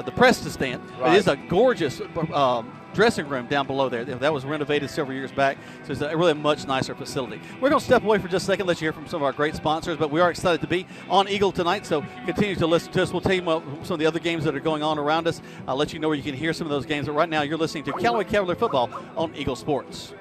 the press stand. Right. It is a gorgeous dressing room down below there. That was renovated several years back, so it's a really much nicer facility. We're going to step away for just a second, let you hear from some of our great sponsors, but we are excited to be on Eagle tonight, so continue to listen to us. We'll tell you about some of the other games that are going on around us. I'll let you know where you can hear some of those games, but right now you're listening to Callaway Cavalier Football on Eagle Sports.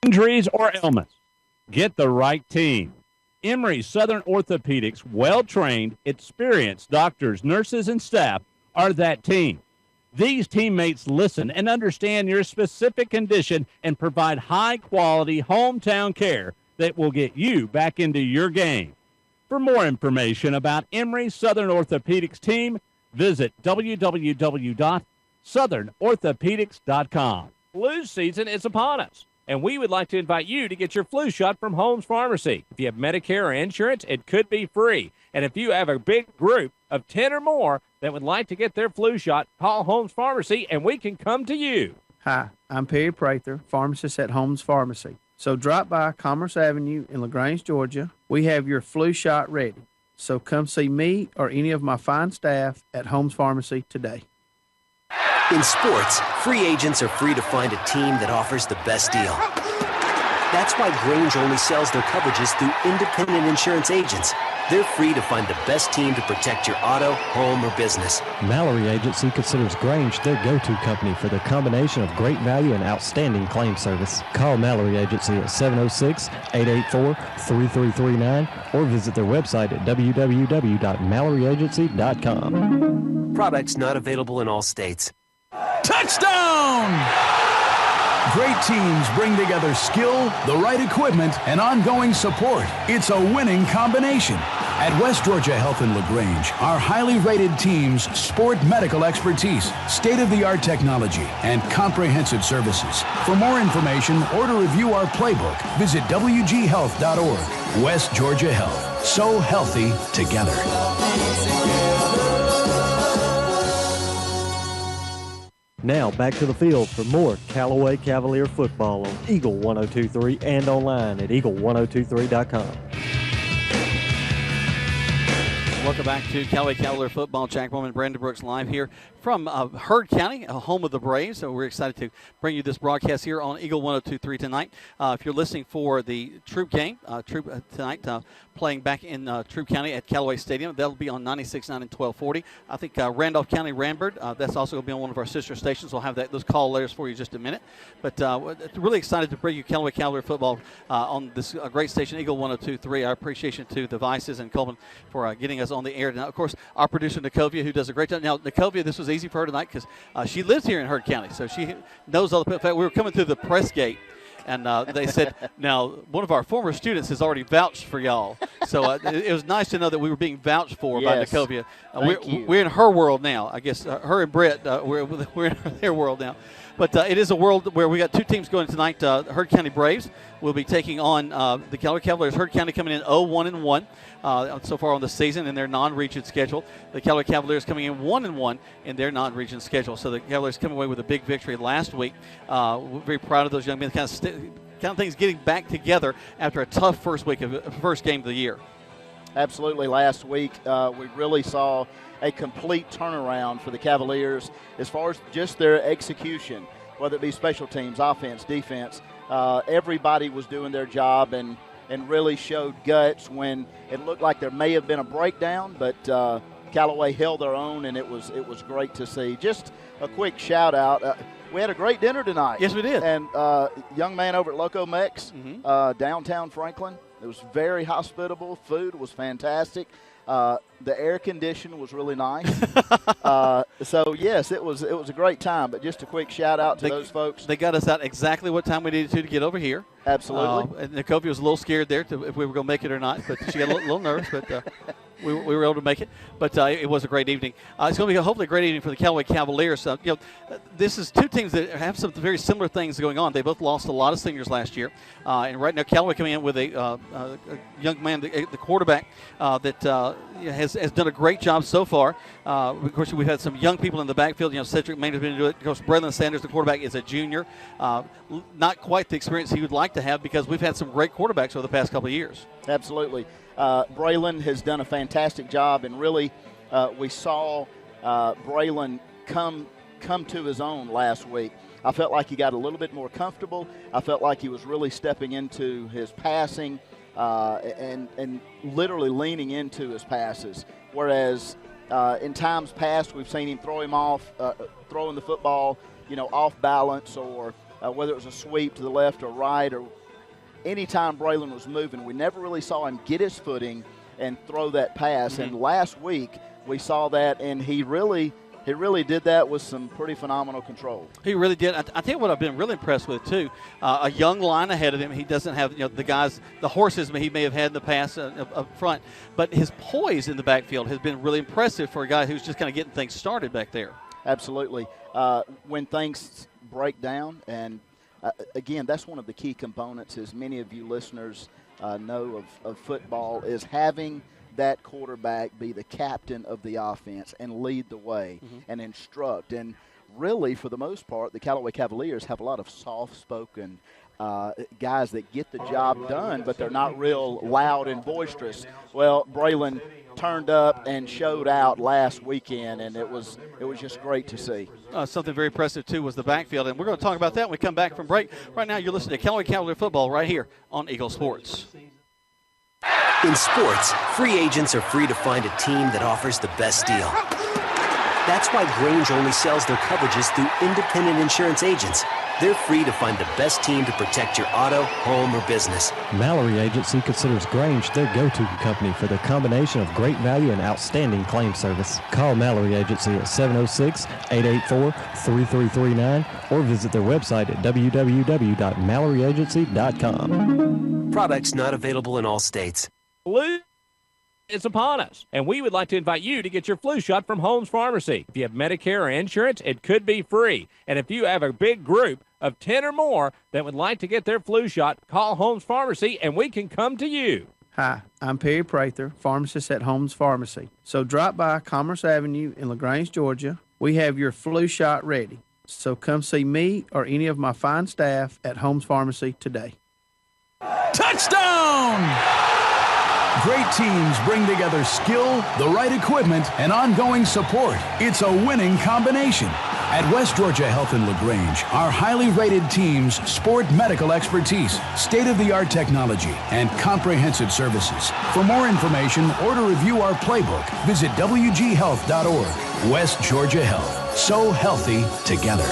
Injuries or ailments, get the right team. Emory Southern Orthopedics, well-trained, experienced doctors, nurses, and staff are that team. These teammates listen and understand your specific condition and provide high-quality hometown care that will get you back into your game. For more information about Emory Southern Orthopedics team, visit www.southernorthopedics.com. Flu season is upon us, and we would like to invite you to get your flu shot from Holmes Pharmacy. If you have Medicare or insurance, it could be free. And if you have a big group of 10 or more that would like to get their flu shot, call Holmes Pharmacy and we can come to you. Hi, I'm Perry Prather, pharmacist at Holmes Pharmacy. So drop by Commerce Avenue in LaGrange, Georgia. We have your flu shot ready. So come see me or any of my fine staff at Holmes Pharmacy today. In sports, free agents are free to find a team that offers the best deal. That's why Grange only sells their coverages through independent insurance agents. They're free to find the best team to protect your auto, home, or business. Mallory Agency considers Grange their go-to company for their combination of great value and outstanding claim service. Call Mallory Agency at 706-884-3339 or visit their website at www.malloryagency.com. Products not available in all states. Touchdown! Great teams bring together skill, the right equipment, and ongoing support. It's a winning combination. At West Georgia Health in LaGrange, our highly rated teams sport medical expertise, state-of-the-art technology, and comprehensive services. For more information or to review our playbook, visit wghealth.org. West Georgia Health. So healthy together. Now back to the field for more Callaway Cavalier football on Eagle 102.3 and online at eagle1023.com. Welcome back to Callaway Cavalier football. Jack Bowman, Brandon Brooks live here from Heard County, home of the Braves. So we're excited to bring you this broadcast here on Eagle 102.3 tonight. If you're listening for the Troop game, tonight playing back in Troop County at Callaway Stadium, that'll be on 96.9 and 1240. I think Randolph County, Ranford, that's also going to be on one of our sister stations. We'll have those call letters for you in just a minute. But really excited to bring you Callaway Cavalier football on this great station, Eagle 102.3. Our appreciation to the Vices and Coleman for getting us on the air tonight. Of course, our producer, Nikovia, who does a great job. Now, Nikovia, this was easy for her tonight because she lives here in Heard County, so she knows all the – in fact, we were coming through the press gate, and they said, now, one of our former students has already vouched for y'all. So it was nice to know that we were being vouched for by Nikovia. We're in her world now. I guess her and Brett, we're in their world now. But it is a world where we got two teams going tonight. Heard County Braves will be taking on the Callaway Cavaliers. Heard County coming in 0-1-1 so far on the season in their non-region schedule. The Callaway Cavaliers coming in 1-1 in their non-region schedule. So the Cavaliers coming away with a big victory last week. We're very proud of those young men. Kind of things getting back together after a tough first game of the year. Absolutely. Last week we really saw a complete turnaround for the Cavaliers as far as just their execution, whether it be special teams, offense, defense. Everybody was doing their job and really showed guts when it looked like there may have been a breakdown, but Callaway held their own, and it was great to see. Just a quick shout-out. We had a great dinner tonight. Yes, we did. And young man over at Loco Mex, downtown Franklin. It was very hospitable. Food was fantastic. The air condition was really nice. So, yes, it was a great time. But just a quick shout-out to those folks. They got us out exactly what time we needed to get over here. Absolutely. And Nikovia was a little scared there if we were going to make it or not, but she got a little nervous. But we were able to make it, but it was a great evening. It's going to be hopefully a great evening for the Callaway Cavaliers. This is two teams that have some very similar things going on. They both lost a lot of seniors last year, and right now Callaway coming in with a young man, the quarterback, that has done a great job so far. Of course, we've had some young people in the backfield. Cedric Main has been doing it. Of course, Braylon Sanders, the quarterback, is a junior. Not quite the experience he would like to have because we've had some great quarterbacks over the past couple of years. Absolutely. Braylon has done a fantastic job, and really we saw Braylon come to his own last week. I felt like he got a little bit more comfortable. I felt like he was really stepping into his passing and literally leaning into his passes, whereas in times past we've seen him throwing the football, off balance, or whether it was a sweep to the left or right, or anytime Braylon was moving, we never really saw him get his footing and throw that pass. And last week we saw that, and he really did that with some pretty phenomenal control. He really did. I tell you what I've been really impressed with, too. A young line ahead of him. He doesn't have the horses he may have had in the past up front. But his poise in the backfield has been really impressive for a guy who's just kind of getting things started back there. Absolutely. When things break down, and again, that's one of the key components, as many of you listeners know of football, is having that quarterback be the captain of the offense and lead the way and instruct. And really, for the most part, the Callaway Cavaliers have a lot of soft-spoken guys that get the job done, but they're not real loud and boisterous. Well, Braylon turned up and showed out last weekend, and it was just great to see. Something very impressive, too, was the backfield, and we're going to talk about that when we come back from break. Right now, you're listening to Callaway Cavalier Football right here on Eagle Sports. In sports, free agents are free to find a team that offers the best deal. That's why Grange only sells their coverages through independent insurance agents. They're free to find the best team to protect your auto, home, or business. Mallory Agency considers Grange their go-to company for their combination of great value and outstanding claim service. Call Mallory Agency at 706-884-3339 or visit their website at www.malloryagency.com. Products not available in all states. Flu is upon us, and we would like to invite you to get your flu shot from Holmes Pharmacy. If you have Medicare or insurance, it could be free. And if you have a big group of 10 or more that would like to get their flu shot, call Holmes Pharmacy, and we can come to you. Hi, I'm Perry Prather, pharmacist at Holmes Pharmacy. So drop by Commerce Avenue in LaGrange, Georgia. We have your flu shot ready. So come see me or any of my fine staff at Holmes Pharmacy today. Touchdown! Great teams bring together skill, the right equipment, and ongoing support. It's a winning combination. At West Georgia Health in LaGrange, our highly rated teams sport medical expertise, state-of-the-art technology, and comprehensive services. For more information or to review our playbook, visit wghealth.org. West Georgia Health. So healthy together.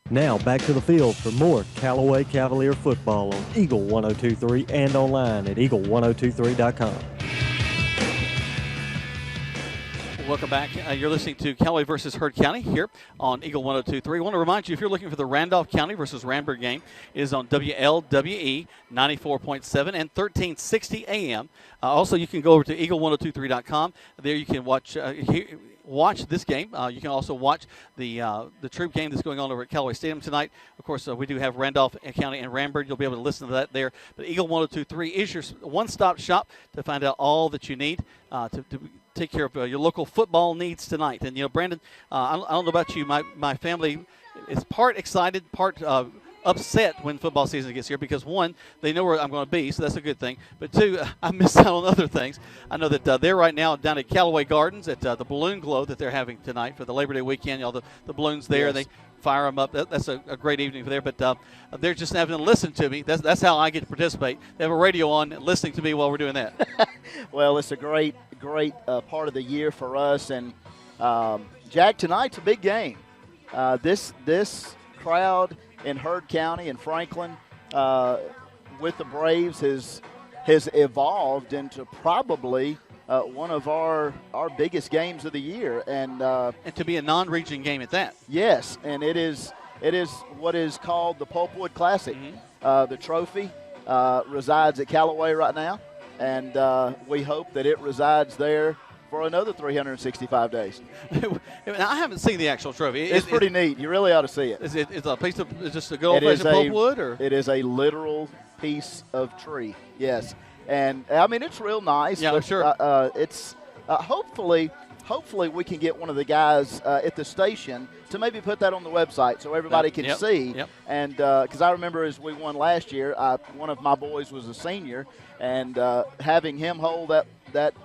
Now back to the field for more Callaway Cavalier football on Eagle 102.3 and online at eagle1023.com. Welcome back. You're listening to Callaway versus Heard County here on Eagle 102.3. I want to remind you, if you're looking for the Randolph County versus Randburg game, it is on WLWE 94.7 and 1360 AM. Also, you can go over to eagle1023.com. There you can watch this game. You can also watch the troop game that's going on over at Callaway Stadium tonight. Of course, we do have Randolph County and Randburg. You'll be able to listen to that there. But Eagle 102.3 is your one-stop shop to find out all that you need to take care of your local football needs tonight. And, Brandon, I don't know about you. My family is part excited, part upset when football season gets here because, one, they know where I'm going to be, so that's a good thing. But, two, I miss out on other things. I know that they're right now down at Callaway Gardens at the Balloon Glow that they're having tonight for the Labor Day weekend. The balloons there, yes. They fire them up. That's a great evening for there. But they're just having to listen to me. That's how I get to participate. They have a radio on listening to me while we're doing that. Well, it's a great part of the year for us. And, Jack, tonight's a big game. This crowd in Heard County and Franklin with the Braves has evolved into probably one of our biggest games of the year, and to be a non-region game at that. Yes, and it is what is called the Pulpwood Classic. Mm-hmm. The trophy resides at Callaway right now, and we hope that it resides there for another 365 days. I haven't seen the actual trophy. It's pretty neat. You really ought to see it. It's a piece of just a good old-fashioned pulpwood, or it is a literal piece of tree. Yes, and I mean it's real nice. Yeah, but, sure. It's hopefully we can get one of the guys at the station to maybe put that on the website so everybody can see. Yep. And because I remember as we won last year, one of my boys was a senior, and having him hold that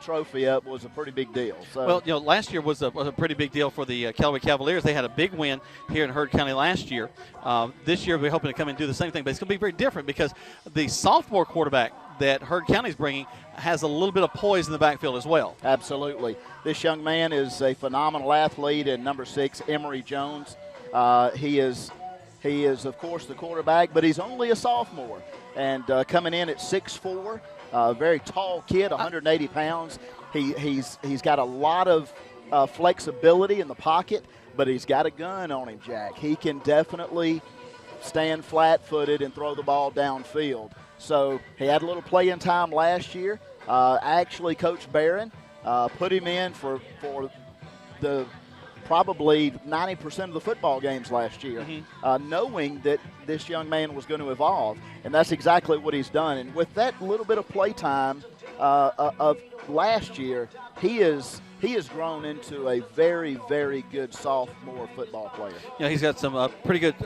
trophy up was a pretty big deal. So. Well, last year was a pretty big deal for the Callaway Cavaliers. They had a big win here in Heard County last year. This year we're hoping to come and do the same thing, but it's going to be very different because the sophomore quarterback that Heard County is bringing has a little bit of poise in the backfield as well. Absolutely. This young man is a phenomenal athlete, and number 6, Emory Jones. He is, of course, the quarterback, but he's only a sophomore. And coming in at 6'4", very tall kid, 180 pounds. He's got a lot of flexibility in the pocket, but he's got a gun on him, Jack. He can definitely stand flat-footed and throw the ball downfield. So he had a little playing time last year. Actually, Coach Barron put him in for the probably 90% of the football games last year, knowing that this young man was going to evolve. And that's exactly what he's done. And with that little bit of play time of last year, he has grown into a very, very good sophomore football player. Yeah, he's got some pretty good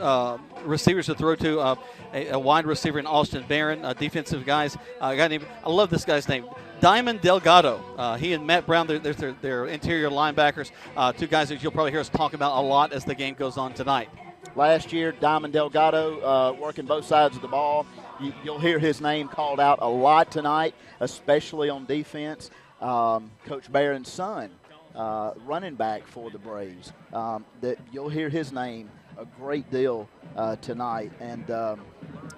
receivers to throw to. A wide receiver in Austin Barron, defensive guys. A guy named, I love this guy's name, Diamond Delgado. He and Matt Brown, they're interior linebackers, two guys that you'll probably hear us talk about a lot as the game goes on tonight. Last year, Diamond Delgado working both sides of the ball. You'll hear his name called out a lot tonight, especially on defense. Coach Barron's son, running back for the Braves, that you'll hear his name a great deal tonight. And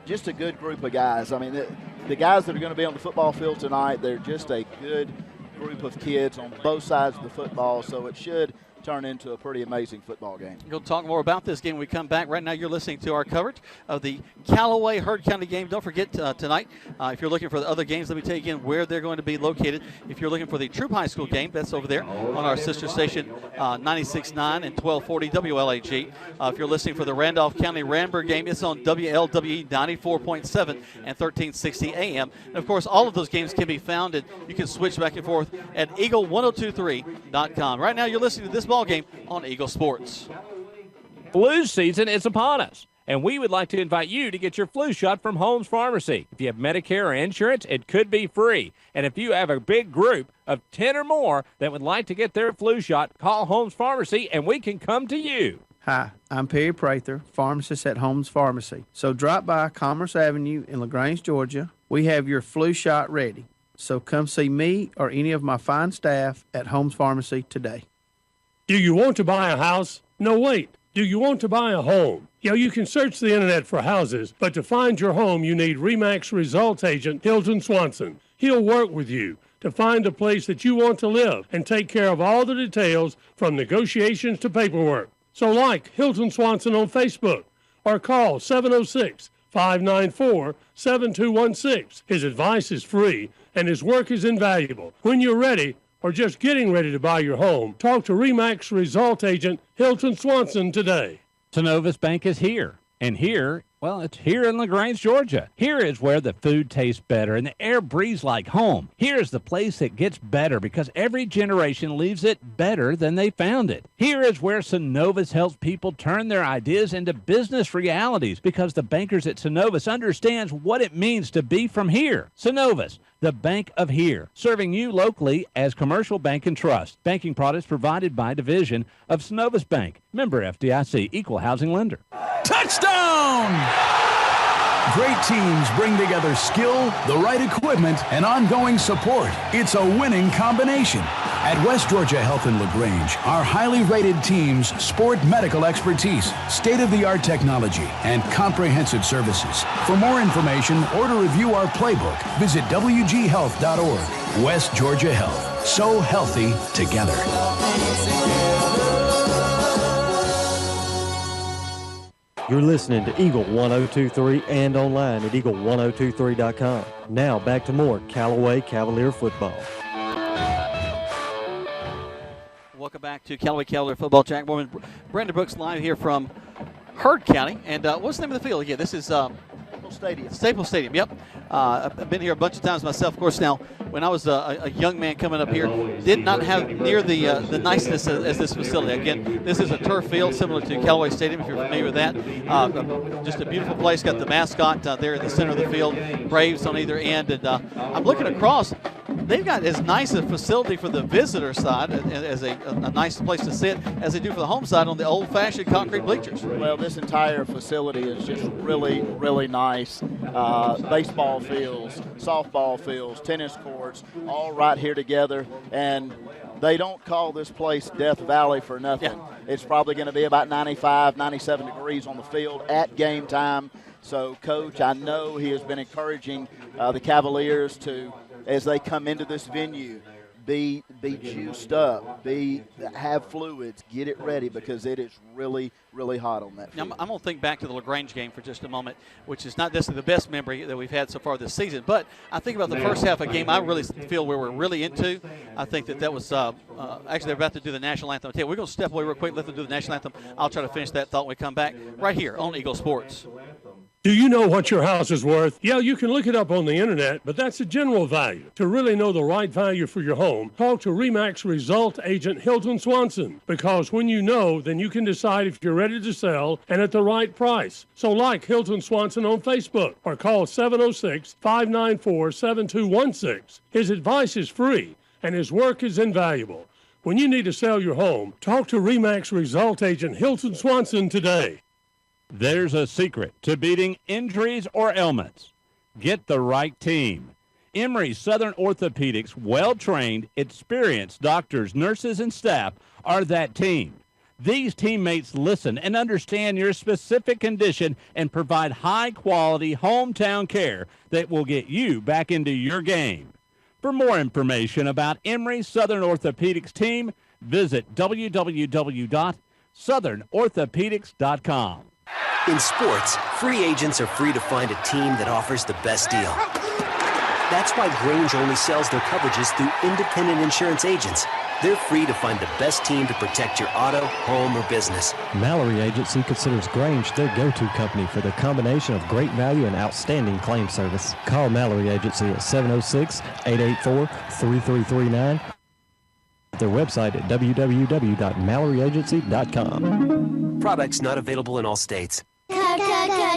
just a good group of guys. I mean, the guys that are going to be on the football field tonight, they're just a good group of kids on both sides of the football, so it should turn into a pretty amazing football game. We'll talk more about this game when we come back. Right now you're listening to our coverage of the Callaway Heard County game. Don't forget tonight, if you're looking for the other games, let me tell you again where they're going to be located. If you're looking for the Troop High School game, that's over there on our sister station 96.9 and 1240 WLAG. If you're listening for the Randolph County Ranberg game, it's on WLWE 94.7 and 1360 AM. And of course, all of those games can be found, and you can switch back and forth at eagle1023.com. Right now you're listening to this ball game on Eagle Sports. Flu season is upon us, and we would like to invite you to get your flu shot from Holmes Pharmacy. If you have Medicare or insurance, it could be free. And if you have a big group of 10 or more that would like to get their flu shot, call Holmes Pharmacy and we can come to you. Hi, I'm Perry Prather, pharmacist at Holmes Pharmacy. So drop by Commerce Avenue in LaGrange, Georgia. We have your flu shot ready. So come see me or any of my fine staff at Holmes Pharmacy today. Do you want to buy a house? No, wait. Do you want to buy a home? Yeah, you can search the internet for houses, but to find your home, you need RE/MAX results agent Hilton Swanson. He'll work with you to find a place that you want to live and take care of all the details from negotiations to paperwork. So like Hilton Swanson on Facebook or call 706-594-7216. His advice is free and his work is invaluable. When you're ready, or just getting ready to buy your home, talk to RE/MAX result agent Hilton Swanson today. Synovus Bank is here. And here, well, it's here in LaGrange, Georgia. Here is where the food tastes better and the air breathes like home. Here is the place that gets better because every generation leaves it better than they found it. Here is where Synovus helps people turn their ideas into business realities because the bankers at Synovus understands what it means to be from here. Synovus, the bank of here, serving you locally as Commercial Bank and Trust. Banking products provided by division of Synovus Bank. Member FDIC, Equal Housing Lender. Touchdown! Great teams bring together skill, the right equipment, and ongoing support. It's a winning combination. At West Georgia Health in LaGrange, our highly rated teams sport medical expertise, state-of-the-art technology, and comprehensive services. For more information or to review our playbook, visit wghealth.org. West Georgia Health. So healthy together. You're listening to Eagle 1023 and online at eagle1023.com. Now back to more Callaway Cavalier football. Welcome back to Callaway Cavalier football. Jack Mormon, Brandon Brooks live here from Heard County. And what's the name of the field again? This is Staples Stadium, yep. I've been here a bunch of times myself. Of course, now, when I was a young man coming up here, did not have near the niceness as this facility. Again, this is a turf field similar to Callaway Stadium, if you're familiar with that. Just a beautiful place. Got the mascot there in the center of the field, Braves on either end. And I'm looking across. They've got as nice a facility for the visitor side as a nice place to sit as they do for the home side on the old-fashioned concrete bleachers. Well, this entire facility is just really, really nice. Baseball fields, softball fields, tennis courts, all right here together. And they don't call this place Death Valley for nothing. Yeah. It's probably going to be about 95, 97 degrees on the field at game time. So, Coach, I know he has been encouraging the Cavaliers to, as they come into this venue, be juiced up, have fluids, get it ready, because it is really, really hot on that field. Now, I'm going to think back to the LaGrange game for just a moment, which is not necessarily the best memory that we've had so far this season, but I think about the first half of the game I really feel we were really into. I think that was actually they're about to do the national anthem. We're going to step away real quick, let them do the national anthem. I'll try to finish that thought when we come back right here on Eagle Sports. Do you know what your house is worth? Yeah, you can look it up on the internet, but that's a general value. To really know the right value for your home, talk to RE/MAX Result Agent Hilton Swanson, because when you know, then you can decide if you're ready to sell and at the right price. So like Hilton Swanson on Facebook or call 706-594-7216. His advice is free and his work is invaluable. When you need to sell your home, talk to RE/MAX Result Agent Hilton Swanson today. There's a secret to beating injuries or ailments. Get the right team. Emory Southern Orthopedics' well-trained, experienced doctors, nurses, and staff are that team. These teammates listen and understand your specific condition and provide high-quality hometown care that will get you back into your game. For more information about Emory Southern Orthopedics team, visit www.southernorthopedics.com. In sports, free agents are free to find a team that offers the best deal. That's why Grange only sells their coverages through independent insurance agents. They're free to find the best team to protect your auto, home, or business. Mallory Agency considers Grange their go-to company for their combination of great value and outstanding claim service. Call Mallory Agency at 706-884-3339. Their website at www.MalloryAgency.com. Products not available in all states.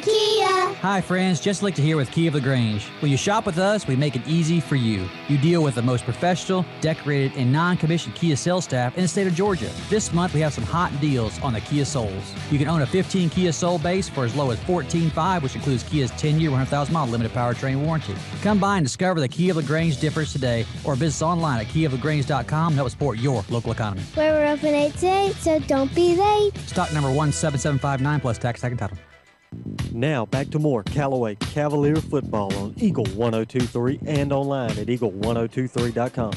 Kia. Hi friends, Jess Lichter here with Kia of LaGrange. When you shop with us, we make it easy for you. You deal with the most professional, decorated, and non-commissioned Kia sales staff in the state of Georgia. This month we have some hot deals on the Kia Souls. You can own a 15 Kia Soul base for as low as $14,500, which includes Kia's 10-year, 100,000-mile limited powertrain warranty. Come by and discover the Kia of LaGrange difference today, or visit us online at kiaoflagrange.com and help support your local economy. We're open 8 to 8, so don't be late. Stock number 17759 plus tax, second title. Now back to more Callaway Cavalier football on Eagle 1023 and online at eagle1023.com.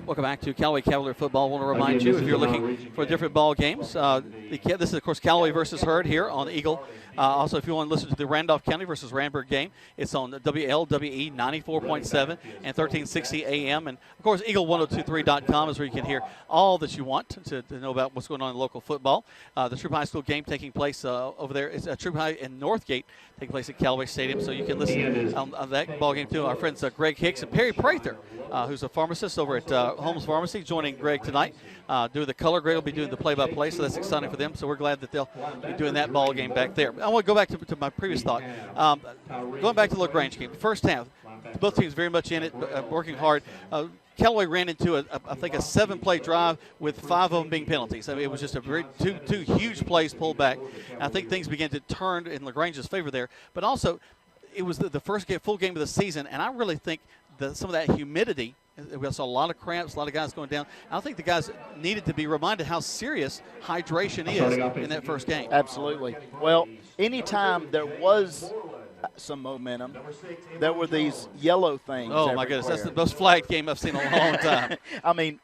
Welcome back to Callaway Cavalier football. I want to remind you, if you're looking for different ball games, this is, of course, Callaway versus Hurd here on Eagle. Also, if you want to listen to the Randolph County versus Randburg game, it's on WLWE 94.7 and 1360 AM. And, of course, eagle1023.com is where you can hear all that you want to know about what's going on in local football. The Troop High School game taking place over there. It's Troop High in Northgate taking place at Callaway Stadium, so you can listen on that ball game, too. Our friends Greg Hicks and Perry Prather, who's a pharmacist over at Holmes Pharmacy, joining Greg tonight. Doing the color. Greg will be doing the play-by-play, so that's exciting for them. So we're glad that they'll be doing that ball game back there. I want to go back to my previous thought. Going back to the LaGrange game, first half, both teams very much in it, working hard. Callaway ran into, I think, a 7-play drive with 5 of them being penalties. I mean, it was just a very two huge plays pulled back. And I think things began to turn in LaGrange's favor there. But also, it was the first full game of the season, and I really think some of that humidity, we saw a lot of cramps, a lot of guys going down. I think the guys needed to be reminded how serious hydration is in that first game. Absolutely. Well, anytime there was some momentum, there were these yellow things. Oh, my goodness. That's the most flagged game I've seen in a long time. I mean,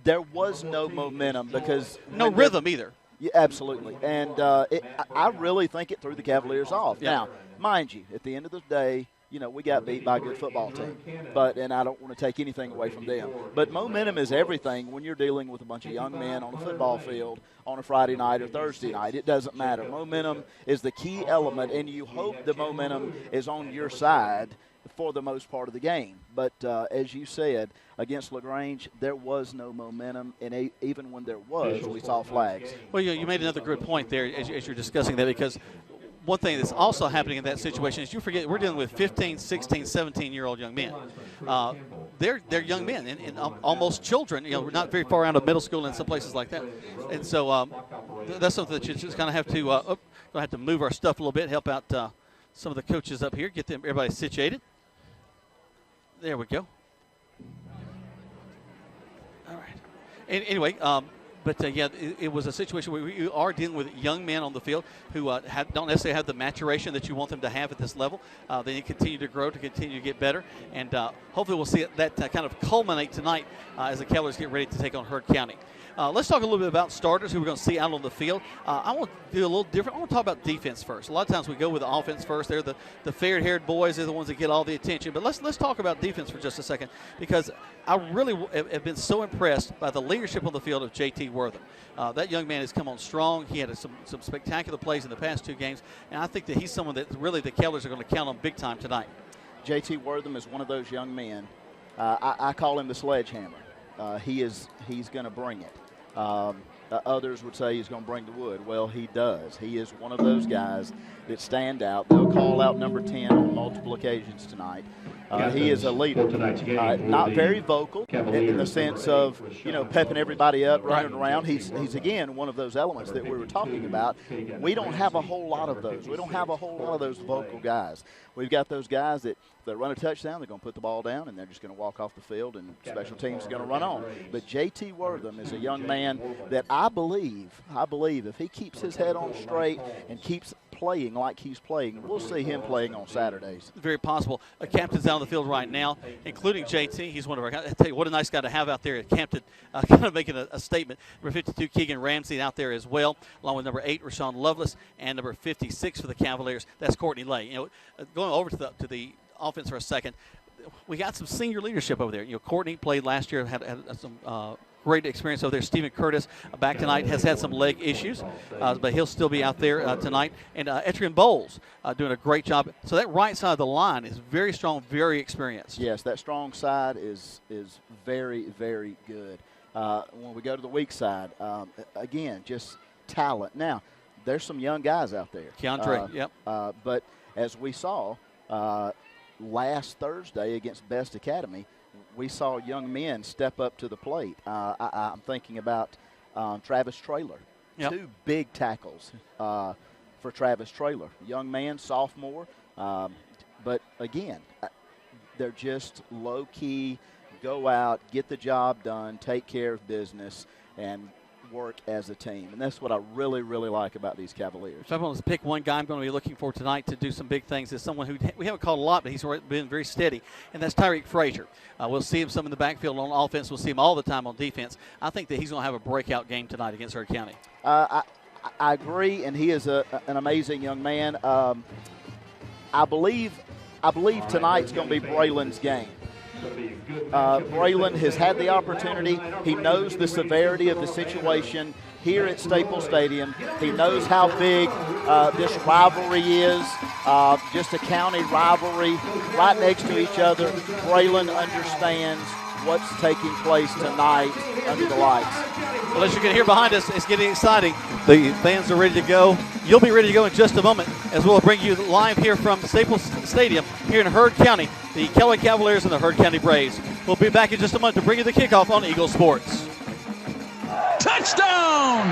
there was no momentum because – no rhythm either. Yeah, absolutely. And I really think it threw the Cavaliers off. Yeah. Now, mind you, at the end of the day, we got beat by a good football team. And I don't want to take anything away from them. But momentum is everything when you're dealing with a bunch of young men on a football field on a Friday night or Thursday night. It doesn't matter. Momentum is the key element, and you hope the momentum is on your side for the most part of the game. But as you said, against LaGrange, there was no momentum, and even when there was, we saw flags. Well, you made another good point there as you're discussing that, because one thing that's also happening in that situation is you forget we're dealing with 15, 16, 17-year-old young men. They're young men and almost children. We're not very far out of middle school and some places like that. And so that's something that you just kind of have to move our stuff a little bit, help out some of the coaches up here, get everybody situated. There we go. All right. Anyway, it was a situation where you are dealing with young men on the field who don't necessarily have the maturation that you want them to have at this level. They continue to grow, to continue to get better, and hopefully we'll see that kind of culminate tonight as the Cavaliers get ready to take on Heard County. Let's talk a little bit about starters who we're going to see out on the field. I want to do a little different. I want to talk about defense first. A lot of times we go with the offense first. They're the fair-haired boys. They're the ones that get all the attention. But let's talk about defense for just a second, because I really have been so impressed by the leadership on the field of J.T. Wortham. That young man has come on strong. He had some spectacular plays in the past two games, and I think that he's someone that really the Cavaliers are going to count on big time tonight. J.T. Wortham is one of those young men. I call him the sledgehammer. He's going to bring it. Others would say he's going to bring the wood. Well, he does. He is one of those guys that stand out. They'll call out number 10 on multiple occasions tonight. He is a leader. Not very vocal in the sense of, pepping everybody up, running around. He's again, one of those elements that we were talking about. We don't have a whole lot of those. We don't have a whole lot of those vocal guys. We've got those guys that run a touchdown, they're going to put the ball down, and they're just going to walk off the field, and special teams are going to run on. But J.T. Wortham is a young man that I believe if he keeps his head on straight and keeps playing like he's playing, we'll see him playing on Saturdays. Very possible. Captain's out on the field right now, including J.T. He's one of our guys. I tell you, what a nice guy to have out there at Campton, kind of making a statement. Number 52, Keegan Ramsey, out there as well, along with number 8, Rashawn Lovelace, and number 56 for the Cavaliers. That's Courtney Lay. Going over to the offense for a second, we got some senior leadership over there. Courtney played last year, had some great experience over there. Stephen Curtis, back tonight, has had some leg issues, but he'll still be out there tonight. And Etrian Bowles doing a great job. So that right side of the line is very strong, very experienced. Yes, that strong side is very, very good. When we go to the weak side, again, just talent. Now, there's some young guys out there. Keandre, yep. But as we saw last Thursday against Best Academy, we saw young men step up to the plate. I'm thinking about Travis Traylor. Yep. 2 big tackles for Travis Traylor. Young man, sophomore. But again, they're just low-key, go out, get the job done, take care of business, and work as a team. And that's what I really, really like about these Cavaliers. If I want to pick one guy I'm going to be looking for tonight to do some big things, is someone who we haven't called a lot, but he's been very steady, and that's Tyreek Frazier. We'll see him some in the backfield on offense. We'll see him all the time on defense. I think that he's going to have a breakout game tonight against Heard County. I agree, and he is an amazing young man. I believe tonight's going to be Braylon's game. Braylon has had the opportunity. He knows the severity of the situation here at Staples Stadium. He knows how big this rivalry is, just a county rivalry right next to each other. Braylon understands what's taking place tonight under the lights. Well, as you can hear behind us, it's getting exciting. The fans are ready to go. You'll be ready to go in just a moment, as we'll bring you live here from Staples Stadium here in Heard County, the Callaway Cavaliers and the Heard County Braves. We'll be back in just a moment to bring you the kickoff on Eagle Sports. Touchdown!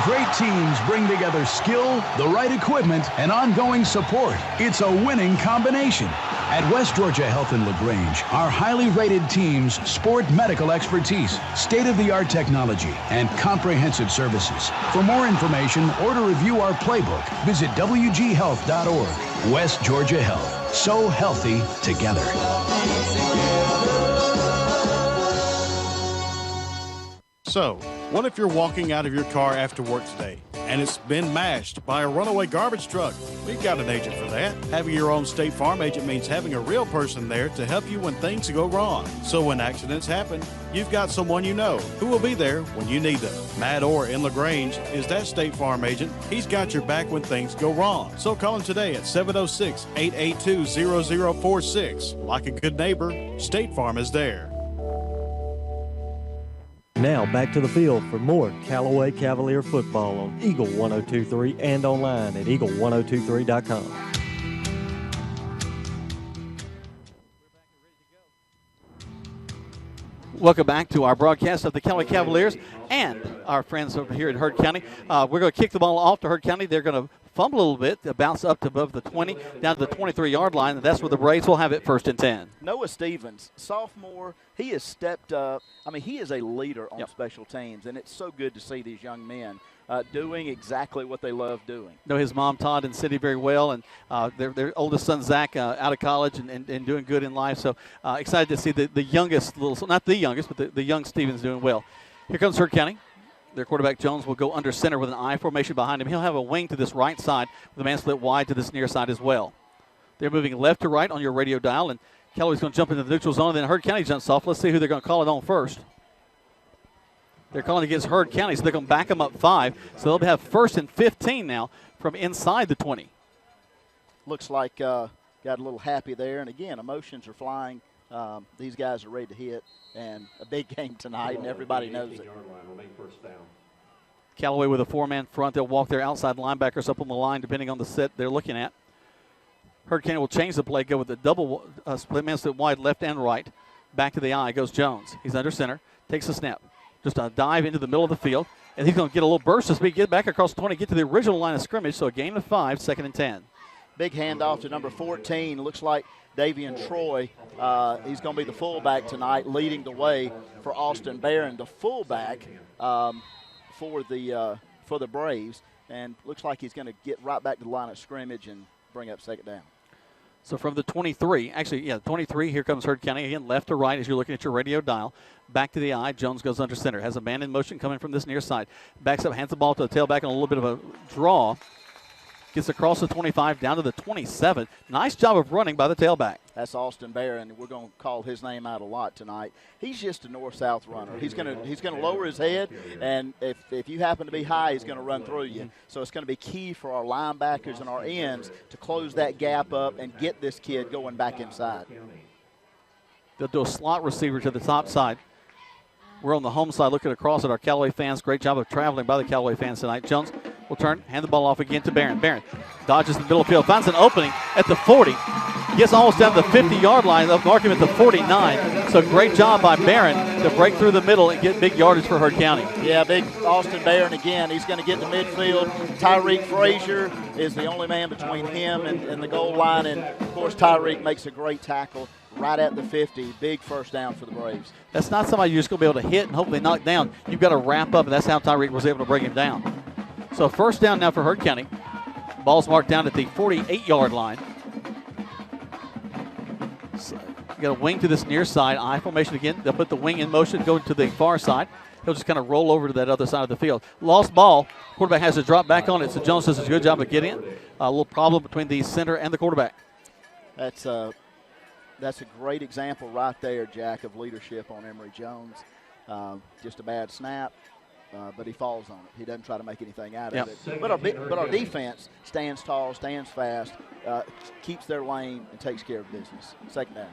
Great teams bring together skill, the right equipment, and ongoing support. It's a winning combination. At West Georgia Health in LaGrange, our highly rated teams sport medical expertise, state-of-the-art technology, and comprehensive services. For more information or to review our playbook, visit wghealth.org. West Georgia Health. So healthy together. So, What if you're walking out of your car after work today and it's been mashed by a runaway garbage truck? We've got an agent for that. Having your own State Farm agent means having a real person there to help you when things go wrong. So when accidents happen, you've got someone you know who will be there when you need them. Matt Orr in LaGrange is that State Farm agent. He's got your back when things go wrong. So call him today at 706-882-0046. Like a good neighbor, State Farm is there. Now back to the field for more Callaway Cavalier football on Eagle 1023 and online at eagle1023.com. Welcome back to our broadcast of the Callaway Cavaliers and our friends over here in Heard County. We're going to kick the ball off to Heard County. They're going to fumble a little bit, bounce up to above the 20, down to the 23-yard line, and that's where the Braves will have it 1st and 10. Noah Stevens, sophomore, he has stepped up. I mean, he is a leader on special teams, and it's so good to see these young men doing exactly what they love doing. Know his mom, Todd, and Cindy very well, and their oldest son, Zach, out of college and doing good in life. So excited to see the youngest, not the youngest, but the young Stevens doing well. Here comes Heard County. Their quarterback, Jones, will go under center with an I formation behind him. He'll have a wing to this right side with a man split wide to this near side as well. They're moving left to right on your radio dial, and Callaway's going to jump into the neutral zone, and then Heard County jumps off. Let's see who they're going to call it on first. They're calling against Heard County, so they're going to back them up 5. So they'll have 1st and 15 now from inside the 20. Looks like got a little happy there, and again, emotions are flying. These guys are ready to hit, and a big game tonight, and everybody knows it. Callaway with a 4-man front. They'll walk their outside linebackers up on the line, depending on the set they're looking at. Heard County will change the play, go with a double split man split wide left and right. Back to the I goes Jones. He's under center, takes a snap. Just a dive into the middle of the field, and he's going to get a little burst of speed, get back across the 20, get to the original line of scrimmage, so a gain of 5, 2nd and 10. Big handoff to number 14. Looks like Davian Troy. He's going to be the fullback tonight, leading the way for Austin Barron, the fullback for the Braves, and looks like he's going to get right back to the line of scrimmage and bring up 2nd down. So from the 23, 23, here comes Heard County again, left to right as you're looking at your radio dial. Back to the I. Jones goes under center. Has a man in motion coming from this near side. Backs up, hands the ball to the tailback on a little bit of a draw. Gets across the 25 down to the 27. Nice job of running by the tailback. That's Austin Barron. We're going to call his name out a lot tonight. He's just a north-south runner. He's going to lower his head, and if you happen to be high, he's going to run through you. So it's going to be key for our linebackers and our ends to close that gap up and get this kid going back inside. They'll do a slot receiver to the top side. We're on the home side looking across at our Callaway fans. Great job of traveling by the Callaway fans tonight. Jones will turn, hand the ball off again to Barron. Barron dodges the middle of the field, finds an opening at the 40. Gets almost down to the 50-yard line. They'll mark him at the 49. So great job by Barron to break through the middle and get big yardage for Heard County. Yeah, big Austin Barron again. He's going to get to midfield. Tyreek Frazier is the only man between him and the goal line. And, of course, Tyreek makes a great tackle right at the 50. Big 1st down for the Braves. That's not somebody you're just going to be able to hit and hopefully knock down. You've got to wrap up, and that's how Tyreek was able to bring him down. So 1st down now for Heard County. Ball's marked down at the 48-yard line. So you got a wing to this near side. I formation again. They'll put the wing in motion, going to the far side. He'll just kind of roll over to that other side of the field. Lost ball. Quarterback has to drop back on it. So Jones does a good job of getting it. A little problem between the center and the quarterback. That's a great example right there, Jack, of leadership on Emory Jones. Just a bad snap, but he falls on it. He doesn't try to make anything out of it. But our defense stands tall, stands fast, keeps their lane, and takes care of business. 2nd down.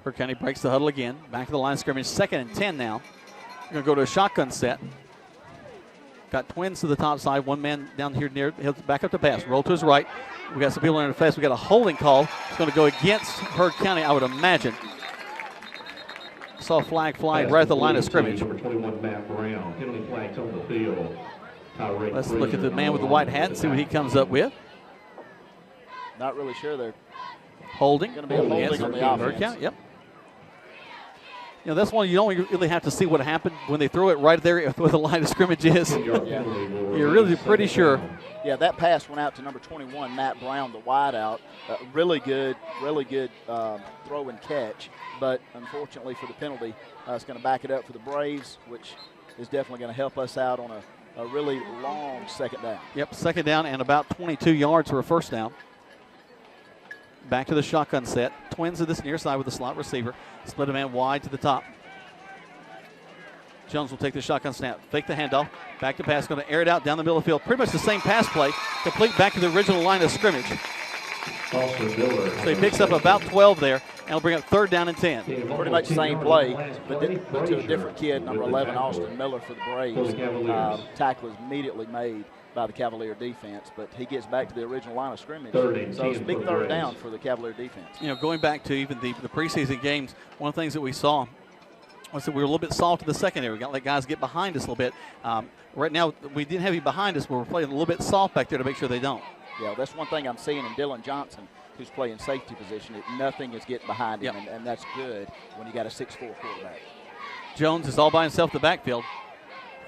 Heard County breaks the huddle again. Back to the line of scrimmage. 2nd and 10 now. We're going to go to a shotgun set. Got twins to the top side. One man down here near. He'll back up to pass. Roll to his right. We got some people in the fast. We got a holding call. It's going to go against Heard County, I would imagine. Saw a flag flying right at the line of scrimmage. Number 21, Matt Brown. Penalty flags on the field. Let's look at the man with the white hat and see what he comes up with. Not really sure there. Holding. Going to be a holding on the offense. County, yep. You know, that's one you don't really have to see what happened when they throw it right there where the line of scrimmage is. You're really pretty sure. Yeah, that pass went out to number 21, Matt Brown, the wideout. Really good throw and catch. But unfortunately for the penalty, it's going to back it up for the Braves, which is definitely going to help us out on a really long second down. Yep, second down and about 22 yards for a first down. Back to the shotgun set. Twins to this near side with the slot receiver. Split a man wide to the top. Jones will take the shotgun snap. Fake the handoff. Back to pass. Going to air it out down the middle of the field. Pretty much the same pass play. Complete back to the original line of scrimmage. So he picks up about 12 there, and he'll bring up third down and 10. Pretty much the same play, but to a different kid, number 11, Austin Miller for the Braves. Tackle is immediately made by the Cavalier defense, but he gets back to the original line of scrimmage. So it's a big third down for the Cavalier defense. You know, going back to even the preseason games, one of the things that we saw was that we were a little bit soft in the secondary. We got to let guys get behind us a little bit. Right now, we didn't have you behind us, but we're playing a little bit soft back there to make sure they don't. Yeah, that's one thing I'm seeing in Dylan Johnson, who's playing safety position. Nothing is getting behind him, and that's good when you got a 6'4" quarterback. Jones is all by himself in the backfield.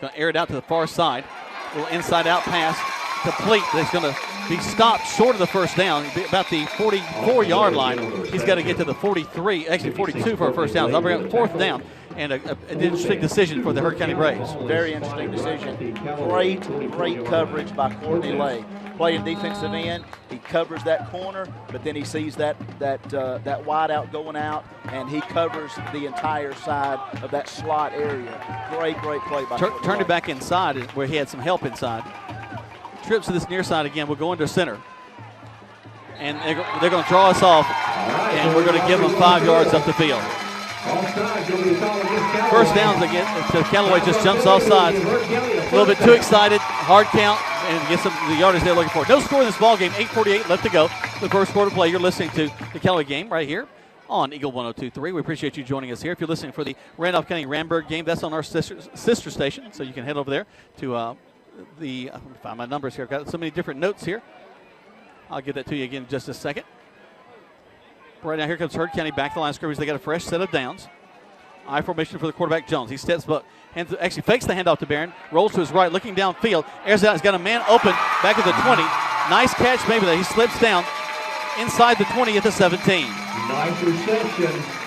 Going to air it out to the far side. A little inside-out pass, complete. That's going to be stopped short of the first down, about the 44-yard line. He's got to get to the 43, actually 42 for a first down. So I'll bring up fourth down. And an interesting decision for the Hurd County Braves. Very interesting decision. Great coverage by Courtney Lay. Playing defensive end, he covers that corner, but then he sees that wide out going out, and he covers the entire side of that slot area. Great play by Courtney Turned Lay. it back inside where he had some help inside. Trips to this near side again. We'll go into center. And they're going to draw us off, and we're going to give them 5 yards up the field. First downs again. So Callaway just jumps off sides. A little bit too excited. Hard count and gets the yardage they're looking for. No score in this ball game. 8:48 left to go. The first quarter play. You're listening to the Callaway game right here on Eagle 102.3. We appreciate you joining us here. If you're listening for the Randolph County Ramberg game, that's on our sister station. So you can head over there to let me find my numbers here. I've got so many different notes here. I'll give that to you again in just a second. Right now, here comes Hurd County back to the line of scrimmage. They got a fresh set of downs. I formation for the quarterback, Jones. He steps back, actually fakes the handoff to Barron, rolls to his right, looking downfield, airs out. He's got a man open back at the 20. Nice catch, maybe there. He slips down inside the 20 at the 17. Nice reception.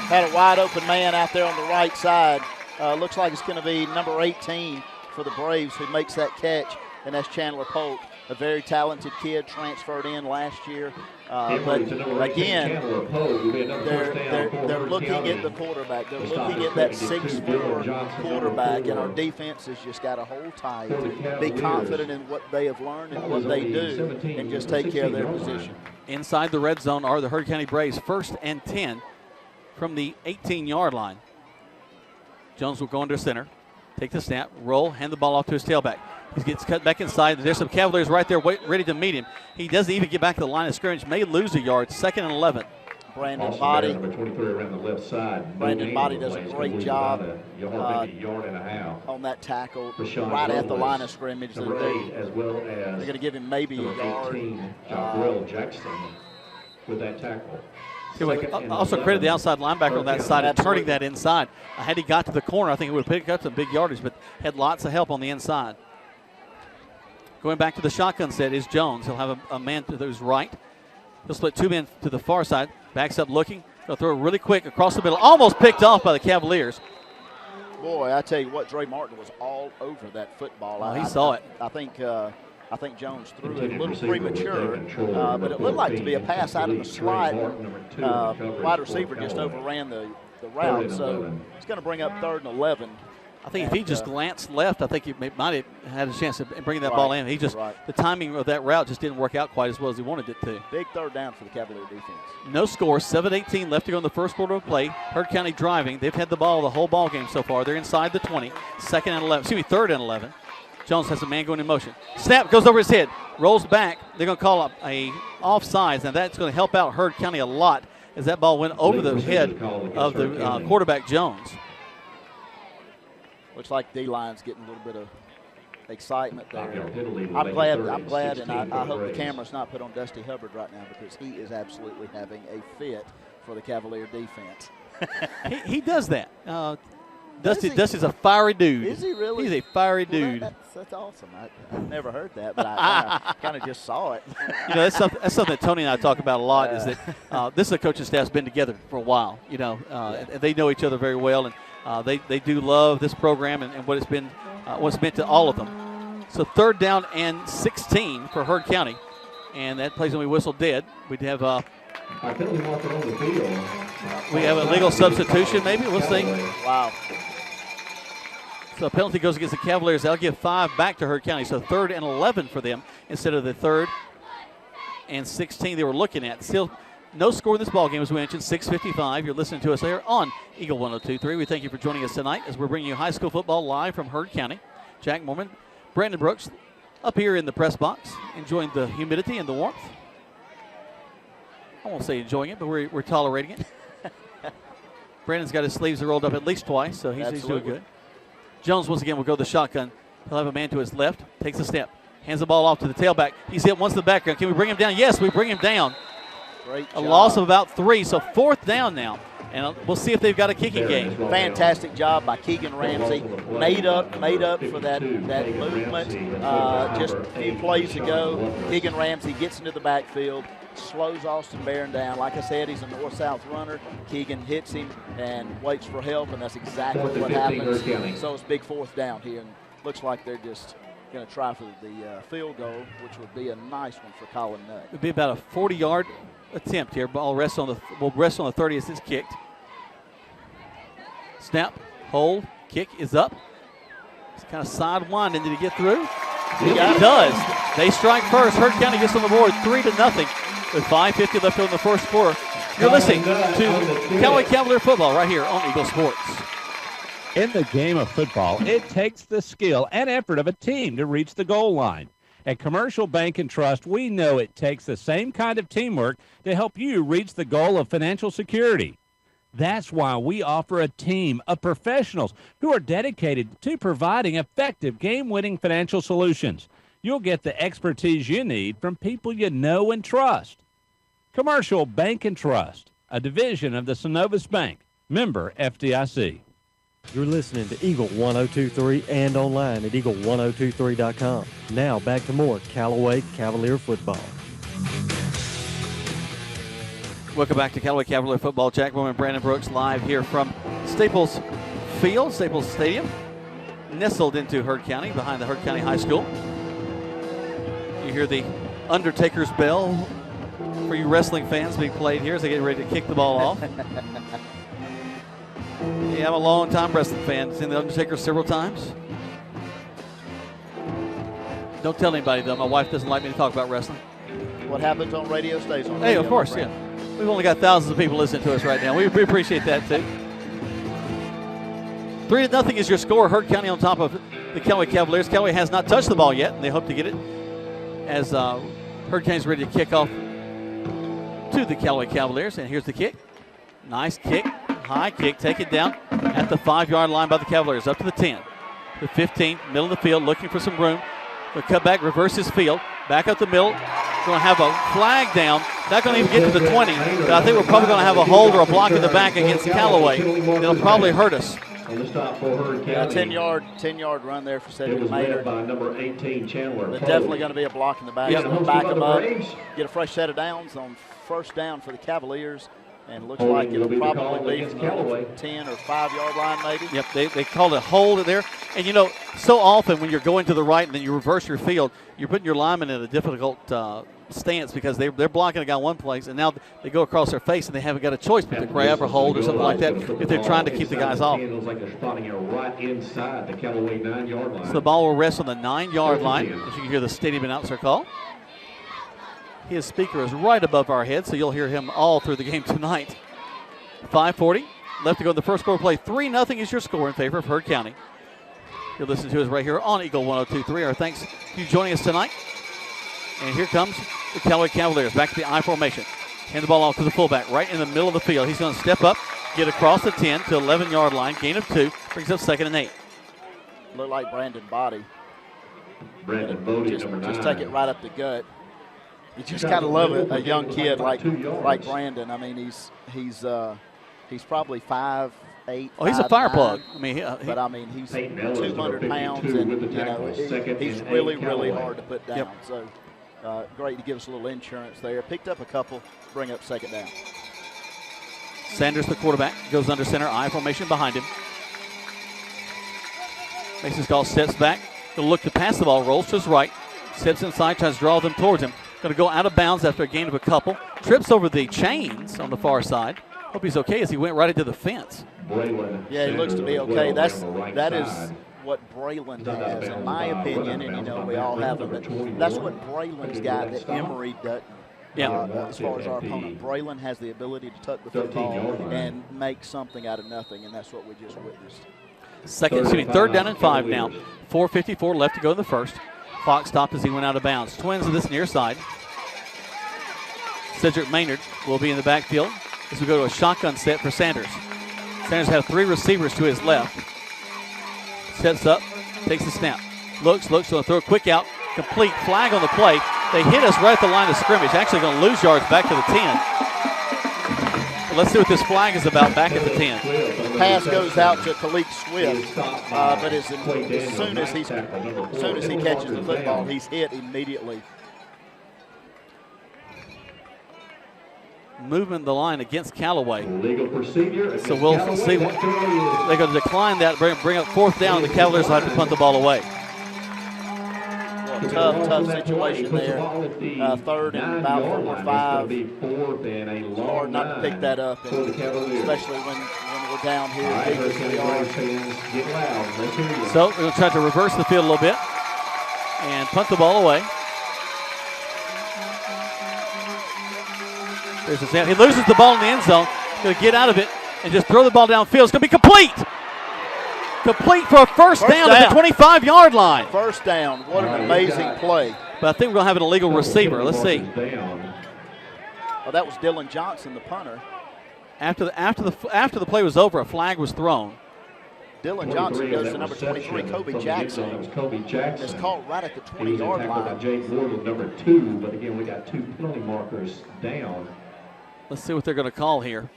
Had a wide open man out there on the right side. Looks like it's going to be number 18 for the Braves who makes that catch, and that's Chandler Polk. A very talented kid, transferred in last year. But again, they're looking at the quarterback. They're looking at that 6'4" quarterback, and our defense has just got to hold tight, be confident in what they have learned and what they do, and just take care of their position. Inside the red zone are the Hurd County Braves, 1st and 10 from the 18-yard line. Jones will go under center, take the snap, roll, hand the ball off to his tailback. He gets cut back inside. There's some Cavaliers right there ready to meet him. He doesn't even get back to the line of scrimmage. May lose a yard. 2nd and 11. Brandon Body. Number 23 around the left side. Brandon Body does a great job on that tackle right at the line of scrimmage. They're going to give him maybe a yard. Jackson with that tackle. Also credit the outside linebacker on that side and turning that inside. Had he got to the corner, I think he would have picked up some big yardage, but had lots of help on the inside. Going back to the shotgun set is Jones. He'll have a man to his right. He'll split 2 men to the far side. Backs up looking. He'll throw it really quick across the middle. Almost picked off by the Cavaliers. Boy, I tell you what, Dre Martin was all over that football. He saw it. I think Jones threw it a little premature, but it looked like to be a pass out of the slot. Wide receiver just overran the route, so it's going to bring up 3rd and 11. I think if he just glanced left, I think he might have had a chance of bringing that ball in. The timing of that route just didn't work out quite as well as he wanted it to. Big third down for the Cavalier defense. No score, 7:18 left to go in the first quarter of play. Hurd County driving. They've had the ball the whole ball game so far. They're inside the 20, 3rd and 11. Jones has a man going in motion. Snap goes over his head, rolls back. They're going to call up a offsides, and that's going to help out Hurd County a lot as that ball went over the head of the quarterback Jones. Looks like D-line's getting a little bit of excitement there. I'm glad, and I hope the camera's not put on Dusty Hubbard right now because he is absolutely having a fit for the Cavalier defense. he does that. Dusty's a fiery dude. Is he really? He's a fiery dude. That's awesome. I've never heard that, but I kind of just saw it. That's something that Tony and I talk about a lot. Is that this is a coaching staff's been together for a while. They know each other very well, and they do love this program and what it's been was meant to all of them. So 3rd down and 16 for Heard County. And that plays when we whistle dead. We'd have we have a legal substitution maybe. We'll see. Wow. So a penalty goes against the Cavaliers. They'll give 5 back to Heard County. So 3rd and 11 for them instead of the 3rd and 16 they were looking at. Still no score in this ball game, as we mentioned, 6:55. You're listening to us here on Eagle 102.3. We thank you for joining us tonight as we're bringing you high school football live from Heard County. Jack Mormon, Brandon Brooks up here in the press box, enjoying the humidity and the warmth. I won't say enjoying it, but we're tolerating it. Brandon's got his sleeves rolled up at least twice, so he's doing good. Jones once again will go the shotgun. He'll have a man to his left, takes a step, hands the ball off to the tailback. He's hit once in the background. Can we bring him down? Yes, we bring him down. Great a job. Loss of about 3, so 4th down now. And we'll see if they've got a kicking game. Fantastic job by Keegan Ramsey. Made up for that movement just a few plays ago. Keegan Ramsey gets into the backfield, slows Austin Barron down. Like I said, he's a north-south runner. Keegan hits him and waits for help, and that's exactly what happens. So it's big 4th down here, and looks like they're just going to try for the field goal, which would be a nice one for Colin Nutt. It would be about a 40-yard attempt here. Ball rests on the 30 as it's kicked. Snap, hold, kick is up. It's kind of sidewinding. Did he get through? He does. They strike first. Heard County gets on the board 3-0 with 5:50 left in the first quarter. You're listening to Callaway Cavalier football right here on Eagle Sports. In the game of football, it takes the skill and effort of a team to reach the goal line. At Commercial Bank and Trust, we know it takes the same kind of teamwork to help you reach the goal of financial security. That's why we offer a team of professionals who are dedicated to providing effective game-winning financial solutions. You'll get the expertise you need from people you know and trust. Commercial Bank and Trust, a division of the Synovus Bank, member FDIC. You're listening to Eagle 102.3 and online at eagle1023.com. Now back to more Callaway Cavalier football. Welcome back to Callaway Cavalier football. Jack Bowman and Brandon Brooks live here from Staples Field, Staples Stadium, nestled into Heard County, behind the Heard County High School. You hear the Undertaker's bell for you wrestling fans being played here as they get ready to kick the ball off. Yeah, I'm a long-time wrestling fan. Seen the Undertaker several times. Don't tell anybody, though. My wife doesn't like me to talk about wrestling. What happens on radio stays on radio. Hey, of course, yeah. We've only got thousands of people listening to us right now. We appreciate that, too. 3-0 is your score. Heard County on top of the Callaway Cavaliers. Callaway has not touched the ball yet, and they hope to get it as Heard County's ready to kick off to the Callaway Cavaliers. And here's the kick. Nice kick. High kick. Take it down at the 5-yard line by the Cavaliers. Up to the 10. The 15, middle of the field, looking for some room. The cutback, reverses field. Back up the middle. Going to have a flag down. Not going to even get to the 20. But I think we're probably going to have a hold or a block in the back against Callaway. It'll probably hurt us. Yeah, 10-yard run there for Cedric Maynard. By number 18, Chandler. There's definitely going to be a block in the back. Yep. So we'll back them up. Get a fresh set of downs on first down for the Cavaliers. And it looks like it'll probably be from the 10 or 5-yard line maybe. Yep, they called a hold there. And, you know, so often when you're going to the right and then you reverse your field, you're putting your lineman in a difficult stance because they're blocking a guy one place, and now they go across their face and they haven't got a choice but to grab or hold or something like that if they're trying to keep the guys off. It looks like they're spotting it right inside the Callaway 9-yard line. So the ball will rest on the 9-yard line, as you can hear the stadium announcer call. His speaker is right above our head, so you'll hear him all through the game tonight. 5:40 left to go in the first quarter play. 3-0 is your score in favor of Heard County. You're listening to us right here on Eagle 102.3. Our thanks to you joining us tonight. And here comes the Callaway Cavaliers back to the I formation. Hand the ball off to the fullback right in the middle of the field. He's going to step up, get across the 10 to 11-yard line. Gain of 2, brings up 2nd and 8. Look like Brandon Body. Brandon Bodie, number 9. Just take it right up the gut. You just kind of love it, a young kid like Brandon. I mean, he's probably 5'8". Oh, he's a fire plug. I mean, but I mean, he's 200 pounds, and you know, he's really hard to put down. Yep. So great to give us a little insurance there. Picked up a couple, bring up 2nd down. Sanders, the quarterback, goes under center, I formation behind him. Makes his call, steps back. Going to look to pass the ball, rolls to his right. Steps inside, tries to draw them towards him. Going to go out of bounds after a gain of a couple. Trips over the chains on the far side. Hope he's okay as he went right into the fence. Yeah, he looks to be okay. That is what Braylon has, in my opinion, and we all have them, but that's what Braylon's got that Emory doesn't. As far as our opponent, Braylon has the ability to tuck the football and make something out of nothing, and that's what we just witnessed. Third down and 5 now. 4:54 left to go in the first. Clock stopped as he went out of bounds. Twins to this near side. Cedric Maynard will be in the backfield as we go to a shotgun set for Sanders. Sanders has 3 receivers to his left. Steps up, takes the snap. Looks, going to throw a quick out. Complete, flag on the play. They hit us right at the line of scrimmage. Actually going to lose yards back to the 10. But let's see what this flag is about back at the 10. Pass goes out to Khalik Swift, but as soon as he catches the football, he's hit immediately. Moving the line against Callaway. So we'll see. They're going to decline that, bring up 4th down, and the Cavaliers will have to punt the ball away. Tough situation there. 3rd and about 4 or 5. It's hard not to pick that up, especially when we're down here. So we're going to try to reverse the field a little bit and punt the ball away. There's the snap. He loses the ball in the end zone. He's going to get out of it and just throw the ball downfield. It's going to be complete. Complete for a first down at the 25-yard line. First down. What an amazing play. But I think we're going to have an illegal receiver. Let's see. Oh, that was Dylan Johnson, the punter. After the play was over, a flag was thrown. Dylan Johnson goes to number 23, Kobe Jackson. It's called right at the 20-yard line. Jake Ward with number 2, but again, we got 2 penalty markers down. Let's see what they're going to call here.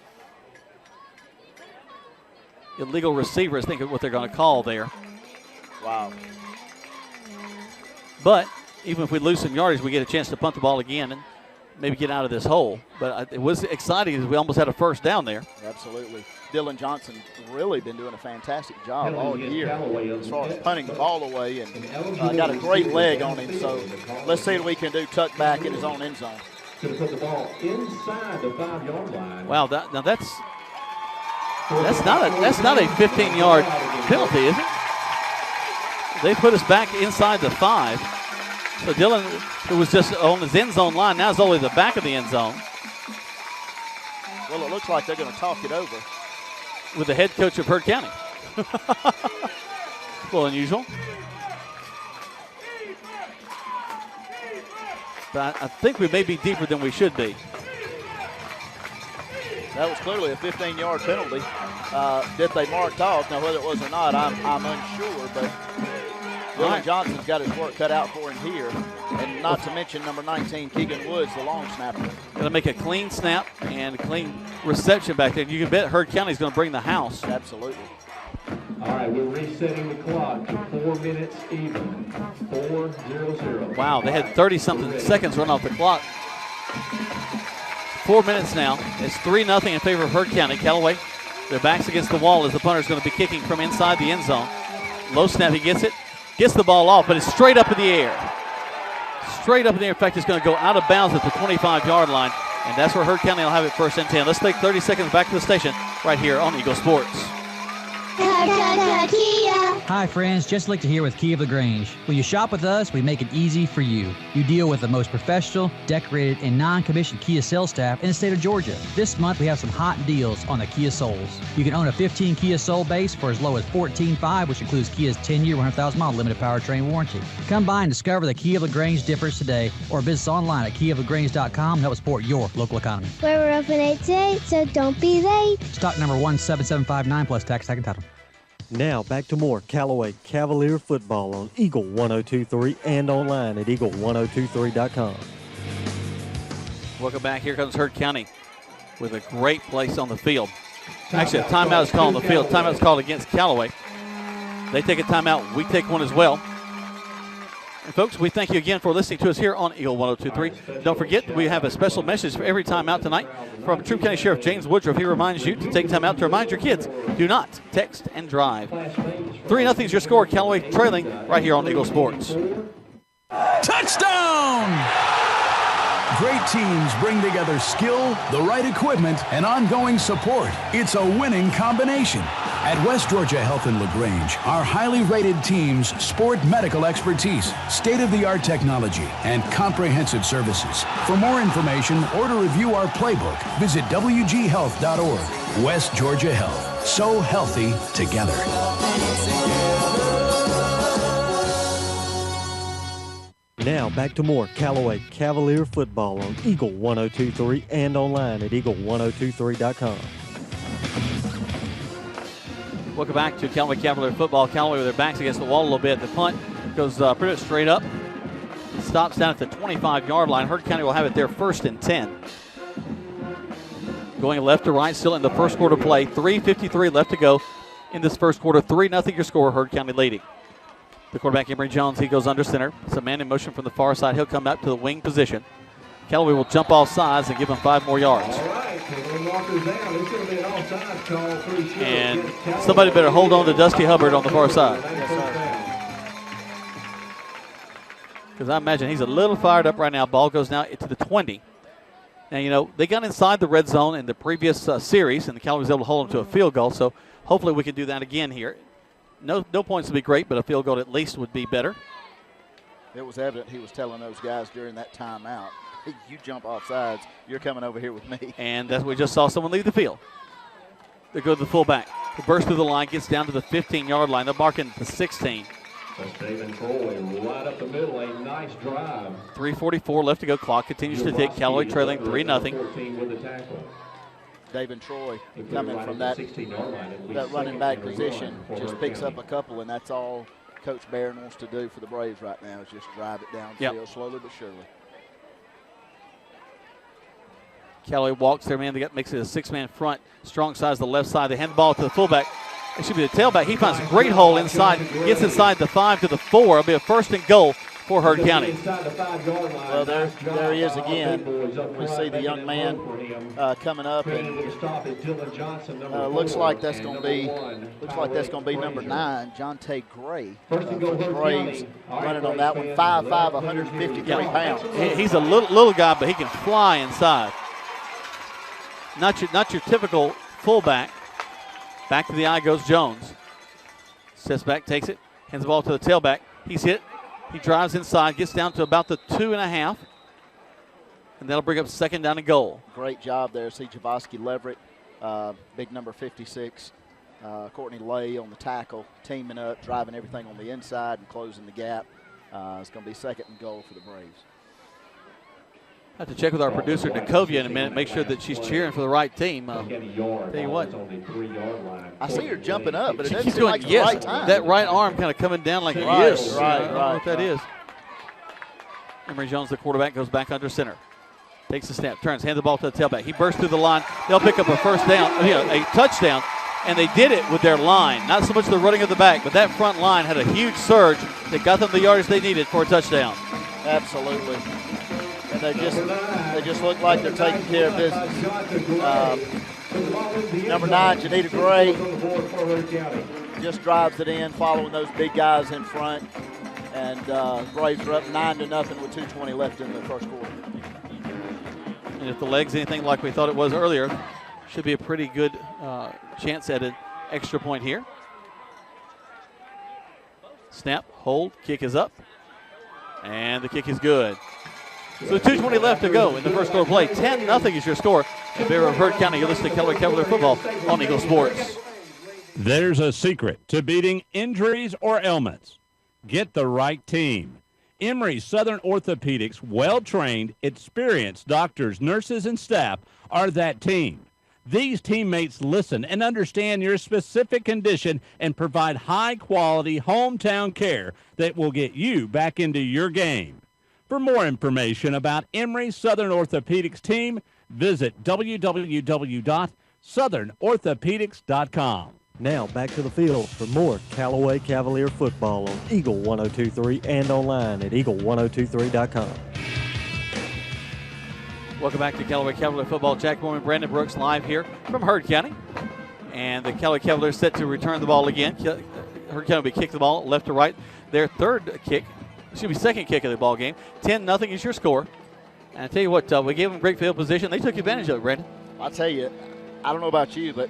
Illegal receiver is thinking what they're going to call there. Wow. But even if we lose some yardage, we get a chance to punt the ball again and maybe get out of this hole. But it was exciting as we almost had a first down there. Absolutely. Dylan Johnson really been doing a fantastic job all year as far as punting the ball away, and got a great leg on him. So let's see what we can do, tuck back in his own end zone. To put the ball inside the 5-yard line. Wow, that's not a 15-yard penalty, is it? They put us back inside the 5. So Dylan, who was just on his end zone line, now is only the back of the end zone. Well, it looks like they're going to talk it over with the head coach of Heard County. A little unusual. But I think we may be deeper than we should be. That was clearly a 15-yard penalty that they marked off. Now, whether it was or not, I'm unsure, but Dylan Johnson's got his work cut out for him here. And not to mention number 19, Keegan Woods, the long snapper. Going to make a clean snap and a clean reception back there. You can bet Heard County's going to bring the house. Absolutely. All right, we're resetting the clock to 4 minutes even. 4:00. Wow, they had 30-something seconds run off the clock. 4 minutes now. It's 3-0 in favor of Heard County. Callaway, their backs against the wall as the punter's going to be kicking from inside the end zone. Low snap, he gets it. Gets the ball off, but it's straight up in the air. Straight up in the air. In fact, it's going to go out of bounds at the 25-yard line, and that's where Heard County will have it 1st and 10. Let's take 30 seconds back to the station right here on Eagle Sports. Hi friends, Jesse Lichter here with Key of LaGrange. When you shop with us, we make it easy for you. You deal with the most professional, decorated, and non-commissioned Kia sales staff in the state of Georgia. This month we have some hot deals on the Kia Souls. You can own a 15 Kia Soul base for as low as $14,500, which includes Kia's 10-year, 100,000-mile limited powertrain warranty. Come by and discover the Kia of LaGrange difference today, or visit us online at kiaoflagrange.com and help support your local economy. We're open 8 to 8, so don't be late. Stock number 17759 plus tax, tag, and title. Now back to more Callaway Cavalier football on Eagle 1023 and online at eagle1023.com. Welcome back. Here comes Heard County with a great place on the field. Actually, a timeout is called on the field. Timeout is called against Callaway. They take a timeout. We take one as well. And folks, we thank you again for listening to us here on Eagle 102.3. Don't forget, we have a special message for every time out tonight from Troup County Sheriff James Woodruff. He reminds you to take time out to remind your kids, do not text and drive. 3-0 is your score. Callaway trailing right here on Eagle Sports. Touchdown! Great teams bring together skill, the right equipment, and ongoing support. It's a winning combination. At West Georgia Health in LaGrange, our highly rated teams sport medical expertise, state-of-the-art technology, and comprehensive services. For more information or to review our playbook, visit wghealth.org. West Georgia Health. So healthy together. Now back to more Callaway Cavalier football on Eagle 102.3 and online at eagle1023.com. Welcome back to Callaway Cavalier football. Callaway with their backs against the wall a little bit. The punt goes pretty much straight up. It stops down at the 25-yard line. Heard County will have it there 1st and 10. Going left to right, still in the first quarter play. 3:53 left to go in this first quarter. 3-0 your score. Heard County leading. The quarterback, Emory Jones, he goes under center. It's a man in motion from the far side. He'll come out to the wing position. Callaway will jump off sides and give him 5 more yards. And somebody better hold on to Dusty Hubbard on the far side. Because I imagine he's a little fired up right now. Ball goes now to the 20. Now, you know, they got inside the red zone in the previous series, and the Callaway was able to hold them to a field goal. So hopefully we can do that again here. No points would be great, but a field goal at least would be better. It was evident he was telling those guys during that timeout, hey, you jump off sides, you're coming over here with me. And that's what we just saw someone leave the field. They go to the fullback. He bursts through the line, gets down to the 15-yard line. They're marking the 16. That's David Troy right up the middle, a nice drive. 3:44 left to go. Clock continues to tick. Callaway trailing 3-0. David Troy coming from that running back position just picks up a couple, and that's all Coach Barron wants to do for the Braves right now is just drive it downfield slowly but surely. Callaway walks their man. They makes it a 6-man front. Strong side is the left side. They hand the ball to the fullback. It should be the tailback. He finds a great hole inside. Gets inside the 5 to the 4. It'll be a 1st and goal for Heard County. Well, there he is again. We see the young man coming up, and looks like that's going to be number 9, Jonte Gray. For the Braves running on that one, 5'5", 153 pounds. He's a little guy, but he can fly inside. Not your typical fullback. Back to the eye goes Jones. Steps back, takes it, hands the ball to the tailback. He's hit. He drives inside, gets down to about the 2.5, and that'll bring up 2nd down and goal. Great job there. See Javoski Leverett, big number 56. Courtney Lay on the tackle, teaming up, driving everything on the inside and closing the gap. It's going to be 2nd and goal for the Braves. I have to check with our producer, Nikovia, in a minute, make sure that she's cheering for the right team. Tell you what. I see her jumping up, but it doesn't keeps seem doing, like the yes, right time. That right arm kind of coming down like it is. Right, I don't know what that is. Emory Jones, the quarterback, goes back under center. Takes the snap, turns, hands the ball to the tailback. He bursts through the line. They'll pick up a first down, a touchdown, and they did it with their line. Not so much the running of the back, but that front line had a huge surge that got them the yardage they needed for a touchdown. Absolutely. And they just look like they're taking care of business. Number 9, Janita Gray, just drives it in, following those big guys in front. And Braves are up 9-0 with 2:20 left in the first quarter. And if the leg's anything like we thought it was earlier, should be a pretty good chance at an extra point here. Snap, hold, kick is up. And the kick is good. So 2:20 left to go in the first quarter play. 10-0 is your score in favor of Heard County. You're listening to Callaway Cavalier football on Eagle Sports. There's a secret to beating injuries or ailments. Get the right team. Emory Southern Orthopedics, well-trained, experienced doctors, nurses, and staff are that team. These teammates listen and understand your specific condition and provide high-quality hometown care that will get you back into your game. For more information about Emory Southern Orthopedics team, visit www.southernorthopedics.com. Now back to the field for more Callaway Cavalier football on Eagle 1023 and online at eagle1023.com. Welcome back to Callaway Cavalier football. Jack Mormon, Brandon Brooks live here from Heard County. And the Callaway Cavaliers set to return the ball again. Heard County will be kick the ball left to right. Their second kick of the ball game. 10-0 is your score. And I tell you what, we gave them great field position. They took advantage of it, Brandon. I'll tell you, I don't know about you, but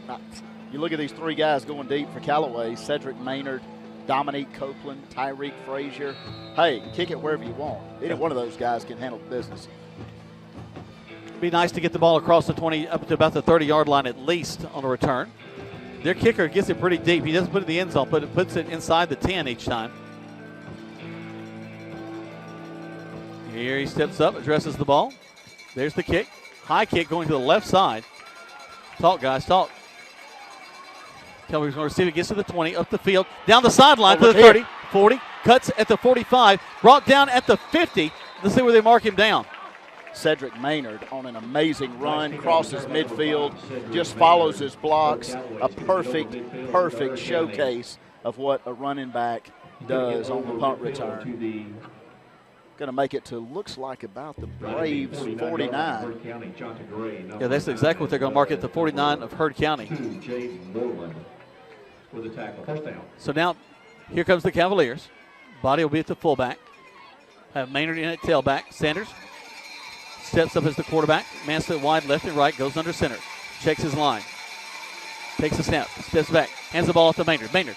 you look at these three guys going deep for Callaway: Cedric Maynard, Dominique Copeland, Tyreek Frazier. Hey, kick it wherever you want. Any one of those guys can handle the business. Be nice to get the ball across the 20 up to about the 30-yard line at least on a return. Their kicker gets it pretty deep. He doesn't put it in the end zone, but it puts it inside the 10 each time. Here he steps up, addresses the ball. There's the kick. High kick going to the left side. Talk, guys, talk. Kelly's going to receive it, gets to the 20, up the field, down the sideline to the 30, 40, cuts at the 45, brought down at the 50. Let's see where they mark him down. Cedric Maynard on an amazing run, crosses midfield, just follows his blocks. A perfect showcase of what a running back does on the punt return. Going to make it to, looks like, about the Braves 49. Yeah, that's exactly what they're going to mark it, the 49 of Heard County. So now, here comes the Cavaliers. Body will be at the fullback. Have Maynard in at tailback. Sanders steps up as the quarterback. Man split wide left and right, goes under center. Checks his line. Takes a snap, steps back, hands the ball off to Maynard. Maynard,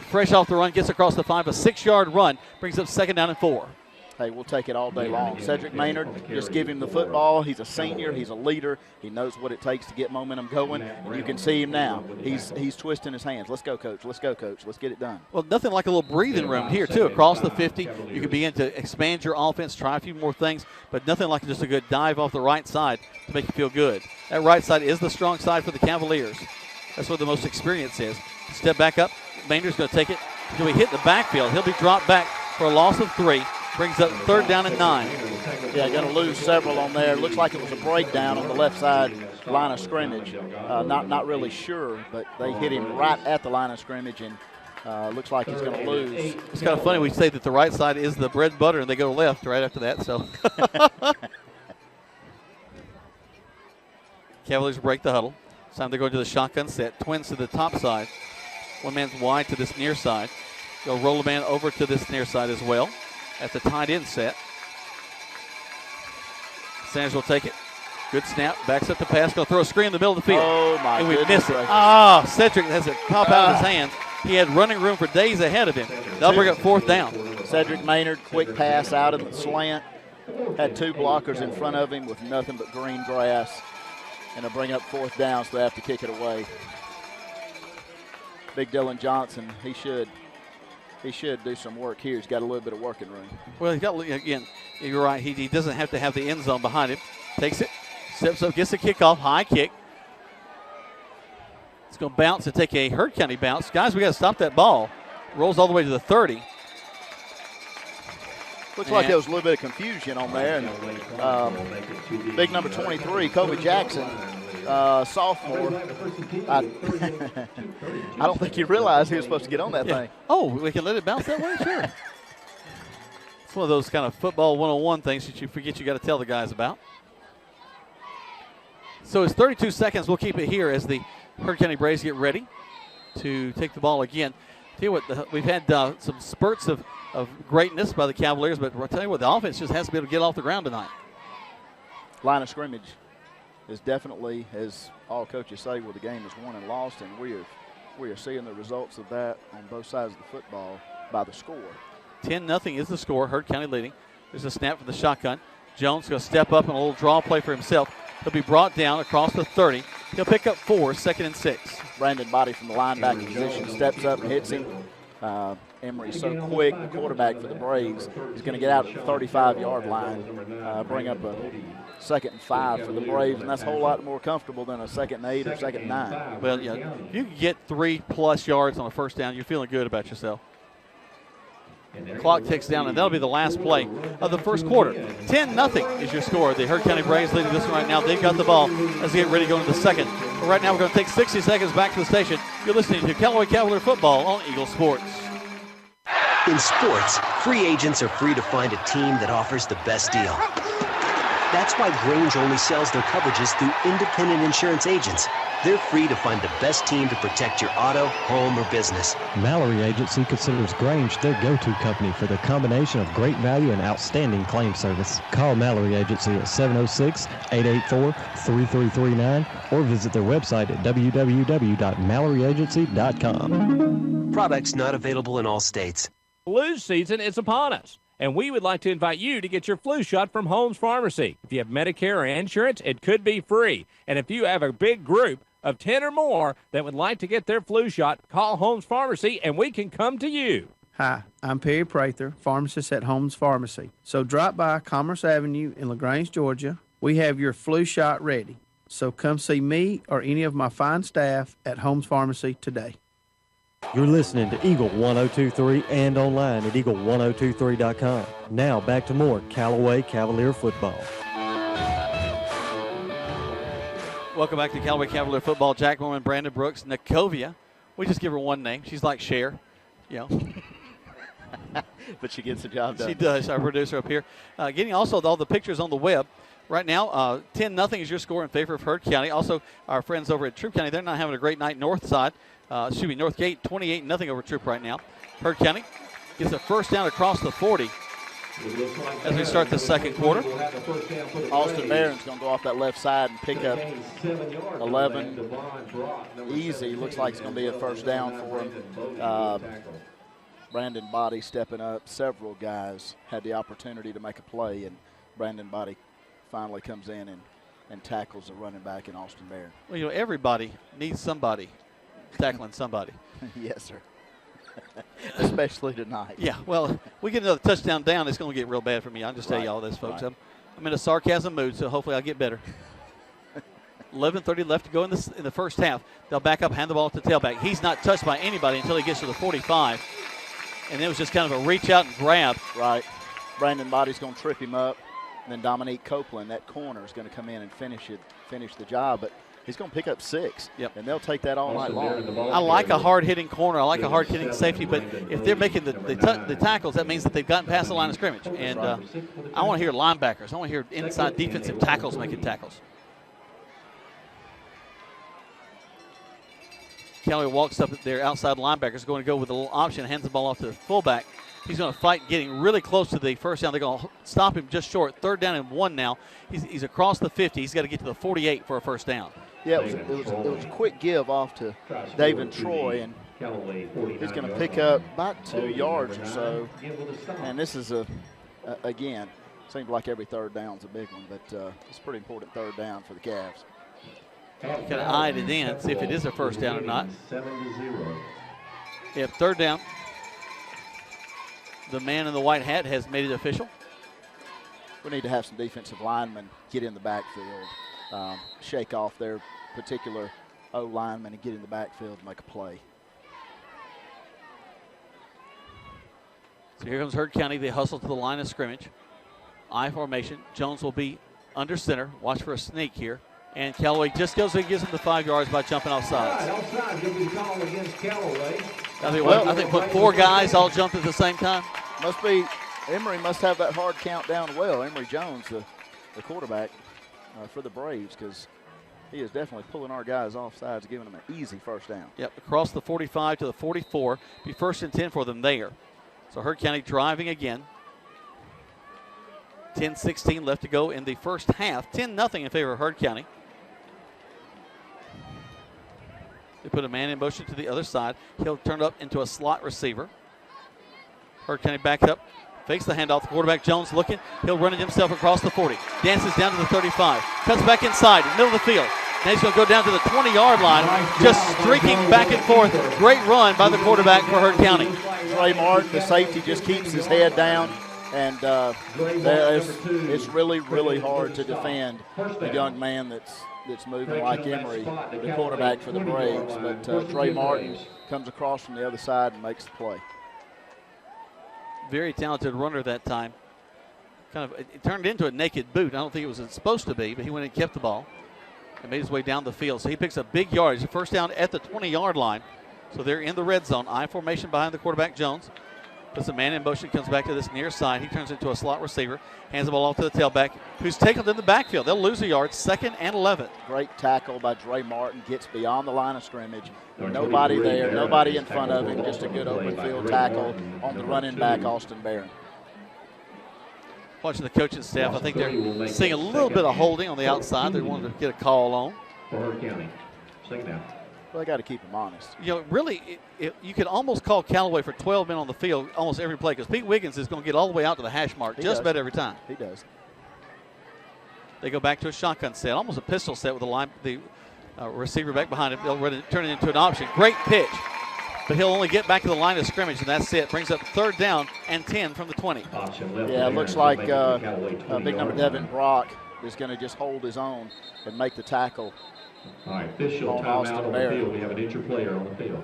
fresh off the run, gets across the 5, a 6-yard run, brings up 2nd down and 4. Hey, we'll take it all day long. Cedric Maynard, just give him the football. He's a senior. He's a leader. He knows what it takes to get momentum going. And you can see him now. He's twisting his hands. Let's go, Coach. Let's go, Coach. Let's get it done. Well, nothing like a little breathing room here, too. Across the 50, you can begin to expand your offense, try a few more things, but nothing like just a good dive off the right side to make you feel good. That right side is the strong side for the Cavaliers. That's where the most experience is. Step back up. Maynard's going to take it. He'll be hit the backfield. He'll be dropped back for a loss of 3. Brings up 3rd down and 9. Yeah, going to lose several on there. Looks like it was a breakdown on the left side line of scrimmage. Not really sure, but they hit him right at the line of scrimmage, and looks like he's going to lose. It's kind of funny. We say that the right side is the bread and butter, and they go left right after that. So Cavaliers break the huddle. It's time to go to the shotgun set. Twins to the top side. One man's wide to this near side. They'll roll a man over to this near side as well. At the tight end set. Sanders will take it. Good snap. Backs up the pass. Going to throw a screen in the middle of the field. Oh, my and goodness. we miss it. Cedric has it pop out of his hands. He had running room for days ahead of him. They'll bring up 4th down. Cedric Maynard, quick pass out in the slant. Had 2 blockers in front of him with nothing but green grass. And they'll bring up 4th down, so they have to kick it away. Big Dylan Johnson, he should do some work here. He's got a little bit of working room. Well, he's got, again, you're right. He doesn't have to have the end zone behind him. Takes it, steps up, gets the kickoff, high kick. It's going to bounce and take a Heard County bounce. Guys, we got to stop that ball. Rolls all the way to the 30. Looks like there was a little bit of confusion on there. And big number 23, Kobe Jackson, sophomore. I don't think he realized he was supposed to get on that thing. Oh, we can let it bounce that way? Sure. It's one of those kind of football 101 things that you forget you got to tell the guys about. So it's 32 seconds. We'll keep it here as the Heard County Braves get ready to take the ball again. Tell you what, we've had some spurts of greatness by the Cavaliers, but I'll tell you what, the offense just has to be able to get off the ground tonight. Line of scrimmage is definitely, as all coaches say, where the game is won and lost, and we are seeing the results of that on both sides of the football by the score. 10-0 is the score. Heard County leading. There's a snap for the shotgun. Jones going to step up in a little draw play for himself. He'll be brought down across the 30. He'll pick up 4, 2nd and 6. Brandon Body from the linebacker position steps up and hits him. Emery's so quick, the quarterback for the Braves. He's going to get out at the 35-yard line, bring up a 2nd and 5 for the Braves, and that's a whole lot more comfortable than a 2nd and 8 or 2nd and 9. Well, yeah, if you can get 3+ yards on a first down, you're feeling good about yourself. Clock ticks down, and that'll be the last play of the first quarter. 10-0 is your score. The Heard County Braves leading this one right now. They've got the ball as they get ready to go into the second. But right now we're going to take 60 seconds back to the station. You're listening to Callaway Cavalier Football on Eagle Sports. In sports, free agents are free to find a team that offers the best deal. That's why Grange only sells their coverages through independent insurance agents. They're free to find the best team to protect your auto, home, or business. Mallory Agency considers Grange their go-to company for their combination of great value and outstanding claim service. Call Mallory Agency at 706-884-3339 or visit their website at www.malloryagency.com. Products not available in all states. Flu season is upon us, and we would like to invite you to get your flu shot from Holmes Pharmacy. If you have Medicare or insurance, it could be free. And if you have a big group of 10 or more that would like to get their flu shot, call Holmes Pharmacy, and we can come to you. Hi, I'm Perry Prather, pharmacist at Holmes Pharmacy. So drop by Commerce Avenue in LaGrange, Georgia. We have your flu shot ready. So come see me or any of my fine staff at Holmes Pharmacy today. You're listening to Eagle 102.3 and online at eagle1023.com. Now back to more Callaway Cavalier football. Welcome back to Callaway Cavalier Football. Jack Mormon, Brandon Brooks, Nikovia. We just give her one name. She's like Cher, you know. But she gets the job done. She does, our producer up here. Getting also all the pictures on the web. Right now, 10-0 is your score in favor of Heard County. Also, our friends over at Troop County, they're not having a great night north side. Northgate, 28-0 over Troop right now. Heard County gets a first down across the 40 as we start the second quarter. Austin Barron's going to go off that left side and pick up 11. Easy. Looks like it's going to be a first down for him. Brandon Body stepping up. Several guys had the opportunity to make a play, and Brandon Body finally comes in and tackles the running back in Austin Barron. Well, you know, everybody needs somebody tackling somebody. Yes, sir. Especially tonight. Yeah, well, we get another touchdown down, it's going to get real bad for me. I'll just tell you all this, folks. Right. I'm in a sarcasm mood, so hopefully I'll get better. 11:30 left to go in the first half. They'll back up, hand the ball to tailback. He's not touched by anybody until he gets to the 45. And it was just kind of a reach out and grab. Right. Brandon Body's going to trip him up. And then Dominique Copeland, that corner, is going to come in and finish the job. But he's going to pick up 6. Yep. And they'll take that all night long. I like a hard-hitting corner. I like a hard-hitting safety. But if they're making the tackles, that means that they've gotten past the line of scrimmage. And I want to hear linebackers. I want to hear inside defensive tackles making tackles. Callaway walks up at their outside linebackers, going to go with a little option, hands the ball off to the fullback. He's going to fight getting really close to the first down. They're going to stop him just short. 3rd down and 1 now. He's across the 50. He's got to get to the 48 for a first down. Yeah, it was a quick give off to David Troy, and he's going to pick up about 2 yards or so. And this is, again, seems like every 3rd down's a big one, but it's a pretty important 3rd down for the Cavs. Kind of eyed it in, see if it is a first down or not. Yep, 3rd down. The man in the white hat has made it official. We need to have some defensive linemen get in the backfield, shake off their particular O-lineman and get in the backfield and make a play. So here comes Heard County. They hustle to the line of scrimmage. I formation. Jones will be under center. Watch for a sneak here. And Callaway just goes and gives him the 5 yards by jumping off sides. I think 4 guys all jumped at the same time. Emory must have that hard count down well. Emory Jones, the quarterback for the Braves, because he is definitely pulling our guys off sides, giving them an easy first down. Yep, across the 45 to the 44. Be 1st and 10 for them there. So Heard County driving again. 10-16 left to go in the first half. 10-0 in favor of Heard County. They put a man in motion to the other side. He'll turn up into a slot receiver. Heard County back up. Fakes the handoff. The quarterback Jones looking. He'll run it himself across the 40. Dances down to the 35. Cuts back inside, middle of the field. Now he's going to go down to the 20-yard line, just streaking back and forth. Great run by the quarterback for Heard County. Trey Martin, the safety, just keeps his head down. And it's really, really hard to defend a young man that's moving like Emory, the quarterback for the Braves. But Trey Martin comes across from the other side and makes the play. Very talented runner that time. It turned into a naked boot. I don't think it was supposed to be, but he went and kept the ball. and made his way down the field. So he picks up big yardage. First down at the 20-yard line. So they're in the red zone. I formation behind the quarterback, Jones. Puts a man in motion, comes back to this near side. He turns into a slot receiver, hands the ball off to the tailback, who's tackled in the backfield. They'll lose a yard, 2nd and 11. Great tackle by Dre Martin, gets beyond the line of scrimmage. Nobody there, nobody in front of him, just a good open field tackle on the running back, Austin Barron. Watching the coaching staff, I think they're seeing a little bit of holding on the outside. They wanted to get a call on. For Howard County. Second down. Well, they got to keep him honest. You know, really, you could almost call Callaway for 12 men on the field almost every play because Pete Wiggins is going to get all the way out to the hash mark just about every time. He does. They go back to a shotgun set, almost a pistol set with the receiver back behind him. They'll turn it into an option. Great pitch, but he'll only get back to the line of scrimmage, and that's it. Brings up 3rd down and 10 from the 20. Yeah, it looks like big number Devin Brock is going to just hold his own and make the tackle. All right, official timeout on the field. We have an injured player on the field.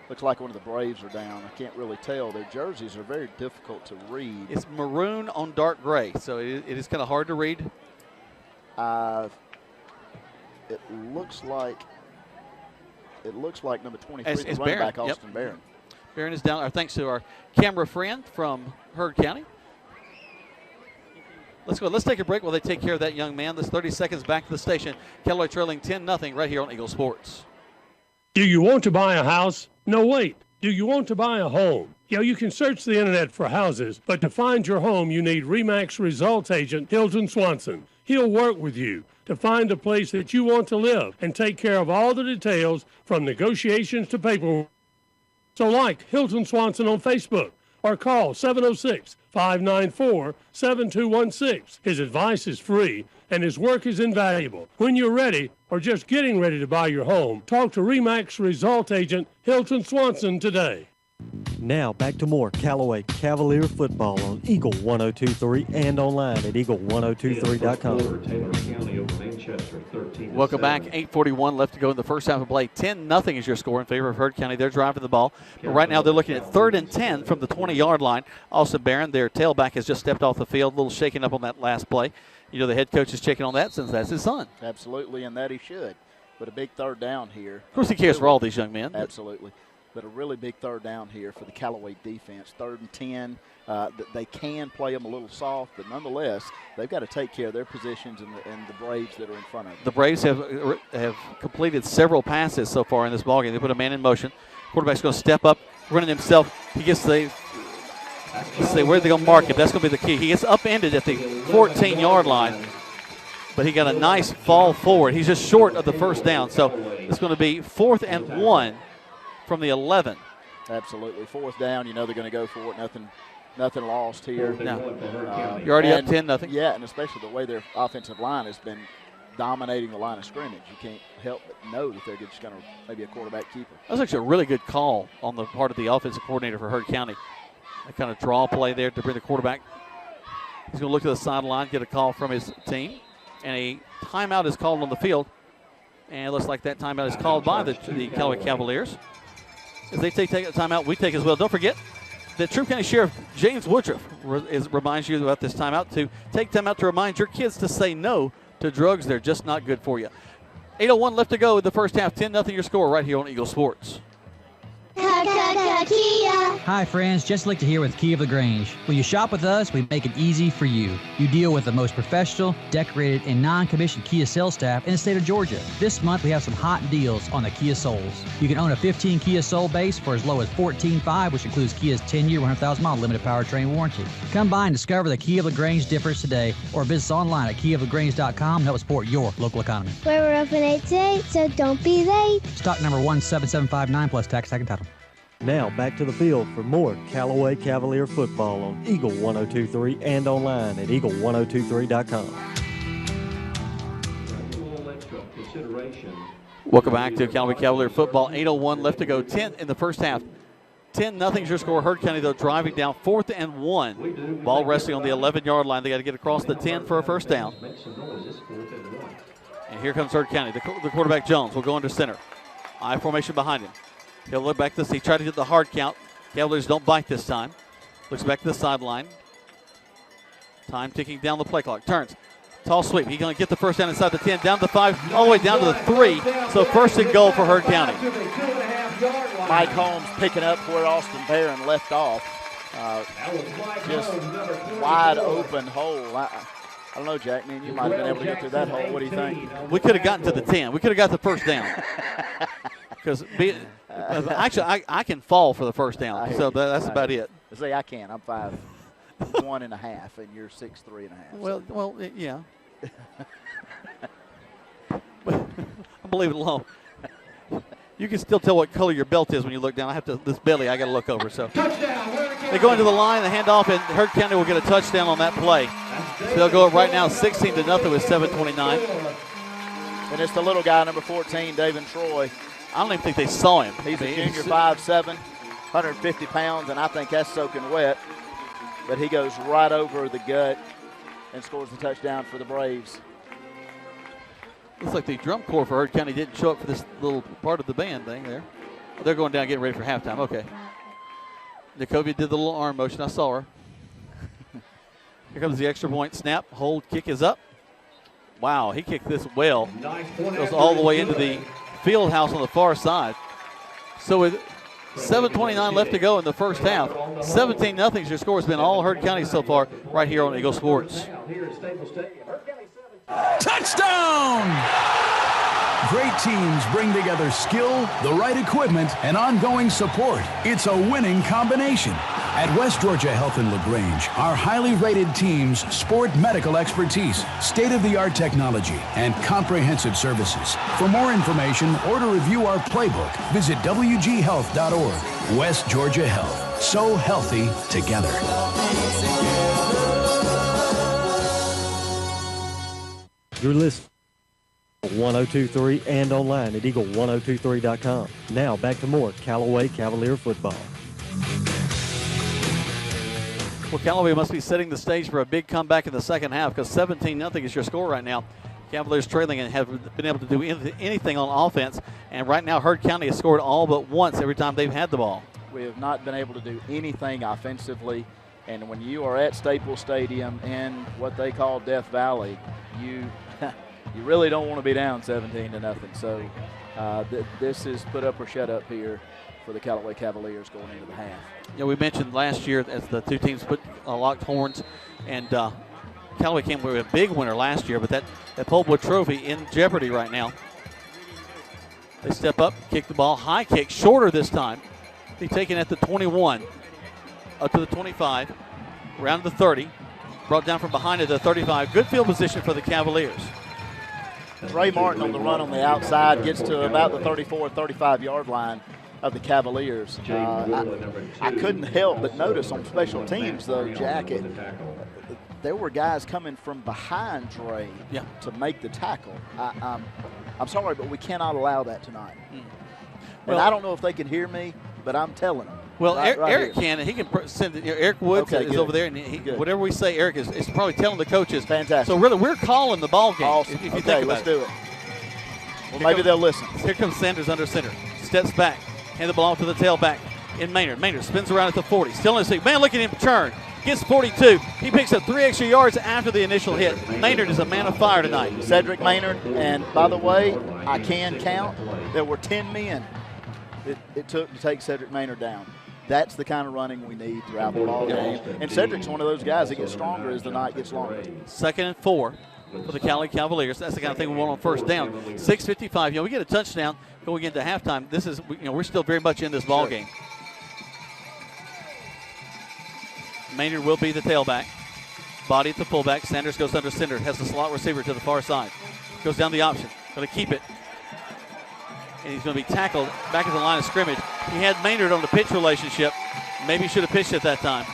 Looks like one of the Braves are down. I can't really tell. Their jerseys are very difficult to read. It's maroon on dark gray, so it is kind of hard to read. It looks like number 23, It's the running Barron. back, Austin Barron. Barron is down. Thanks to our camera friend from Heard County. Let's go. Let's take a break while they take care of that young man. This 30 seconds back to the station. Callaway trailing 10-0 right here on Eagle Sports. Do you want to buy a house? No, wait. Do you want to buy a home? Yeah, you can search the internet for houses, but to find your home, you need RE/MAX results agent Hilton Swanson. He'll work with you to find a place that you want to live and take care of all the details from negotiations to paperwork. So like Hilton Swanson on Facebook or call 706-594-7216. His advice is free and his work is invaluable. When you're ready or just getting ready to buy your home, talk to RE/MAX result agent Hilton Swanson today. Now back to more Callaway Cavalier football on Eagle 102.3 and online at eagle1023.com. Welcome back. 8:41 left to go in the first half of play. 10-0 is your score in favor of Heard County. They're driving the ball. But right now they're looking at 3rd and 10 from the 20-yard line. Austin Barron, their tailback, has just stepped off the field. A little shaken up on that last play. You know, the head coach is checking on that since that's his son. Absolutely, and that he should. But a big 3rd down here. Of course, he cares for all these young men. Absolutely. But a really big 3rd down here for the Callaway defense. 3rd and 10. They can play them a little soft, but nonetheless, they've got to take care of their positions and the Braves that are in front of them. The Braves have completed several passes so far in this ballgame. They put a man in motion. Quarterback's going to step up, running himself. He gets the let's see, where are they going to mark him? That's going to be the key. He gets upended at the 14-yard line, but he got a nice fall forward. He's just short of the first down, so it's going to be 4th and 1 from the 11. Absolutely. 4th down, you know they're going to go for it. Nothing lost here. No. You're already up 10-0. Yeah, and especially the way their offensive line has been dominating the line of scrimmage. You can't help but know that they're just going to maybe a quarterback keeper. That was actually a really good call on the part of the offensive coordinator for Heard County. A kind of draw play there to bring the quarterback. He's going to look to the sideline, get a call from his team, and a timeout is called on the field. And it looks like that timeout is called by the Callaway Cavaliers. As they take a timeout, we take as well. Don't forget that Troup County Sheriff James Woodruff reminds you about this timeout to take timeout to remind your kids to say no to drugs. They're just not good for you. 8:01 left to go in the first half. 10-0 your score right here on Eagle Sports. Kia. Hi friends, Jesse Lichter here with Key of LaGrange. When you shop with us, we make it easy for you. You deal with the most professional, decorated, and non-commissioned Kia sales staff in the state of Georgia. This month we have some hot deals on the Kia Souls. You can own a 15 Kia Soul base for as low as $14,500, which includes Kia's 10-year, 100,000-mile limited powertrain warranty. Come by and discover the Key of LaGrange difference today, or visit us online at keyoflagrange.com and help support your local economy. We're open 8 to 8, so don't be late. Stock number 17759 plus tax, second title. Now back to the field for more Callaway Cavalier football on Eagle 102.3 and online at eagle1023.com. Welcome back to Callaway Cavalier football. 8:01 left to go. 10 in the first half. 10-0 is your score. Heard County, though, driving down 4th and 1. Ball resting on the 11-yard line. They got to get across the 10 for a first down. And here comes Heard County. The quarterback, Jones, will go under center. I formation behind him. He'll look back this. He tried to get the hard count. Cavaliers don't bite this time. Looks back to the sideline. Time ticking down the play clock. Turns. Tall sweep. He's going to get the first down inside the 10, down to the 5, all the way down to the 3. So first and goal for Heard County. Mike Holmes picking up where Austin Barron left off. Just wide open hole. I don't know, Jack. Man, you might have been able to get through that hole. What do you think? We could have gotten to the 10. We could have got the first down. Because actually, I can fall for the first down. So that's about it. See, I can't. I'm 5'1.5", and you're 6'3.5". Well, yeah. I'll leave it alone. You can still tell what color your belt is when you look down. This belly, I got to look over. So they go into the line, the handoff, and Heard County will get a touchdown on that play. So they'll go up right now 16-0 with 7:29. And it's the little guy, number 14, David Troy. I don't even think they saw him. He's a junior, 5'7", 150 pounds, and I think that's soaking wet. But he goes right over the gut and scores the touchdown for the Braves. Looks like the drum corps for Heard County didn't show up for this little part of the band thing there. They're going down getting ready for halftime. Okay. Nicovia did the little arm motion. I saw her. Here comes the extra point. Snap, hold, kick is up. Wow, he kicked this well. Goes all the way into the field house on the far side. So with 7:29 left to go in the first half, 17-0 is your score. Has been all Heard County so far right here on Eagle Sports. Touchdown! Great teams bring together skill, the right equipment, and ongoing support. It's a winning combination. At West Georgia Health in LaGrange, our highly rated teams sport medical expertise, state-of-the-art technology, and comprehensive services. For more information or to review our playbook, visit wghealth.org. West Georgia Health. So healthy together. You're listening to 1023 and online at eagle1023.com. Now back to more Callaway Cavalier football. Well, Callaway must be setting the stage for a big comeback in the second half because 17-0 is your score right now. Cavaliers trailing and have been able to do anything on offense. And right now, Heard County has scored all but once every time they've had the ball. We have not been able to do anything offensively. And when you are at Staples Stadium in what they call Death Valley, you really don't want to be down 17-0. So this is put up or shut up here for the Callaway Cavaliers going into the half. Yeah, we mentioned last year as the two teams locked horns, and Callaway came with a big winner last year, but that Polwood Trophy in jeopardy right now. They step up, kick the ball, high kick, shorter this time. Be taken at the 21, up to the 25, around the 30, brought down from behind at the 35. Good field position for the Cavaliers. Ray Martin on the run on the outside gets to about the 34, 35-yard line of the Cavaliers. I couldn't help but notice on special teams, though, Jack, there were guys coming from behind Dre to make the tackle. I'm sorry, but we cannot allow that tonight. And I don't know if they can hear me, but I'm telling them. Well, Eric can, and he can send it. Eric Woods is over there, and whatever we say, Eric is probably telling the coaches. Fantastic. So really, we're calling the ball game. Awesome. If you think about let's do it. Well, maybe they'll listen. Here comes Sanders under center. Steps back. Hand the ball off to the tailback in Maynard. Maynard spins around at the 40. Still in his seat. Man, look at him turn. Gets 42. He picks up 3 extra yards after the initial hit. Maynard is a man of fire tonight. Cedric Maynard. And by the way, I can count. There were 10 men it took to take Cedric Maynard down. That's the kind of running we need throughout the ball game. And Cedric's one of those guys that gets stronger as the night gets longer. 2nd and 4 for the Cali Cavaliers. That's the kind of thing we want on first down. 6:55. We get a touchdown going into halftime. This is, we're still very much in this ball game. Maynard will be the tailback. Body at the fullback. Sanders goes under center. Has the slot receiver to the far side. Goes down the option. Going to keep it. And he's going to be tackled back at the line of scrimmage. He had Maynard on the pitch relationship. Maybe should have pitched at that time.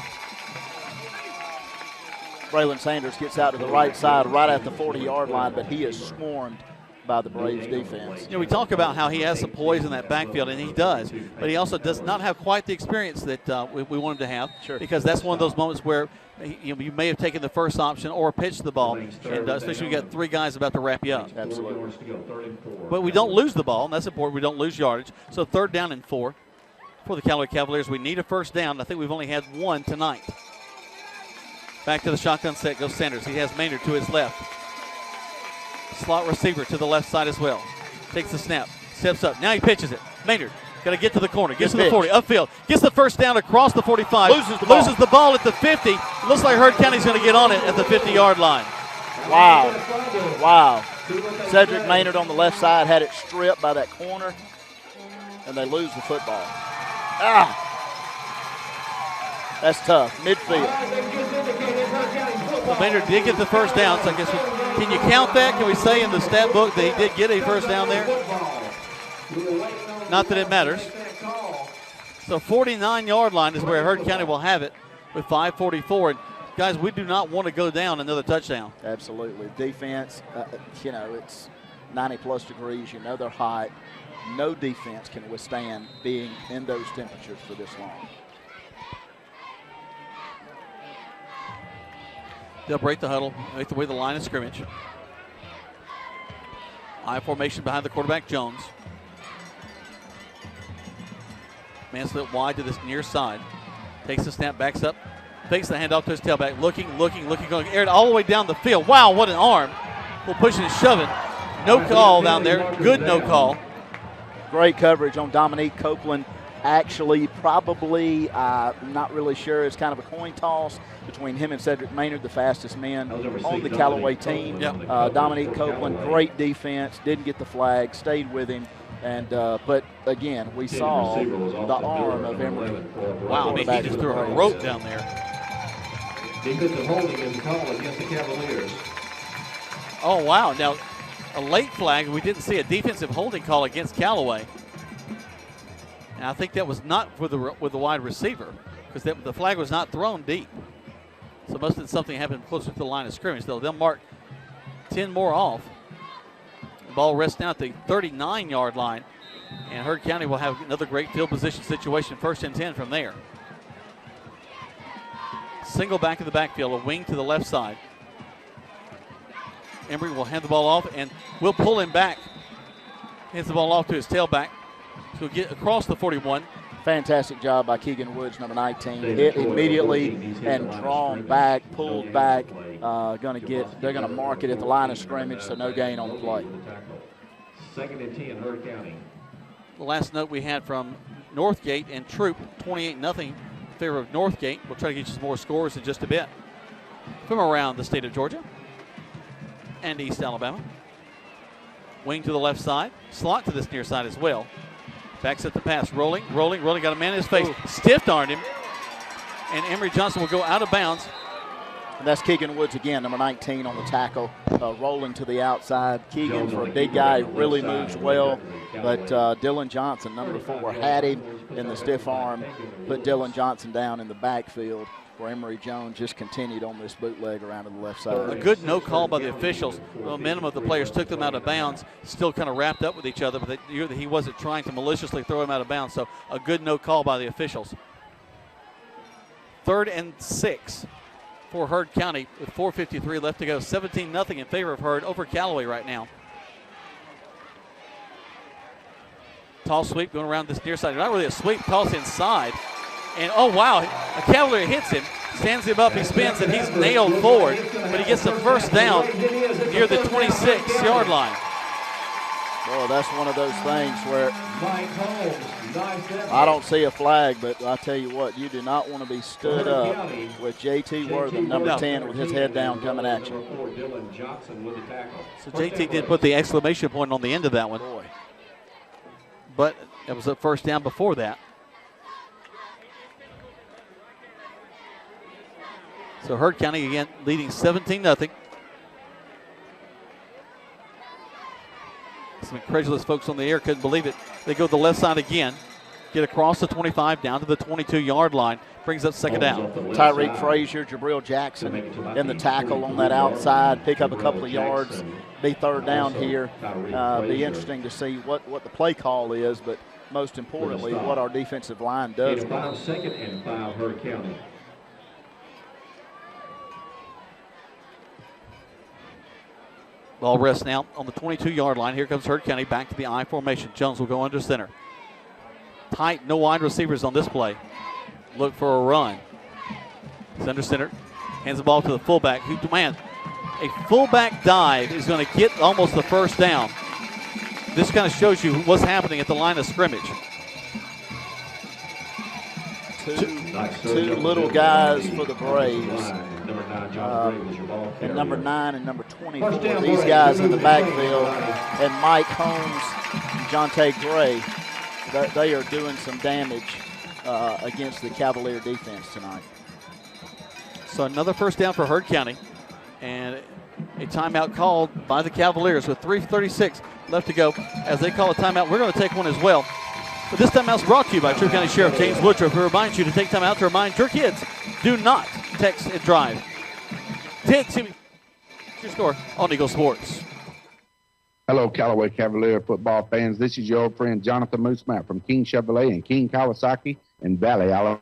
Braylon Sanders gets out to the right side right at the 40-yard line, but he is swarmed by the Braves defense. We talk about how he has some poise in that backfield, and he does. But he also does not have quite the experience that we want him to have. Sure. Because that's one of those moments where you may have taken the first option or pitched the ball, and especially when you got 3 guys about to wrap you up. Absolutely. But we don't lose the ball, and that's important. We don't lose yardage. So 3rd down and 4 for the Callaway Cavaliers. We need a first down. I think we've only had 1 tonight. Back to the shotgun set goes Sanders. He has Maynard to his left. Slot receiver to the left side as well. Takes the snap, steps up. Now he pitches it. Maynard got to get to the corner. Gets to the 40, upfield. Gets the first down across the 45. Loses the ball at the 50. Looks like Heard County's going to get on it at the 50-yard line. Wow. Cedric Maynard on the left side had it stripped by that corner, and they lose the football. That's tough. Midfield. Well, Maynard did get the first down, so I guess can you count that? Can we say in the stat book that he did get a first down there? Not that it matters. So 49-yard line is where Heard County will have it with 5:44. And guys, we do not want to go down another touchdown. Absolutely. Defense, it's 90-plus degrees. You know they're hot. No defense can withstand being in those temperatures for this long. They'll break the huddle, make the way to the line of scrimmage. I formation behind the quarterback, Jones. Man split wide to this near side. Takes the snap, backs up, fakes the handoff to his tailback. Looking, going aired all the way down the field. Wow, what an arm. We'll pushing and shoving. No call down there. Good no call. Great coverage on Dominique Copeland. Actually, probably, not really sure. It's kind of a coin toss between him and Cedric Maynard, the fastest man on the Callaway team. Yep. Dominique Copeland, great defense, didn't get the flag, stayed with him. And but again, we saw the arm of Emory. Wow, I mean, he just threw a rope down there. Defensive holding is called against the Cavaliers. Oh, wow. Now, a late flag. We didn't see a defensive holding call against Callaway. And I think that was not with the wide receiver because the flag was not thrown deep. So must have something happened closer to the line of scrimmage. They'll mark 10 more off. The ball rests down at the 39-yard line. And Heard County will have another great field position situation, 1st and 10 from there. Single back in the backfield, a wing to the left side. Emory will hand the ball off and will pull him back. Hands the ball off to his tailback. So get across the 41. Fantastic job by Keegan Woods, number 19. Hit immediately and drawn back, pulled back. They're going to mark it at the line of scrimmage, so no gain on the play. 2nd and 10, Heard County. The last note we had from Northgate and Troop, 28-0 in favor of Northgate. We'll try to get you some more scores in just a bit from around the state of Georgia and East Alabama. Wing to the left side, slot to this near side as well. Backs up the pass, rolling, got a man in his face, stiff-armed him, and Emory Johnson will go out of bounds. And that's Keegan Woods again, number 19 on the tackle, rolling to the outside. Keegan, for a big guy, really moves well, but Dylan Johnson, number 4, had him in the stiff arm, put Dylan Johnson down in the backfield, where Emory Jones just continued on this bootleg around to the left side. A good no call by the officials. The momentum of the players took them out of bounds, still kind of wrapped up with each other, but he wasn't trying to maliciously throw him out of bounds, so a good no call by the officials. 3rd and 6 for Heard County with 4:53 left to go. 17-0 in favor of Heard over Callaway right now. Toss sweep going around this near side. Not really a sweep, toss inside. And, oh, wow, a Cavalier hits him, stands him up, he spins, and he's nailed forward. But he gets the first down near the 26-yard line. Boy, that's one of those things where I don't see a flag, but I tell you what, you do not want to be stood up with J.T. Wortham, number 10, with his head down coming at you. So J.T. did put the exclamation point on the end of that one. Boy. But it was a first down before that. So Heard County again leading 17-0. Some incredulous folks on the air couldn't believe it. They go to the left side again, get across the 25 down to the 22-yard line, brings up 2nd down. Tyreek Frazier, Jabril Jackson in the tackle on that outside, pick up a couple of yards, be 3rd down here. Be interesting to see what the play call is, but most importantly, what our defensive line does. 2nd and 5, Heard County. Ball rests now on the 22-yard line. Here comes Heard County back to the I formation. Jones will go under center. Tight, no wide receivers on this play. Look for a run. He's under center. Hands the ball to the fullback. Man, a fullback dive is going to get almost the first down. This kind of shows you what's happening at the line of scrimmage. Two little guys for the Braves. And number 9 and number 24. These guys in the backfield. And Mike Holmes and Jonte Gray, they are doing some damage against the Cavalier defense tonight. So another first down for Heard County. And a timeout called by the Cavaliers with 3:36 left to go. As they call a timeout, we're going to take one as well. But this timeout's brought to you by True County Sheriff James Woodruff, who reminds you to take time out to remind your kids, do not text and drive. 10-2 your score on Eagle Sports. Hello, Callaway Cavalier football fans. This is your old friend Jonathan Moose Matt from King Chevrolet and King Kawasaki in Valley, Alabama.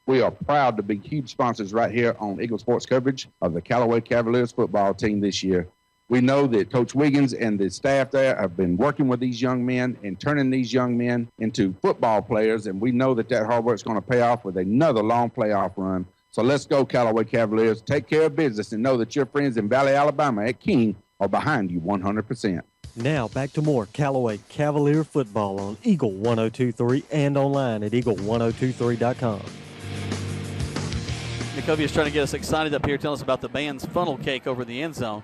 We are proud to be huge sponsors right here on Eagle Sports coverage of the Callaway Cavaliers football team this year. We know that Coach Wiggins and the staff there have been working with these young men and turning these young men into football players, and we know that hard work is going to pay off with another long playoff run. So let's go, Callaway Cavaliers. Take care of business and know that your friends in Valley, Alabama at King are behind you 100%. Now back to more Callaway Cavalier football on Eagle 102.3 and online at eagle1023.com. Nicovia's trying to get us excited up here, telling us about the band's funnel cake over the end zone.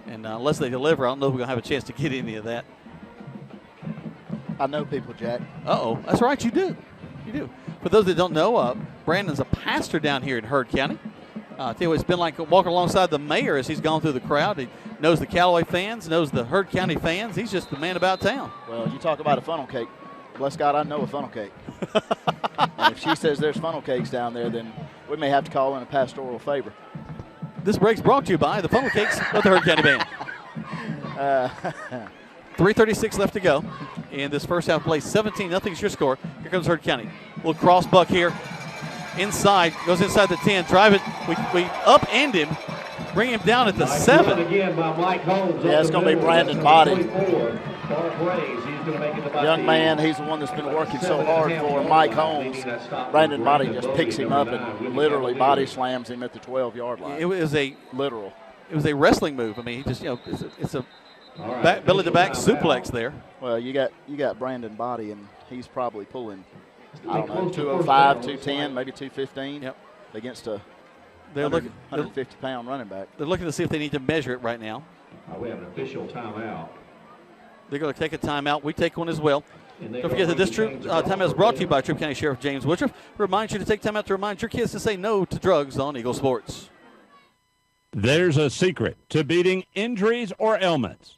And unless they deliver, I don't know if we're going to have a chance to get any of that. I know people, Jack. Uh-oh. That's right, you do. You do. For those that don't know, Brandon's a pastor down here in Heard County. I tell you what, it's been like walking alongside the mayor as he's gone through the crowd. He knows the Callaway fans, knows the Heard County fans. He's just the man about town. Well, you talk about a funnel cake. Bless God, I know a funnel cake. And if she says there's funnel cakes down there, then we may have to call in a pastoral favor. This break's brought to you by the funnel cakes of the Heard County Band. 3:36 left to go in this first half play. 17-0 is your score. Here comes Heard County. Little cross buck here. Inside, goes inside the 10. Drive it. We upend him. Bring him down at the 7. Yeah, it's going to be Brandon Body. Young man, he's the one that's been working so hard for Mike Holmes. Brandon Body just picks him up and literally body slams him at the 12-yard line. It was a literal. It was a wrestling move. I mean, he just it's a belly-to-back suplex there. Well, you got Brandon Body, and he's probably pulling, I don't know, 205, 210, maybe 215. Yep. Against a 150-pound running back. They're looking to see if they need to measure it right now. We have an official timeout. They're going to take a timeout. We take one as well. Don't forget that this timeout is brought to you by Troup County Sheriff James Woodruff. Reminds you to take time out to remind your kids to say no to drugs on Eagle Sports. There's a secret to beating injuries or ailments.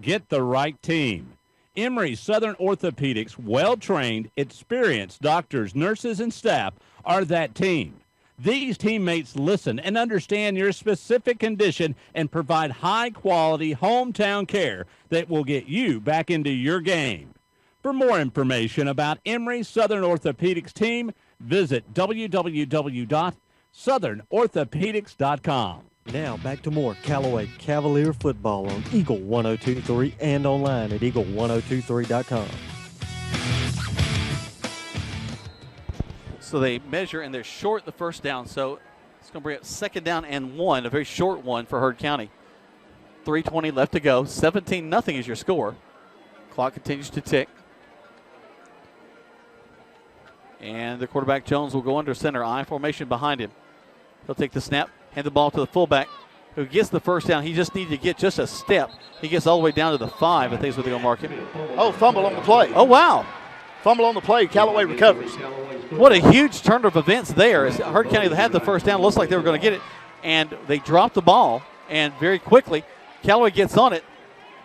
Get the right team. Emory Southern Orthopedics, well-trained, experienced doctors, nurses, and staff are that team. These teammates listen and understand your specific condition and provide high-quality hometown care that will get you back into your game. For more information about Emory Southern Orthopedics team, visit www.southernorthopedics.com. Now back to more Callaway Cavalier football on Eagle 102.3 and online at eagle1023.com. So they measure, and they're short the first down. So it's going to bring up 2nd down and 1, a very short one for Heard County. 3:20 left to go. 17-0 is your score. Clock continues to tick. And the quarterback, Jones, will go under center. I formation behind him. He'll take the snap, hand the ball to the fullback, who gets the first down. He just needed to get just a step. He gets all the way down to the 5, I think is what they're going to mark him. Oh, fumble on the play. Oh, wow. Fumble on the play. Callaway recovers. What a huge turn of events there. As Heard County had the first down, looks like they were going to get it, and they dropped the ball, and very quickly, Callaway gets on it.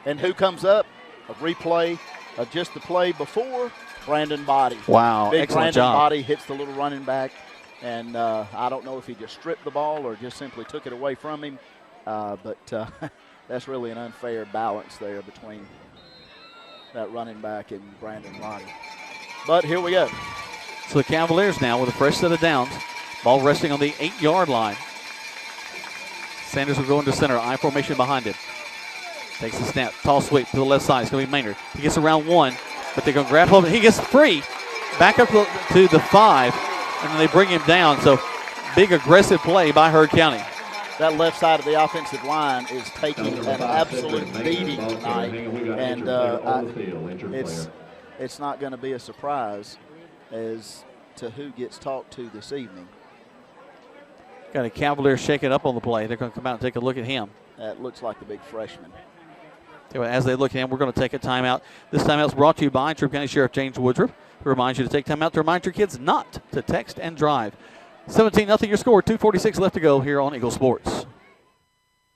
And who comes up? A replay of just the play before, Brandon Body. Wow, Big excellent Brandon job. Body hits the little running back, and I don't know if he just stripped the ball or just simply took it away from him, but that's really an unfair balance there between that running back and Brandon Body. But here we go. So the Cavaliers now with a fresh set of downs. Ball resting on the 8-yard line. Sanders will go into center. I formation behind him. Takes the snap. Tall sweep to the left side. It's going to be Maynard. He gets around 1, but they're going to grab hold of it. He gets free. Back up to the 5, and then they bring him down. So big aggressive play by Heard County. that left side of the offensive line is taking an absolute beating tonight, and it's not going to be a surprise as to who gets talked to this evening. Got a Cavalier shaking up on the play. They're going to come out and take a look at him. That looks like the big freshman. As they look at him, we're going to take a timeout. This timeout is brought to you by Troup County Sheriff James Woodruff, who reminds you to take time out to remind your kids not to text and drive. 17-0 your score, 2:46 left to go here on Eagle Sports.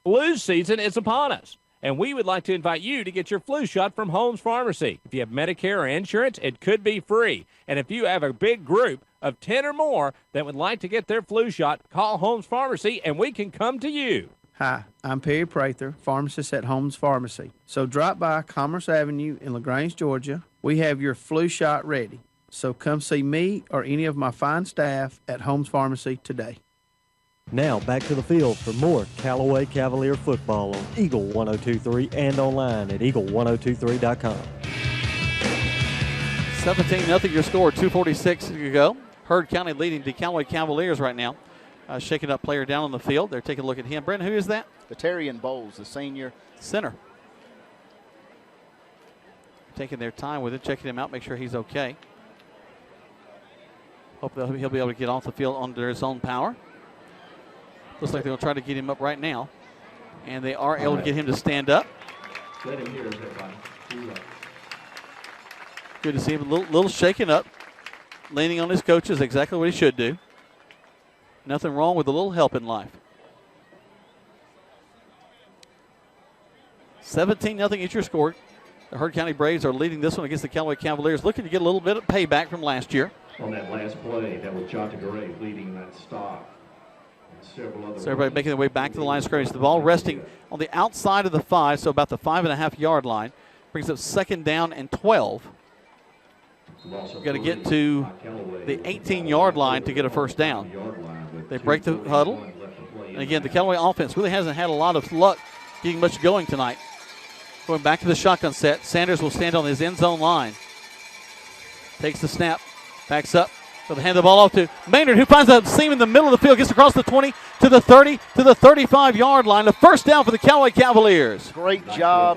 Flu season is upon us, and we would like to invite you to get your flu shot from Holmes Pharmacy. If you have Medicare or insurance, it could be free. And if you have a big group of 10 or more that would like to get their flu shot, call Holmes Pharmacy, and we can come to you. Hi, I'm Perry Prather, pharmacist at Holmes Pharmacy. So drop by Commerce Avenue in LaGrange, Georgia. We have your flu shot ready. So come see me or any of my fine staff at Holmes Pharmacy today. Now back to the field for more Callaway Cavalier football on Eagle 102.3 and online at eagle1023.com. 17-0 your score, 2:46 to go. Heard County leading the Callaway Cavaliers right now. Shaking up player down on the field. They're taking a look at him. Brendan, who is that? Batarian Bowles, the senior center. Taking their time with it, checking him out, make sure he's okay. Hope that he'll be able to get off the field under his own power. Looks like they'll try to get him up right now. And they are able to get him to stand up. Good to see him a little shaken up. Leaning on his coach is exactly what he should do. Nothing wrong with a little help in life. 17-0 is your score. The Heard County Braves are leading this one against the Callaway Cavaliers, looking to get a little bit of payback from last year. On that last play, that was Jonathan Gray leading that stop. So everybody making their way back to the line of scrimmage. The ball resting on the outside of the 5, so about the 5.5-yard line. Brings up second down and 12. We've got to get to the 18-yard line to get a first down. They break the huddle. And again, the Callaway offense really hasn't had a lot of luck getting much going tonight. Going back to the shotgun set. Sanders will stand on his end zone line. Takes the snap. Backs up. So they hand the ball off to Maynard, who finds a seam in the middle of the field. Gets across the 20 to the 30 to the 35-yard line. The first down for the Callaway Cavaliers. Great job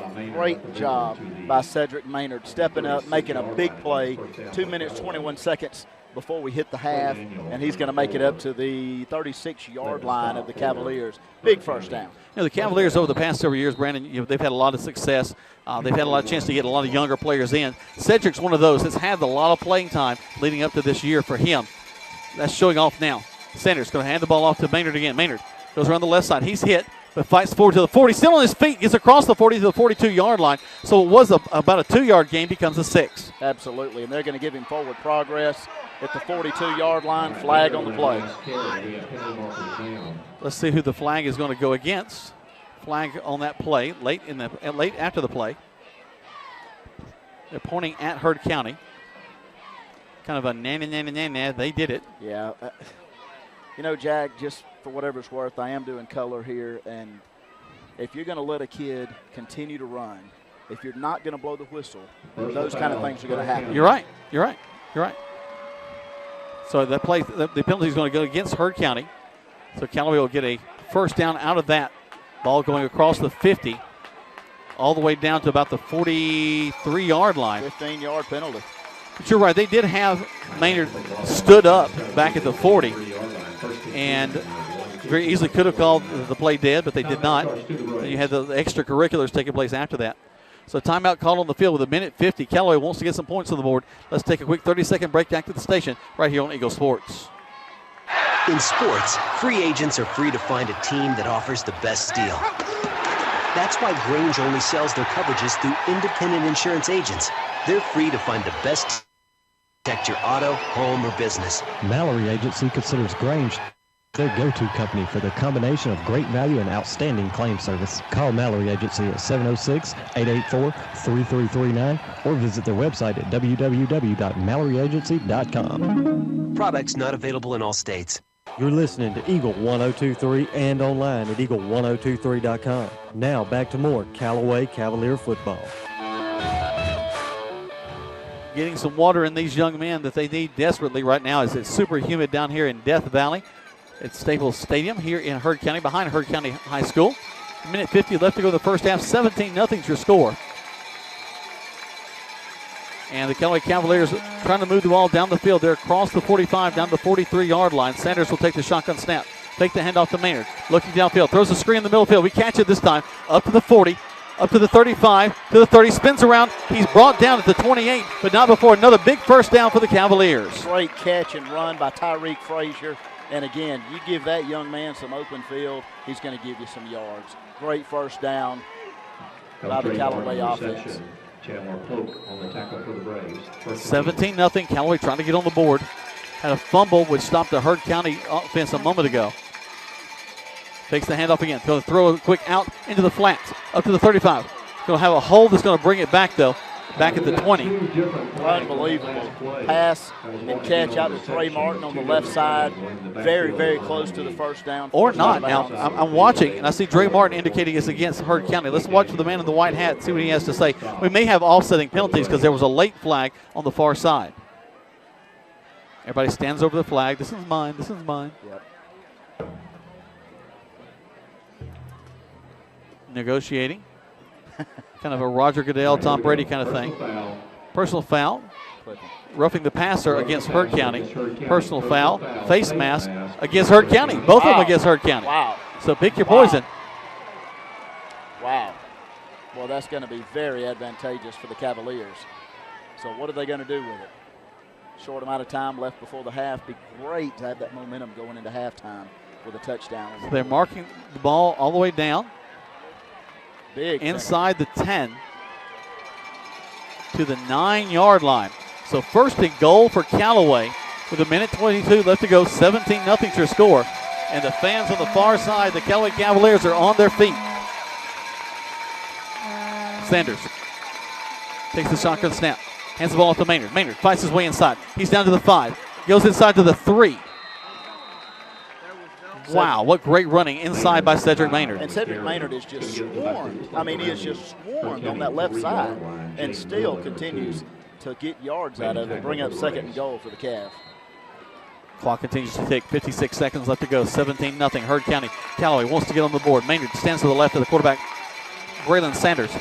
by Cedric Maynard. Stepping up, making a big play. 2 minutes, 21 seconds before we hit the half, and he's going to make it up to the 36-yard line of the Cavaliers. Big first down. The Cavaliers over the past several years, Brandon, they've had a lot of success. They've had a lot of chance to get a lot of younger players in. Cedric's one of those that's had a lot of playing time leading up to this year for him. That's showing off now. Sanders going to hand the ball off to Maynard again. Maynard goes around the left side. He's hit, but fights forward to the 40. Still on his feet, gets across the 40 to the 42-yard line. So it was about a 2-yard gain, becomes a 6. Absolutely, and they're going to give him forward progress at the 42-yard line. Flag on the play. Let's see who the flag is going to go against. Flag on that play, late after the play. They're pointing at Heard County. Kind of a na-na-na-na-na. They did it. Yeah. Jack, just for whatever it's worth, I am doing color here, and if you're going to let a kid continue to run, if you're not going to blow the whistle, those kind of things are going to happen. You're right. So that play, the penalty is going to go against Heard County. So Callaway will get a first down out of that. Ball going across the 50, all the way down to about the 43-yard line. 15-yard penalty. But you're right. They did have Maynard stood up back at the 40, and very easily could have called the play dead, but they did not. And you had the extracurriculars taking place after that. So timeout called on the field with 1:50. Callaway wants to get some points on the board. Let's take a quick 30-second break back to the station right here on Eagle Sports. In sports, free agents are free to find a team that offers the best deal. That's why Grange only sells their coverages through independent insurance agents. They're free to find the best to protect your auto, home, or business. Mallory Agency considers Grange their go-to company for their combination of great value and outstanding claim service. Call Mallory Agency at 706-884-3339 or visit their website at www.MalloryAgency.com. Products not available in all states. You're listening to Eagle 102.3 and online at eagle1023.com. Now back to more Callaway Cavalier football. Getting some water in these young men that they need desperately right now as it's super humid down here in Death Valley. at Staples Stadium here in Heard County, behind Heard County High School. Minute 50 left to go in the first half. 17-0's your score. And the Callaway Cavaliers trying to move the ball down the field. They're across the 45 down the 43-yard line. Sanders will take the shotgun snap. Take the handoff to Maynard. Looking downfield. Throws a screen in the middle field. We catch it this time. Up to the 40. Up to the 35. To the 30. Spins around. He's brought down at the 28, but not before another big first down for the Cavaliers. Great catch and run by Tyreek Frazier. And again, you give that young man some open field, he's going to give you some yards. Great first down by the Callaway offense. 17-0. Callaway trying to get on the board. Had a fumble which stopped the Heard County offense a moment ago. Takes the handoff again. Going to throw it quick out into the flats. Up to the 35. Going to have a hole that's going to bring it back, though. Back at the 20. Unbelievable pass and catch out to Trey Martin on the left side. Very, very close to the first down. Or not. Now, I'm watching, and I see Trey Martin indicating it's against Heard County. Let's watch for the man in the white hat and see what he has to say. We may have offsetting penalties because there was a late flag on the far side. Everybody stands over the flag. This is mine. This is mine. Yep. Negotiating. Kind of a Roger Goodell, Tom Brady kind of thing. Personal foul. Roughing the passer against Heard County. Personal foul. Face mask against Heard County. Both of them against Heard County. Wow. So pick your poison. Wow. Well, that's going to be very advantageous for the Cavaliers. So what are they going to do with it? Short amount of time left before the half. Be great to have that momentum going into halftime with a touchdown. So they're marking the ball all the way down. Big inside the 10 to the 9-yard line. So first and goal for Callaway with a minute 22 left to go. 17-0's your score. And the fans on the far side, the Callaway Cavaliers, are on their feet. Sanders takes the shotgun snap. Hands the ball off to Maynard. Maynard fights his way inside. He's down to the 5. Goes inside to the 3. Wow, what great running inside by Cedric Maynard. And Cedric Maynard is just swarmed. I mean, he is just swarmed on that left side and still continues to get yards out of it, bring up second and goal for the Cavs. Clock continues to tick. 56 seconds left to go. 17-0. Heard County. Callaway wants to get on the board. Maynard stands to the left of the quarterback, Braylon Sanders.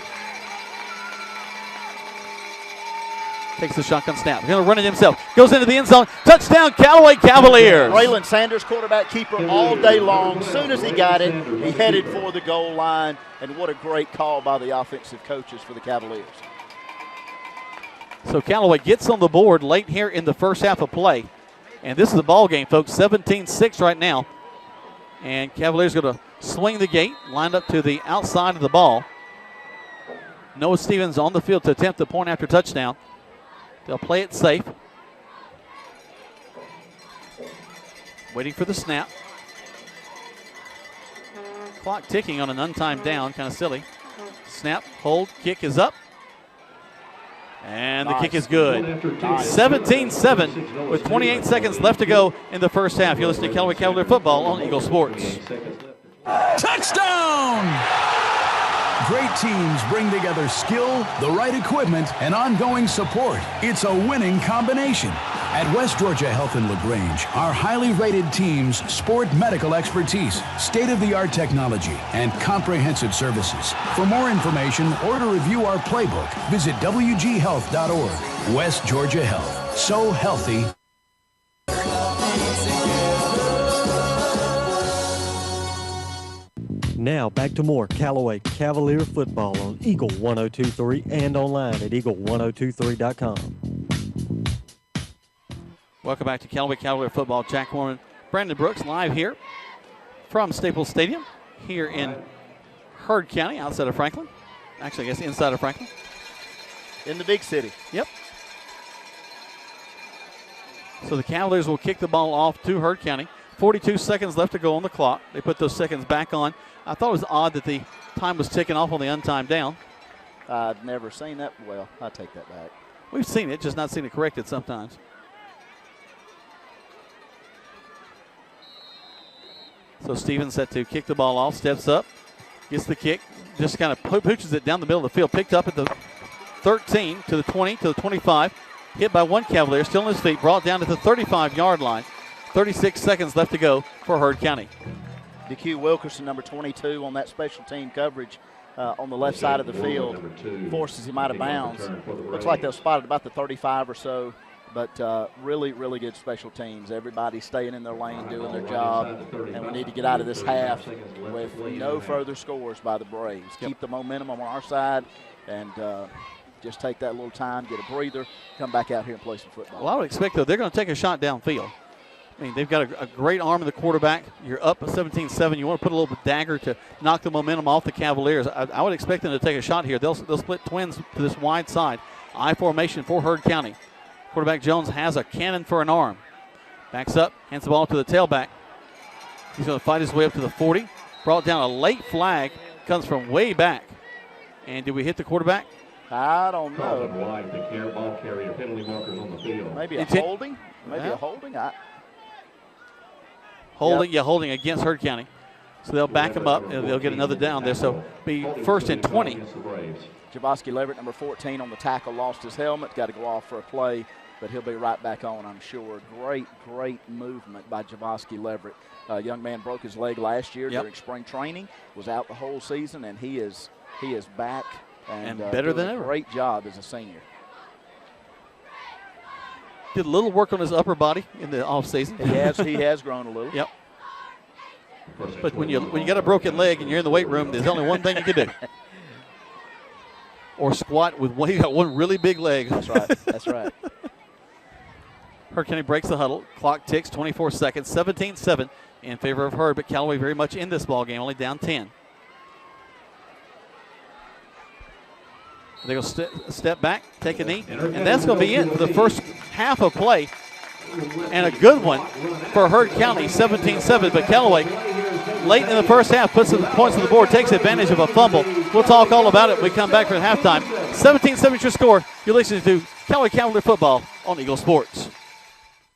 Takes the shotgun snap. Going to run it himself. Goes into the end zone. Touchdown, Callaway Cavaliers. Braylon Sanders, quarterback keeper all day long. As soon as he got it, he headed for the goal line. And what a great call by the offensive coaches for the Cavaliers. So Callaway gets on the board late here in the first half of play. And this is a ball game, folks. 17-6 right now. And Cavaliers going to swing the gate, lined up to the outside of the ball. Noah Stevens on the field to attempt the point after touchdown. They'll play it safe. Waiting for the snap. Clock ticking on an untimed down, kind of silly. Snap, hold, kick is up. And the kick is good. 17-7 with 28 seconds left to go in the first half. You're listening to Callaway Cavalier Football on Eagle Sports. Touchdown! Great teams bring together skill, the right equipment, and ongoing support. It's a winning combination. At West Georgia Health in LaGrange, our highly rated teams sport medical expertise, state-of-the-art technology, and comprehensive services. For more information or to review our playbook, visit wghealth.org. West Georgia Health. So healthy. Now back to more Callaway Cavalier football on Eagle 102.3 and online at eagle1023.com. Welcome back to Callaway Cavalier football. Jack Warren, Brandon Brooks live here from Staples Stadium here in Heard County, outside of Franklin. Actually, I guess inside of Franklin. In the big city. Yep. So the Cavaliers will kick the ball off to Heard County. 42 seconds left to go on the clock. They put those seconds back on. I thought it was odd that the time was ticking off on the untimed down. I've never seen that. Well, I take that back. We've seen it, just not seen it corrected sometimes. So Stevens set to kick the ball off, steps up, gets the kick, just kind of pooches it down the middle of the field. Picked up at the 13 to the 20 to the 25. Hit by one Cavalier, still on his feet, brought down to the 35-yard line. 36 seconds left to go for Heard County. DQ Wilkerson, number 22, on that special team coverage on the left side of the field, forces him out of bounds. Looks like they'll spot it about the 35 or so, but really, really good special teams. Everybody staying in their lane, doing their job, and we need to get out of this half with no further scores by the Braves. Keep the momentum on our side and just take that little time, get a breather, come back out here and play some football. Well, I would expect, though, they're going to take a shot downfield. I mean, they've got a great arm of the quarterback. You're up 17-7. You want to put a little bit dagger to knock the momentum off the Cavaliers. I would expect them to take a shot here. They'll split twins to this wide side. I formation for Heard County. Quarterback Jones has a cannon for an arm. Backs up, hands the ball to the tailback. He's going to fight his way up to the 40. Brought down a late flag. Comes from way back. And did we hit the quarterback? I don't know. Ball carrier, penalty markers on the field. Maybe a holding? Maybe a holding? Holding against Heard County. So they'll back him up, and they'll get another down there. So be first and 20. Javoski Leverett, number 14, on the tackle, lost his helmet. Got to go off for a play, but he'll be right back on, I'm sure. Great movement by Javoski Leverett. A young man broke his leg last year during spring training, was out the whole season, and he is back and better than ever. Great job as a senior. Did a little work on his upper body in the offseason. He has grown a little. Yep. But when you got a broken leg and you're in the weight room, there's only one thing you can do. Or squat with one. You got one really big leg. That's right. Heard County breaks the huddle. Clock ticks, 24 seconds, 17-7 in favor of Heard, but Callaway very much in this ball game, only down 10. They go step back, take a knee, and that's going to be it for the first half of play. And a good one for Heard County, 17-7. But Callaway, late in the first half, puts some points on the board, takes advantage of a fumble. We'll talk all about it when we come back for halftime. 17-7 your score. You're listening to Callaway Cavalier Football on Eagle Sports.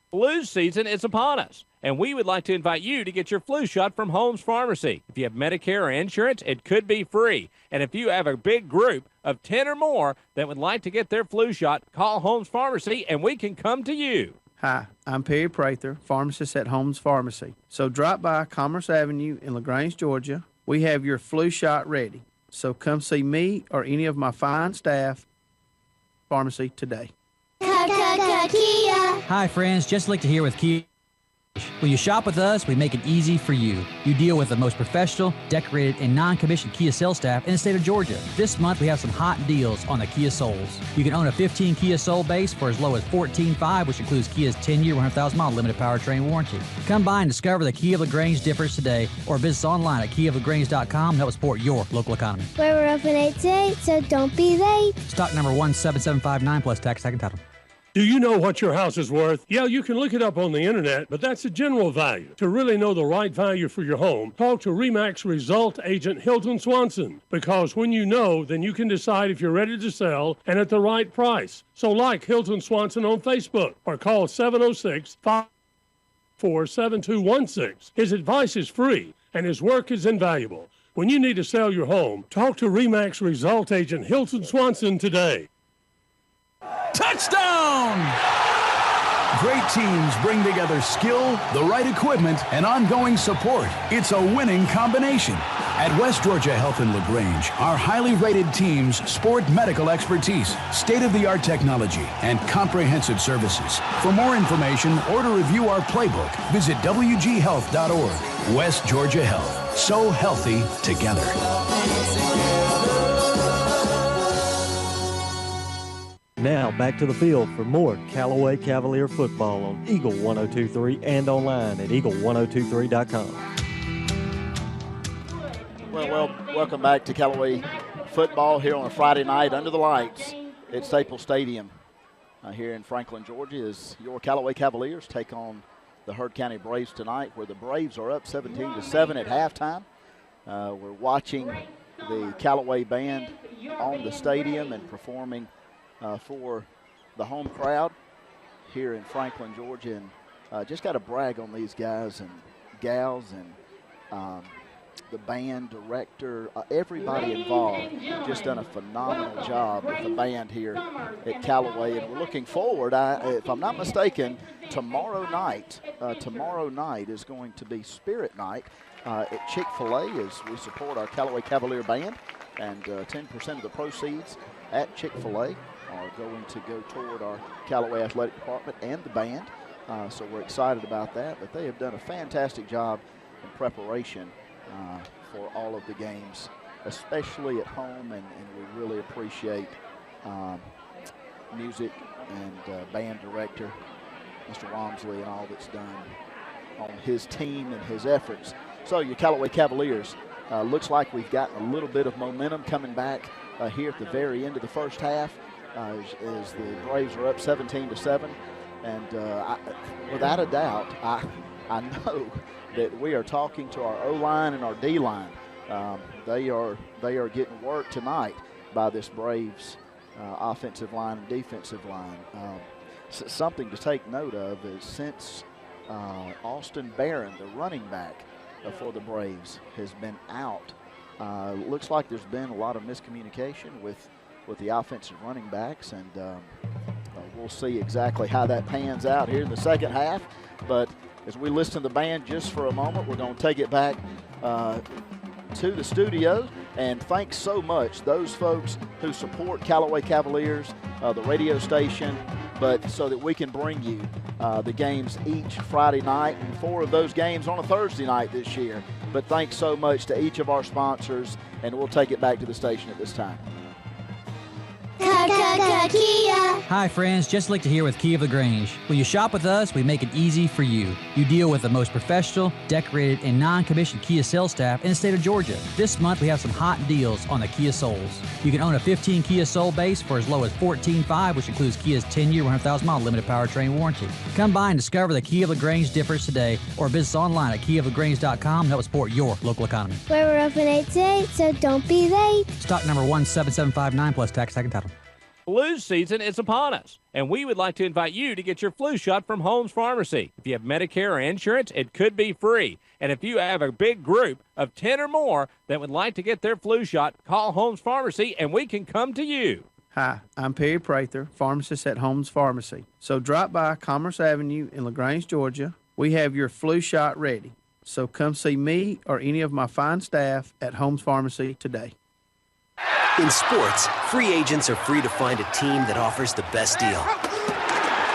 Flu season is upon us, and we would like to invite you to get your flu shot from Holmes Pharmacy. If you have Medicare or insurance, it could be free. And if you have a big group of 10 or more that would like to get their flu shot, call Holmes Pharmacy, and we can come to you. Hi, I'm Perry Prather, pharmacist at Holmes Pharmacy. So drop by Commerce Avenue in LaGrange, Georgia. We have your flu shot ready. So come see me or any of my fine staff pharmacy today. Hi, friends. Just like to hear with Kia. When you shop with us, we make it easy for you. You deal with the most professional, decorated, and non-commissioned Kia sales staff in the state of Georgia. This month, we have some hot deals on the Kia Souls. You can own a 15 Kia Soul base for as low as $14,500, which includes Kia's 10-year, 100,000-mile limited powertrain warranty. Come by and discover the Kia of LaGrange difference today, or visit us online at kiaoflagrange.com and help support your local economy. We're open 8 to 8, so don't be late. Stock number 17759 plus tax, tag, and title. Do you know what your house is worth? Yeah, you can look it up on the internet, but that's a general value. To really know the right value for your home, talk to RE/MAX Result Agent Hilton Swanson. Because when you know, then you can decide if you're ready to sell and at the right price. So like Hilton Swanson on Facebook or call 706-544-7216. His advice is free and his work is invaluable. When you need to sell your home, talk to RE/MAX Result Agent Hilton Swanson today. Touchdown! Great teams bring together skill, the right equipment, and ongoing support. It's a winning combination. At West Georgia Health in LaGrange, our highly rated teams sport medical expertise, state-of-the-art technology, and comprehensive services. For more information or to review our playbook, visit wghealth.org. West Georgia Health. So healthy together. Now back to the field for more Callaway Cavalier football on Eagle 102.3 and online at eagle1023.com. Well, welcome back to Callaway football here on a Friday night under the lights at Staples Stadium here in Franklin, Georgia, as your Callaway Cavaliers take on the Heard County Braves tonight, where the Braves are up 17-7 at halftime. We're watching the Callaway band on the stadium and performing for the home crowd here in Franklin, Georgia. And just got to brag on these guys and gals and the band director, everybody involved, just done a phenomenal job with the band here at Callaway. And we're looking forward, if I'm not mistaken, tomorrow night is going to be Spirit Night at Chick-fil-A as we support our Callaway Cavalier Band. And 10% of the proceeds at Chick-fil-A are going to go toward our Callaway Athletic Department and the band. So we're excited about that. But they have done a fantastic job in preparation for all of the games, especially at home. And we really appreciate music and band director, Mr. Walmsley, and all that's done on his team and his efforts. So your Callaway Cavaliers, looks like we've gotten a little bit of momentum coming back here at the very end of the first half as the Braves are up 17-7. And without a doubt, I know that we are talking to our O-line and our D-line. They are getting work tonight by this Braves offensive line and defensive line. Something to take note of is since Austin Barron, the running back for the Braves, has been out, looks like there's been a lot of miscommunication with the offensive running backs, and we'll see exactly how that pans out here in the second half. But as we listen to the band just for a moment, we're going to take it back to the studio. And thanks so much, those folks who support Callaway Cavaliers, the radio station, but so that we can bring you the games each Friday night, and 4 of those games on a Thursday night this year. But thanks so much to each of our sponsors, and we'll take it back to the station at this time. Kia. Hi friends, Jesse Lichter here with Kia of LaGrange. When you shop with us, we make it easy for you. You deal with the most professional, decorated, and non-commissioned Kia sales staff in the state of Georgia. This month we have some hot deals on the Kia Souls. You can own a 15 Kia Soul base for as low as $14,500, which includes Kia's 10-year, 100,000-mile limited powertrain warranty. Come by and discover the Kia of LaGrange difference today, or visit us online at kiaoflagrange.com and help support your local economy. We're open 8 to 8, so don't be late. Stock number 17759 plus tax, tag, and title. Flu season is upon us, and we would like to invite you to get your flu shot from Holmes Pharmacy. If you have Medicare or insurance, it could be free. And if you have a big group of 10 or more that would like to get their flu shot, call Holmes Pharmacy, and we can come to you. Hi, I'm Perry Prather, pharmacist at Holmes Pharmacy. So drop by Commerce Avenue in LaGrange, Georgia. We have your flu shot ready. So come see me or any of my fine staff at Holmes Pharmacy today. In sports, free agents are free to find a team that offers the best deal.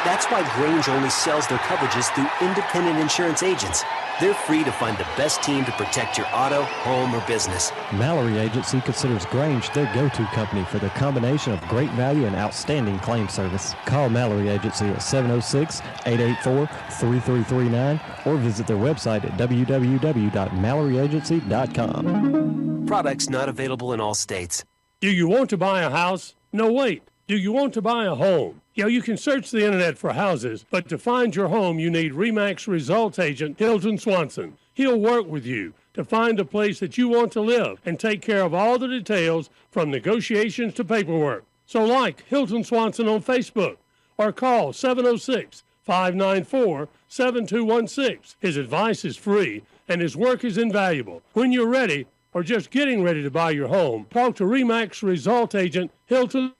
That's why Grange only sells their coverages through independent insurance agents. They're free to find the best team to protect your auto, home, or business. Mallory Agency considers Grange their go-to company for their combination of great value and outstanding claim service. Call Mallory Agency at 706-884-3339 or visit their website at www.MalloryAgency.com. Products not available in all states. Do you want to buy a house? No, wait. Do you want to buy a home? Yeah, you can search the internet for houses, but to find your home, you need RE/MAX results agent Hilton Swanson. He'll work with you to find a place that you want to live and take care of all the details from negotiations to paperwork. So like Hilton Swanson on Facebook or call 706-594-7216. His advice is free and his work is invaluable. When you're ready, or just getting ready to buy your home, talk to RE/MAX result agent Hilton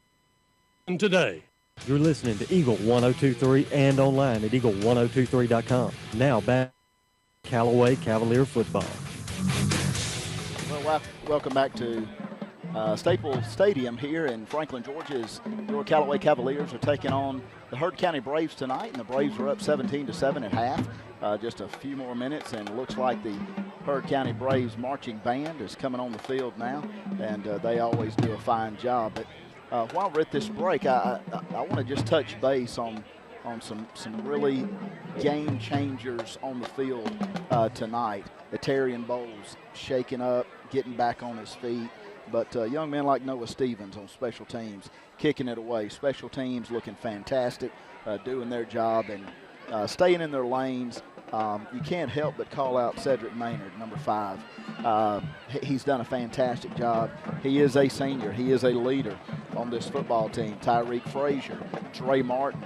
today. You're listening to Eagle 1023 and online at eagle1023.com. Now back to Callaway Cavalier football. Well, welcome back to Staples Stadium here in Franklin, Georgia, as your Callaway Cavaliers are taking on the Heard County Braves tonight, and the Braves are up 17-7 at half. Just a few more minutes, and it looks like the Heard County Braves marching band is coming on the field now, and they always do a fine job. But while we're at this break, I want to just touch base on some really game changers on the field tonight. Etarian Bowles shaking up, getting back on his feet. But young men like Noah Stevens on special teams, kicking it away. Special teams looking fantastic, doing their job and staying in their lanes. You can't help but call out Cedric Maynard, number 5. He's done a fantastic job. He is a senior. He is a leader. on this football team. Tyreek Frazier, Trey Martin.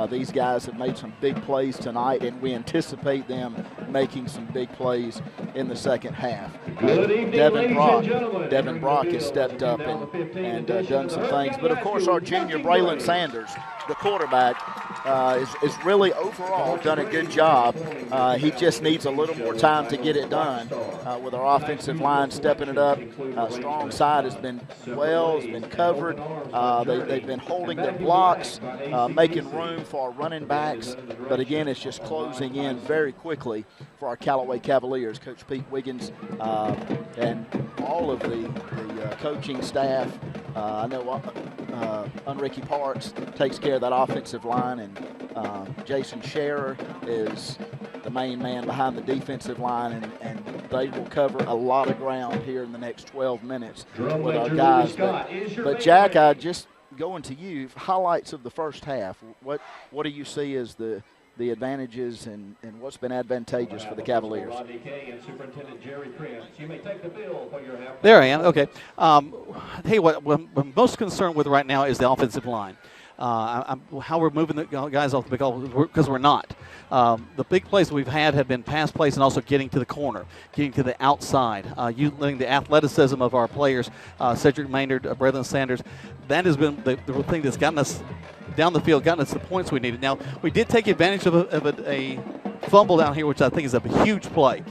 These guys have made some big plays tonight, and we anticipate them making some big plays in the second half. Devin Brock has stepped up and done some things. But, of course, our junior, Braylon Sanders, the quarterback, is really overall done a good job. He just needs a little more time to get it done with our offensive line stepping it up. Strong side has been covered. They've been holding their blocks, making room for our running backs. But, again, it's just closing in very quickly for our Callaway Cavaliers. Coach Pete Wiggins and all of the coaching staff. I know Ricky Parks takes care of that offensive line, and Jason Scherer is the main man behind the defensive line, and they will cover a lot of ground here in the next 12 minutes with our guys. But Jack, just going to you, highlights of the first half. What do you see as the advantages and what's been advantageous for the Cavaliers? There I am. Okay. Hey, what I'm most concerned with right now is the offensive line. How we're moving the guys off the because we're not. The big plays we've had have been pass plays and also getting to the corner, getting to the outside, using the athleticism of our players, Cedric Maynard, Braylon Sanders. That has been the thing that's gotten us down the field, gotten us the points we needed. Now, we did take advantage of a fumble down here, which I think is a huge play.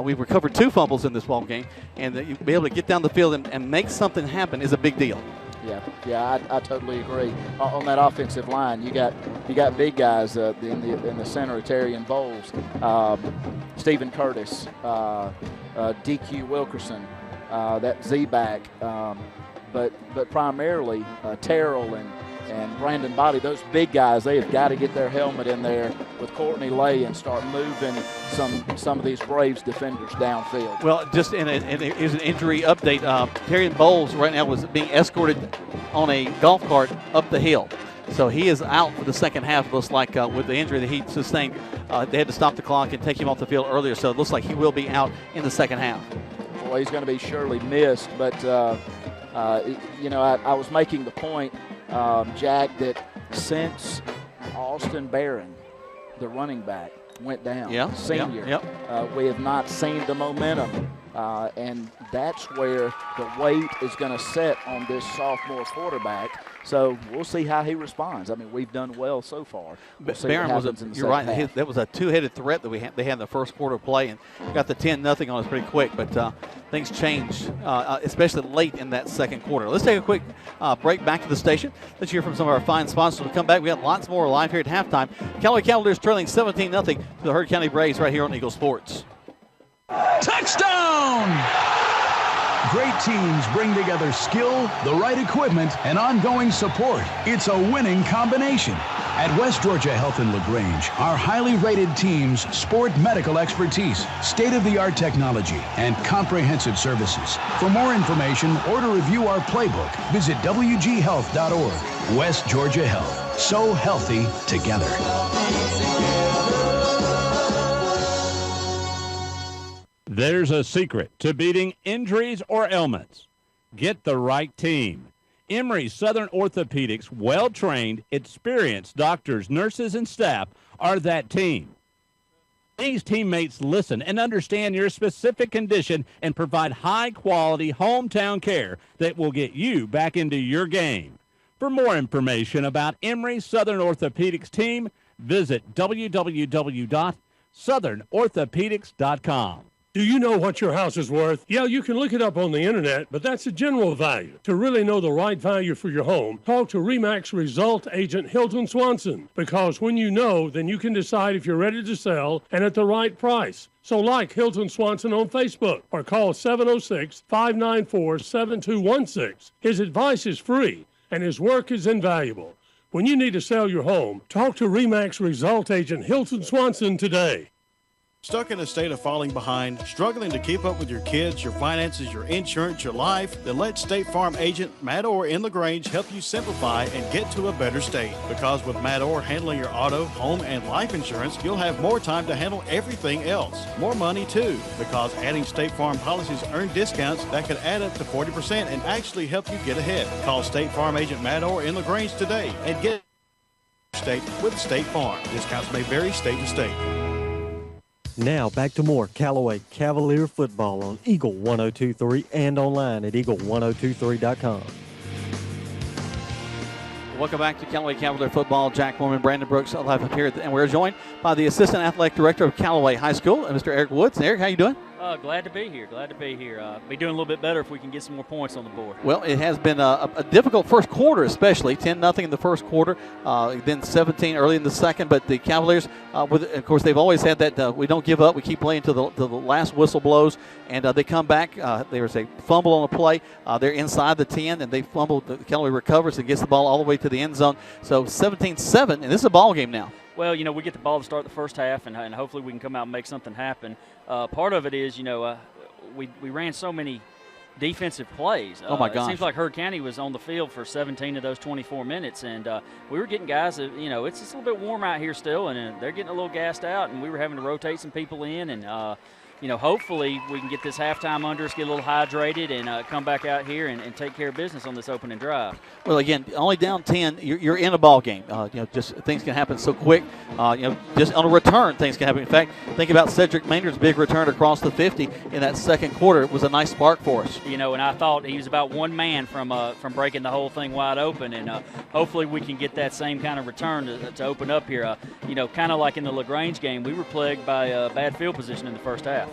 We've recovered 2 fumbles in this ball game, and to be able to get down the field and make something happen is a big deal. Yeah, I totally agree. On that offensive line, you got big guys in the center, Terrian Bowles, Stephen Curtis, DQ Wilkerson, that Z-back, but primarily Terrell and Brandon Body, those big guys, they have got to get their helmet in there with Courtney Lay and start moving some of these Braves defenders downfield. Well, just here's an injury update. Terrian Bowles right now was being escorted on a golf cart up the hill. So he is out for the second half. It looks like with the injury that he sustained, they had to stop the clock and take him off the field earlier. So it looks like he will be out in the second half. Well, he's going to be surely missed. But, I was making the point, Jack, that since Austin Barron, the running back, went down, senior, we have not seen the momentum. And that's where the weight is going to set on this sophomore quarterback. So we'll see how he responds. I mean, we've done well so far. We'll see Barron what happens in the you're right. second half. That was a two-headed threat that they had in the first quarter play, and got the 10-0 on us pretty quick. But things changed, especially late in that second quarter. Let's take a quick break back to the station. Let's hear from some of our fine sponsors. We'll come back. We got lots more live here at halftime. Callaway Cavaliers trailing 17-0 to the Heard County Braves right here on Eagle Sports. Touchdown! Great teams bring together skill, the right equipment, and ongoing support. It's a winning combination. At West Georgia Health in LaGrange, our highly rated teams sport medical expertise, state-of-the-art technology, and comprehensive services. For more information or to review our playbook, visit wghealth.org. West Georgia Health. So healthy together. There's a secret to beating injuries or ailments. Get the right team. Emory Southern Orthopedics' well-trained, experienced doctors, nurses, and staff are that team. These teammates listen and understand your specific condition and provide high-quality hometown care that will get you back into your game. For more information about Emory Southern Orthopedics team, visit www.southernorthopedics.com. Do you know what your house is worth? Yeah, you can look it up on the internet, but that's a general value. To really know the right value for your home, talk to RE/MAX Result Agent Hilton Swanson, because when you know, then you can decide if you're ready to sell and at the right price. So like Hilton Swanson on Facebook or call 706-594-7216. His advice is free and his work is invaluable. When you need to sell your home, talk to RE/MAX Result Agent Hilton Swanson today. Stuck in a state of falling behind, struggling to keep up with your kids, your finances, your insurance, your life? Then let State Farm agent Matt Orr in LaGrange help you simplify and get to a better state. Because with Matt Orr handling your auto, home, and life insurance, you'll have more time to handle everything else. More money too, because adding State Farm policies earn discounts that could add up to 40% and actually help you get ahead. Call State Farm agent Matt Orr in LaGrange today and get state with State Farm. Discounts may vary state to state. Now back to more Callaway Cavalier football on Eagle 102.3 and online at eagle1023.com. Welcome back to Callaway Cavalier football. Jack Mormon, Brandon Brooks, live up here, and we're joined by the assistant athletic director of Callaway High School, Mr. Eric Woods. Eric, how you doing? Glad to be here. Be doing a little bit better if we can get some more points on the board. Well, it has been a difficult first quarter, especially 10-0 in the first quarter, then 17 early in the second. But the Cavaliers, of course, they've always had that we don't give up. We keep playing to the last whistle blows, and they come back. There was a fumble on a play. They're inside the 10, and they fumbled. The Callaway recovers and gets the ball all the way to the end zone. So 17-7, and this is a ball game now. Well, we get the ball to start the first half, and hopefully we can come out and make something happen. Part of it is, we ran so many defensive plays. Oh, my gosh. It seems like Heard County was on the field for 17 of those 24 minutes, and we were getting guys that, it's just a little bit warm out here still, and they're getting a little gassed out, and we were having to rotate some people in, and hopefully we can get this halftime under us, get a little hydrated, and come back out here and take care of business on this opening drive. Well, again, only down 10, you're in a ball game. Just things can happen so quick. Just on a return, things can happen. In fact, think about Cedric Maynard's big return across the 50 in that second quarter. It was a nice spark for us. And I thought he was about one man from breaking the whole thing wide open, and hopefully we can get that same kind of return to open up here. Kind of like in the LaGrange game, we were plagued by bad field position in the first half.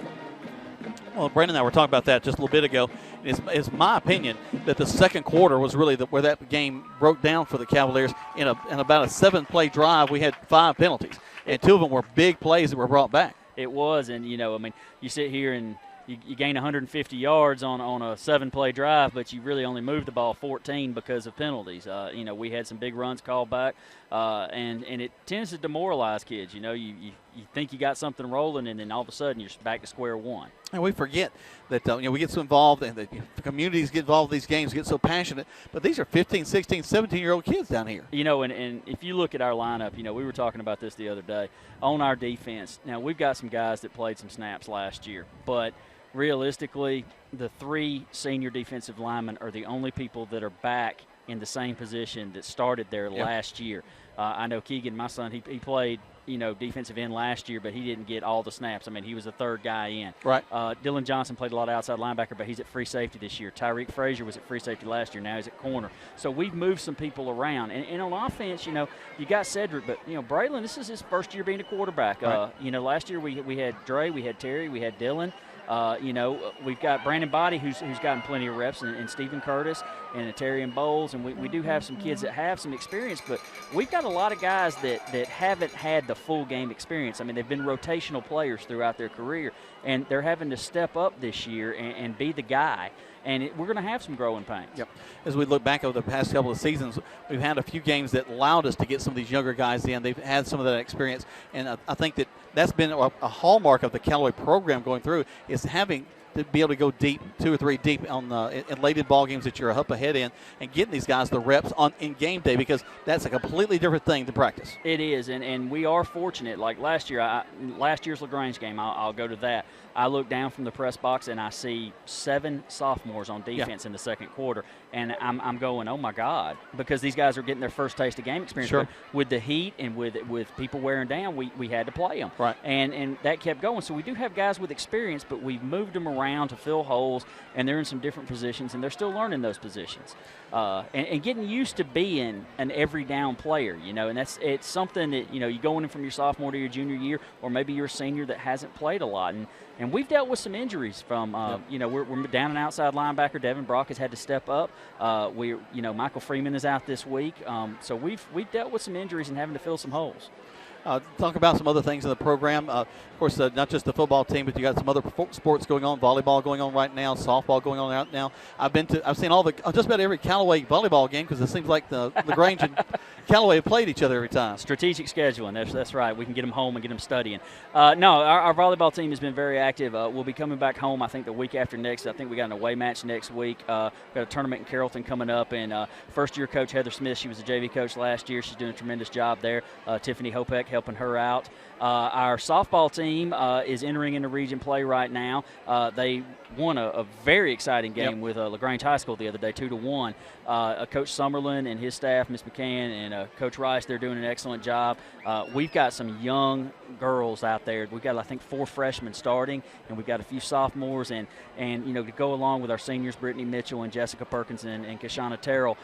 Well, Brandon and I were talking about that just a little bit ago. It's my opinion that the second quarter was really where that game broke down for the Cavaliers. In about a 7-play drive, we had 5 penalties, and 2 of them were big plays that were brought back. It was, and you sit here and you gain 150 yards on a 7-play drive, but you really only moved the ball 14 because of penalties. We had some big runs called back, and it tends to demoralize kids. You think you got something rolling, and then all of a sudden you're back to square one. And we forget that we get so involved, and the communities get involved in these games, get so passionate. But these are 15, 16, 17-year-old kids down here. And if you look at our lineup, we were talking about this the other day on our defense. Now we've got some guys that played some snaps last year, but realistically, the 3 senior defensive linemen are the only people that are back in the same position that started there last year. I know Keegan, my son, he played defensive end last year, but he didn't get all the snaps. He was the 3rd guy in. Right. Dylan Johnson played a lot of outside linebacker, but he's at free safety this year. Tyreek Frazier was at free safety last year. Now he's at corner. So we've moved some people around. And on offense, you got Cedric, but, Braylon, this is his first year being a quarterback. Right. Last year we had Dre, we had Terry, we had Dylan. We've got Brandon Body, who's gotten plenty of reps, and Stephen Curtis and Terry and Bowles, and we do have some kids that have some experience, but we've got a lot of guys that haven't had the full game experience. They've been rotational players throughout their career, and they're having to step up this year and be the guy. And we're going to have some growing pains. Yep. As we look back over the past couple of seasons, we've had a few games that allowed us to get some of these younger guys in. They've had some of that experience, and I think that's been a hallmark of the Callaway program going through, is having to be able to go deep, 2 or 3 deep on in late ball games that you're up ahead in, and getting these guys the reps in game day, because that's a completely different thing to practice. It is, and we are fortunate. Like last year, last year's LaGrange game, I'll go to that. I look down from the press box and I see 7 sophomores on defense in the second quarter, and I'm going, oh my God, because these guys are getting their first taste of game experience. Sure. But with the heat and with people wearing down, we had to play them. Right. And that kept going. So we do have guys with experience, but we've moved them around to fill holes, and they're in some different positions, and they're still learning those positions. And getting used to being an every down player, and it's something that, you go in from your sophomore to your junior year, or maybe you're a senior that hasn't played a lot. And we've dealt with some injuries from, we're down an outside linebacker. Devin Brock has had to step up. Michael Freeman is out this week. So we've dealt with some injuries and having to fill some holes. talk about some other things in the program. Of course, not just the football team, but you got some other sports going on. Volleyball going on right now. Softball going on right now. I've seen just about every Callaway volleyball game because it seems like the LaGrange and Callaway have played each other every time. Strategic scheduling. That's right. We can get them home and get them studying. No, our volleyball team has been very active. We'll be coming back home, I think, the week after next. I think we got an away match next week. We've got a tournament in Carrollton coming up. And first-year coach Heather Smith, she was a JV coach last year. She's doing a tremendous job there. Tiffany Hopek helping her out. Our softball team is entering into region play right now. They won a very exciting game with LaGrange High School the other day, 2-1. Coach Summerlin and his staff, Miss McCann and Coach Rice, they're doing an excellent job. We've got some young girls out there. We've got, I think, 4 freshmen starting, and we've got a few sophomores. And to go along with our seniors, Brittany Mitchell and Jessica Perkins and Kashana Terrell,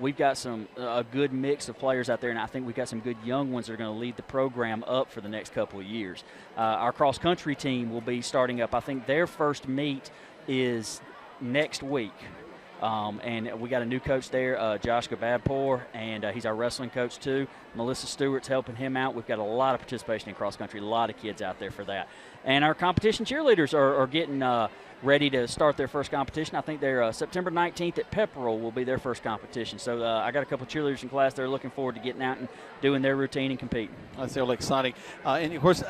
we've got a good mix of players out there, and I think we've got some good young ones that are going to lead the program up for the next couple of years. Our cross-country team will be starting up. I think their first meet is next week. And we got a new coach there, Josh Gabadpour, and he's our wrestling coach too. Melissa Stewart's helping him out. We've got a lot of participation in cross-country, a lot of kids out there for that. And our competition cheerleaders are getting ready to start their first competition. I think they're September 19th at Pepperell will be their first competition. So I got a couple of cheerleaders in class. They're looking forward to getting out and doing their routine and competing. That's really exciting. And, of course,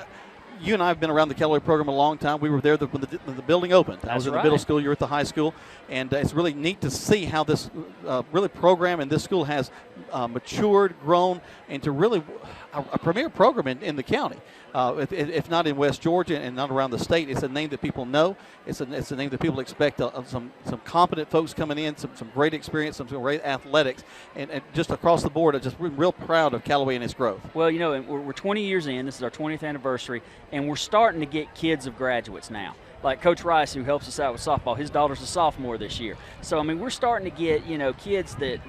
you and I have been around the Callaway program a long time. We were there when the building opened. I was in the middle school. You were at the high school. And it's really neat to see how this really program and this school has matured, grown into really a premier program in the county. If not in West Georgia and not around the state, it's a name that people know. It's a name that people expect some competent folks coming in, some great experience, some great athletics, and just across the board, I'm just real proud of Callaway and its growth. Well, we're 20 years in. This is our 20th anniversary, and we're starting to get kids of graduates now. Like Coach Rice, who helps us out with softball, his daughter's a sophomore this year. So, we're starting to get, kids that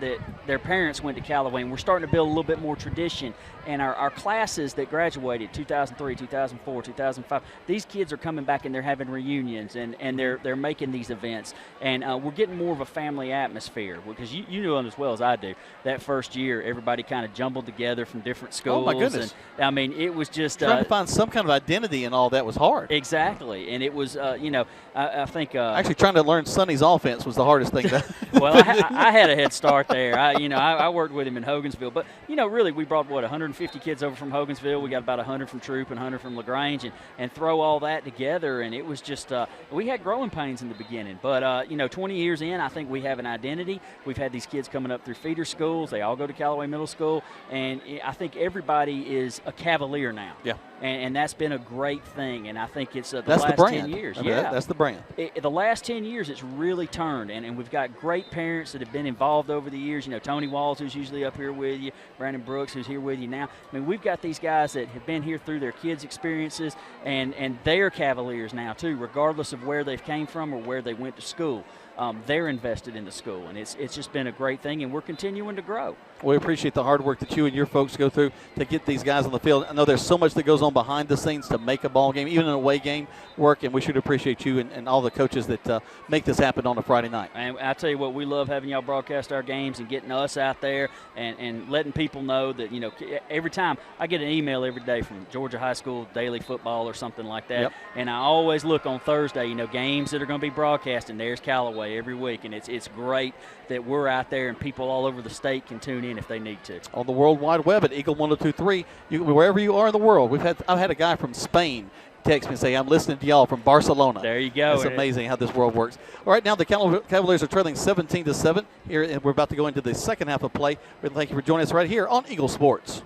their parents went to Callaway, and we're starting to build a little bit more tradition. And our classes that graduated, 2003, 2004, 2005, these kids are coming back and they're having reunions and they're making these events. And we're getting more of a family atmosphere because you know them as well as I do. That first year, everybody kind of jumbled together from different schools. Oh, my goodness. And, it was just trying to find some kind of identity in all that was hard. Exactly. And it was, I think. Actually, trying to learn Sonny's offense was the hardest thing. Well, I had a head start there. I worked with him in Hogansville. But, really, we brought, 150 kids over from Hogansville. We got about 100 from Troop and 100 from LaGrange, and throw all that together. And it was just, we had growing pains in the beginning. But, 20 years in, I think we have an identity. We've had these kids coming up through feeder schools. They all go to Callaway Middle School. And I think everybody is a Cavalier now. Yeah. And that's been a great thing. And I think it's that's last the brand. 10 years. That's the brand. The last 10 years, it's really turned. And we've got great parents that have been involved over the years. Tony Walls, who's usually up here with you, Brandon Brooks, who's here with you now. We've got these guys that have been here through their kids' experiences, and they're Cavaliers now, too, regardless of where they've came from or where they went to school. They're invested in the school, and it's just been a great thing, and we're continuing to grow. We appreciate the hard work that you and your folks go through to get these guys on the field. I know there's so much that goes on behind the scenes to make a ball game, even an away game work, and we should appreciate you and all the coaches that make this happen on a Friday night. And I tell you what, we love having y'all broadcast our games and getting us out there and letting people know that, every time I get an email every day from Georgia High School Daily Football or something like that, and I always look on Thursday, games that are going to be broadcast, and there's Callaway every week, and it's great that we're out there and people all over the state can tune in if they need to. On the World Wide Web at Eagle 1023, wherever you are in the world. I've had a guy from Spain text me and say, I'm listening to y'all from Barcelona. There you go. It's amazing how this world works. All right, now the Cavaliers are trailing 17-7 here, and we're about to go into the second half of play. We'd thank you for joining us right here on Eagle Sports.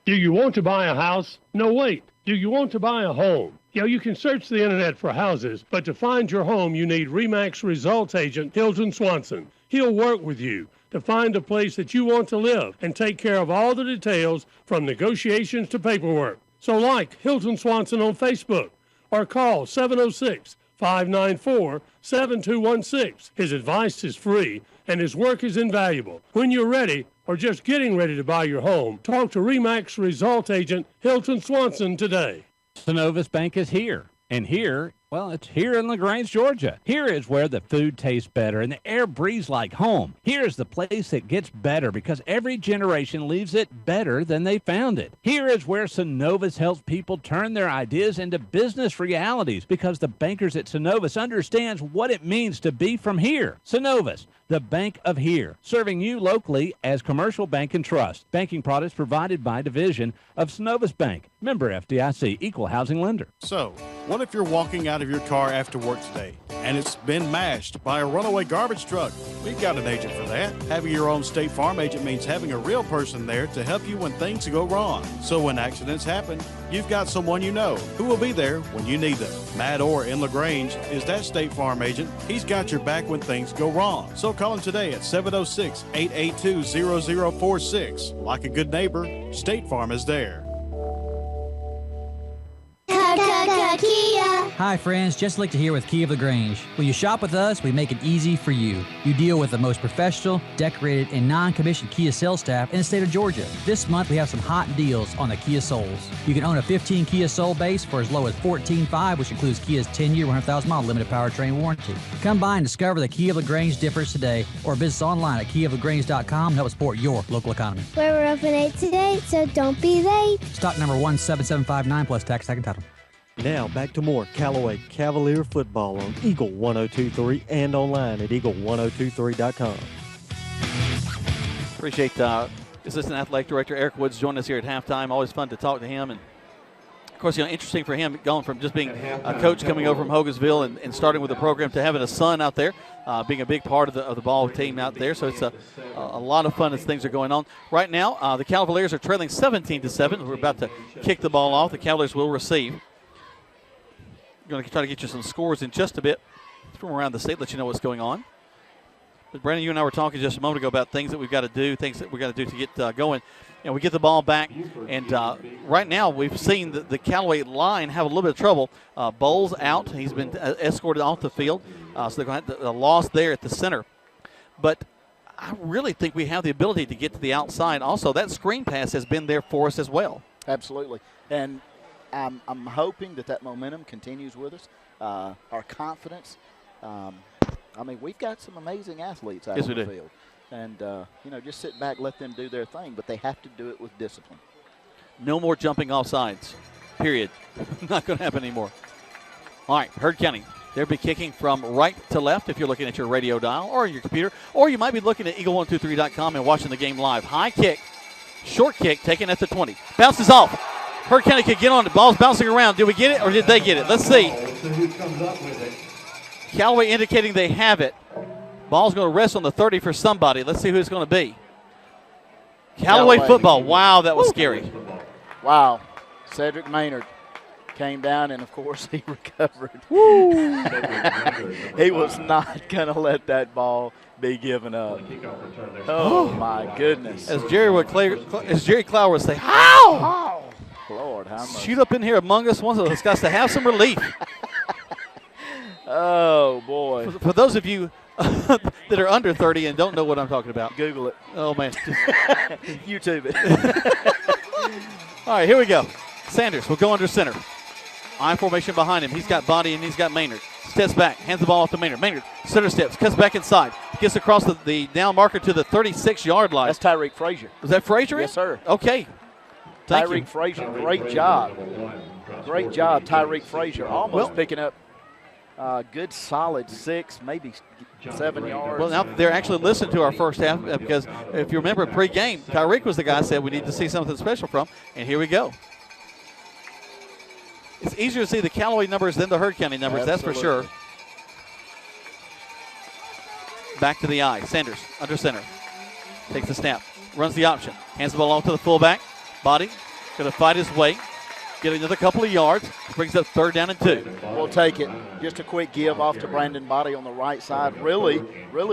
Do you want to buy a house? No, wait. Do you want to buy a home? You can search the internet for houses, but to find your home, you need RE/MAX results agent Hilton Swanson. He'll work with you to find a place that you want to live and take care of all the details from negotiations to paperwork. So like Hilton Swanson on Facebook or call 706-594-7216. His advice is free and his work is invaluable. When you're ready or just getting ready to buy your home, talk to RE/MAX result agent Hilton Swanson today. Synovus Bank is here, and here Well, it's here in LaGrange, Georgia. Here is where the food tastes better and the air breathes like home. Here is the place that gets better because every generation leaves it better than they found it. Here is where Synovus helps people turn their ideas into business realities because the bankers at Synovus understands what it means to be from here. Synovus, the bank of here, serving you locally as Commercial Bank and Trust. Banking products provided by division of Synovus Bank. Member FDIC, equal housing lender. So, what if you're walking out of your car after work today and it's been mashed by a runaway garbage truck? We've got an agent for that. Having your own State Farm agent means having a real person there to help you when things go wrong. So when accidents happen, you've got someone you know who will be there when you need them. Matt Orr in LaGrange is that State Farm agent. He's got your back when things go wrong. So call him today at 706-882-0046. Like a good neighbor, State Farm is there. Kia. Hi friends, Jess Lichter here with Key of LaGrange. When you shop with us, we make it easy for you. You deal with the most professional, decorated, and non-commissioned Kia sales staff in the state of Georgia. This month we have some hot deals on the Kia Souls. You can own a 15 Kia Soul base for as low as $14,500, which includes Kia's 10-year, 100,000-mile limited powertrain warranty. Come by and discover the Key of LaGrange difference today, or visit us online at keyoflagrange.com and help support your local economy. We're open 8 to 8, so don't be late. Stock number 17759 plus tax, second title. Now back to more Callaway Cavalier football on Eagle 102.3 and online at eagle1023.com. Appreciate Assistant Athletic Director Eric Woods joining us here at halftime. Always fun to talk to him. And, of course, interesting for him going from just being a coach coming over from Hogansville and starting with the program to having a son out there, being a big part of the ball team out there. So it's a lot of fun as things are going on. Right now, the Cavaliers are trailing 17-7. We're about to kick the ball off. The Cavaliers will receive. Going to try to get you some scores in just a bit from around the state, let you know what's going on. But Brandon, you and I were talking just a moment ago about things that we've got to do, things that we've got to do to get going. We get the ball back, and right now we've seen the Callaway line have a little bit of trouble. Bowles out. He's been escorted off the field, so they're going to have a loss there at the center. But I really think we have the ability to get to the outside. Also, that screen pass has been there for us as well. Absolutely. And I'm hoping that momentum continues with us, our confidence. We've got some amazing athletes out on the field. And, just sit back, let them do their thing, but they have to do it with discipline. No more jumping off sides, period. Not going to happen anymore. All right, Heard County. They'll be kicking from right to left if you're looking at your radio dial or your computer, or you might be looking at eagle123.com and watching the game live. High kick, short kick, taken at the 20. Bounces off. Heard County could get on. The ball's bouncing around. Did we get it or did they get it? Let's see. Callaway indicating they have it. Ball's going to rest on the 30 for somebody. Let's see who it's going to be. Callaway football. Wow, that was scary. Wow. Cedric Maynard came down, and, of course, he recovered. He was not going to let that ball be given up. Oh, my goodness. As Jerry Clower would say, how? Lord, how much? Shoot up in here among us. One of us got to have some relief. Oh, boy. For those of you that are under 30 and don't know what I'm talking about, Google it. Oh, man. YouTube it. All right, here we go. Sanders will go under center. I formation behind him. He's got body and he's got Maynard. Steps back, hands the ball off to Maynard. Maynard center steps, cuts back inside, gets across the down marker to the 36-yard line. That's Tyreek Frazier. Was that Frazier? Yes, sir. Okay. Tyreek Frazier, great job. Great job, Tyreek Frazier. Almost picking up a good solid 6, maybe 7 yards. Well, now they're actually listening to our first half because if you remember pre-game, Tyreek was the guy who said we need to see something special from, and here we go. It's easier to see the Callaway numbers than the Heard County numbers, Absolutely. That's for sure. Back to the eye. Sanders under center. Takes the snap. Runs the option. Hands the ball off to the fullback. Body. Going to fight his way. Get another couple of yards. Brings up 3rd down and 2. We'll take it. Just a quick give off to Brandon Body on the right side. Really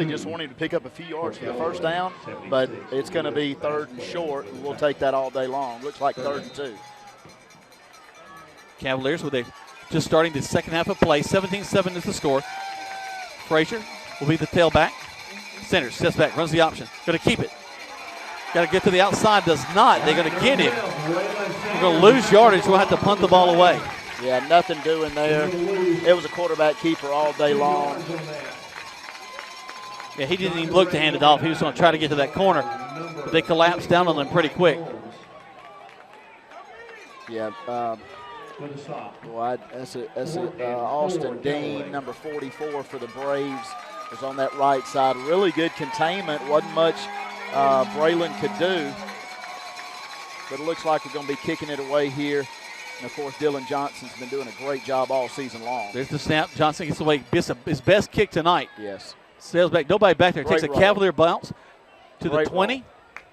just wanting to pick up a few yards for the first down, but it's going to be 3rd and short, and we'll take that all day long. Looks like 3rd and 2. Cavaliers just starting the second half of play. 17-7 is the score. Frazier will be the tailback. Sanders steps back, runs the option. Going to keep it. Got to get to the outside. Does not. They're going to get him. They're going to lose yardage. We'll have to punt the ball away. Yeah, nothing doing there. It was a quarterback keeper all day long. Yeah, he didn't even look to hand it off. He was going to try to get to that corner, but they collapsed down on them pretty quick. Yeah, that's Austin Dean, number 44 for the Braves, was on that right side. Really good containment. Wasn't much Braylon could do, but it looks like we're going to be kicking it away here. And, of course, Dylan Johnson's been doing a great job all season long. There's the snap. Johnson gets away. His best kick tonight. Yes. Sails back. Nobody back there. Great Takes a roll. Cavalier bounce to Great the 20. roll.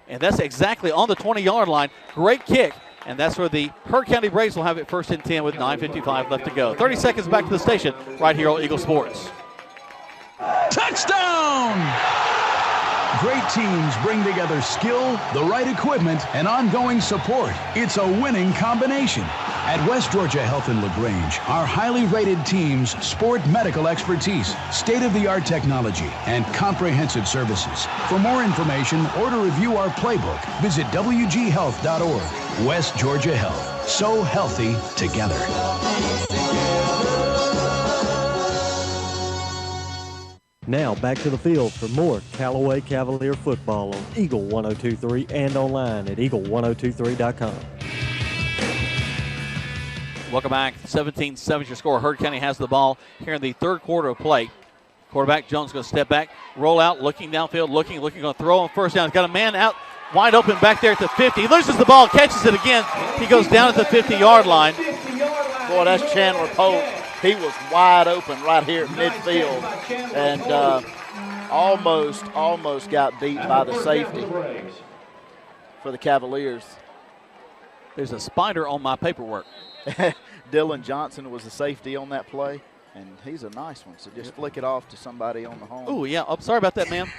And that's exactly on the 20-yard line. Great kick. And that's where the Heard County Braves will have it 1st and 10 with 9:55 left to go. 30 seconds back to the station right here on Eagle Sports. Touchdown! Great teams bring together skill, the right equipment, and ongoing support. It's a winning combination. At West Georgia Health in LaGrange, our highly rated teams sport medical expertise, state-of-the-art technology, and comprehensive services. For more information or to review our playbook, visit wghealth.org. West Georgia Health. So healthy together. Now back to the field for more Callaway Cavalier football on Eagle 102.3 and online at eagle1023.com. Welcome back. 17-7 your score. Heard County has the ball here in the third quarter of play. Quarterback Jones going to step back, roll out, looking downfield, looking, going to throw on first down. He's got a man out wide open back there at the 50. He loses the ball, catches it again. He goes down at the 50-yard line. Boy, that's Chandler Polk. He was wide open right here at midfield and almost got beat by the safety for the Cavaliers. There's a spider on my paperwork. Dylan Johnson was the safety on that play, and he's a nice one. So just flick it off to somebody on the home. Oh, yeah. I'm sorry about that, man.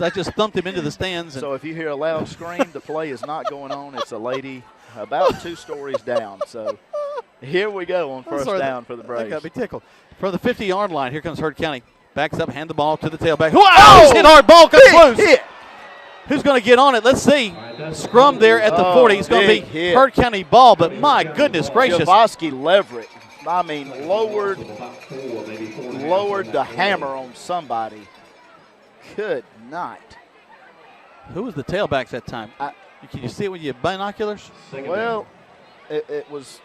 I just thumped him into the stands. So if you hear a loud scream, the play is not going on. It's a lady about 2 stories down. So here we go on first down for the Braves. I got me tickled. From the 50-yard line, here comes Heard County. Backs up, hand the ball to the tailback. Wow! He's hit hard. Ball comes loose. Hit. Who's going to get on it? Let's see. Scrum there at the 40. It's going to be hit. Heard County ball, but my goodness gracious. Javoski Leverett, I mean, lowered the hammer on somebody. Good night. Who was the tailbacks that time? Can you see it with your binoculars? Well, it was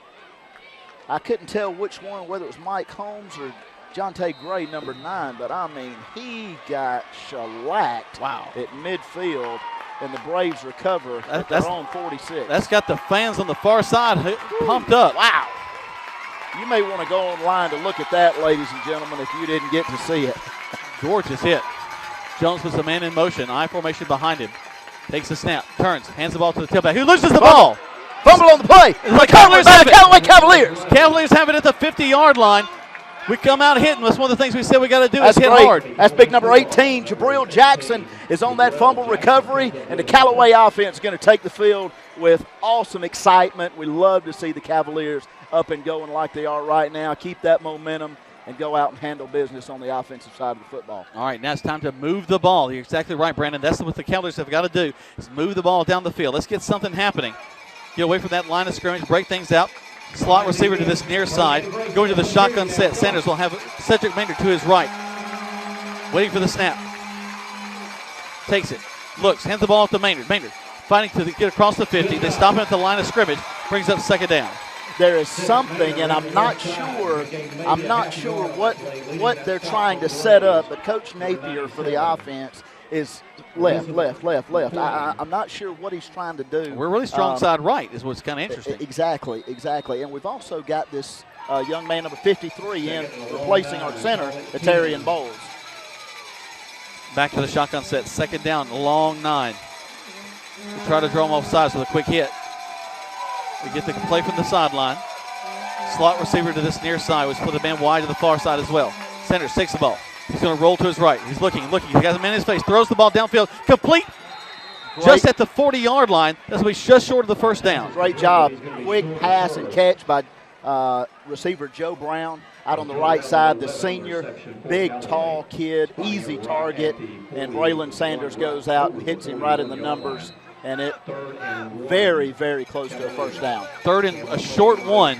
– I couldn't tell which one, whether it was Mike Holmes or Jonte Gray, number 9, but, I mean, he got shellacked at midfield, and the Braves recover at their own 46. That's got the fans on the far side pumped up. Wow. You may want to go online to look at that, ladies and gentlemen, if you didn't get to see it. Gorgeous hit. Jones puts a man in motion, I formation behind him. Takes the snap, turns, hands the ball to the tailback, who loses the ball. Fumble on the play. The Callaway Cavaliers. Cavaliers have it at the 50-yard line. We come out hitting. That's one of the things we said we got to do is hit hard. That's big number 18. Jabril Jackson is on that fumble recovery, and the Callaway offense is going to take the field with awesome excitement. We love to see the Cavaliers up and going like they are right now. Keep that momentum and go out and handle business on the offensive side of the football. All right, now it's time to move the ball. You're exactly right, Brandon. That's what the Cavaliers have got to do is move the ball down the field. Let's get something happening. Get away from that line of scrimmage, break things out. Slot receiver to this near side. Going to the shotgun set. Sanders will have Cedric Maynard to his right. Waiting for the snap. Takes it. Looks. Hands the ball off to Maynard. Maynard fighting to get across the 50. They stop him at the line of scrimmage. Brings up second down. There is something, and I'm not sure what they're trying to set up, but Coach Napier for the offense is left. I'm not sure what he's trying to do. We're really strong side right is what's kind of interesting. Exactly. And we've also got this young man, number 53, in replacing our center, Atarian Bowles. Back to the shotgun set. Second down, long 9. We try to draw him off sides with a quick hit. We get the play from the sideline. Slot receiver to this near side. We split the man wide to the far side as well. Sanders takes the ball. He's going to roll to his right. He's looking. He has a man in his face. Throws the ball downfield. Complete. Just at the 40-yard line. That's going to be just short of the first down. Great job. Quick pass and catch by receiver Joe Brown out on the right side. The senior, big, tall kid, easy target. And Braylon Sanders goes out and hits him right in the numbers and it very, very close to a first down. Third and a short one.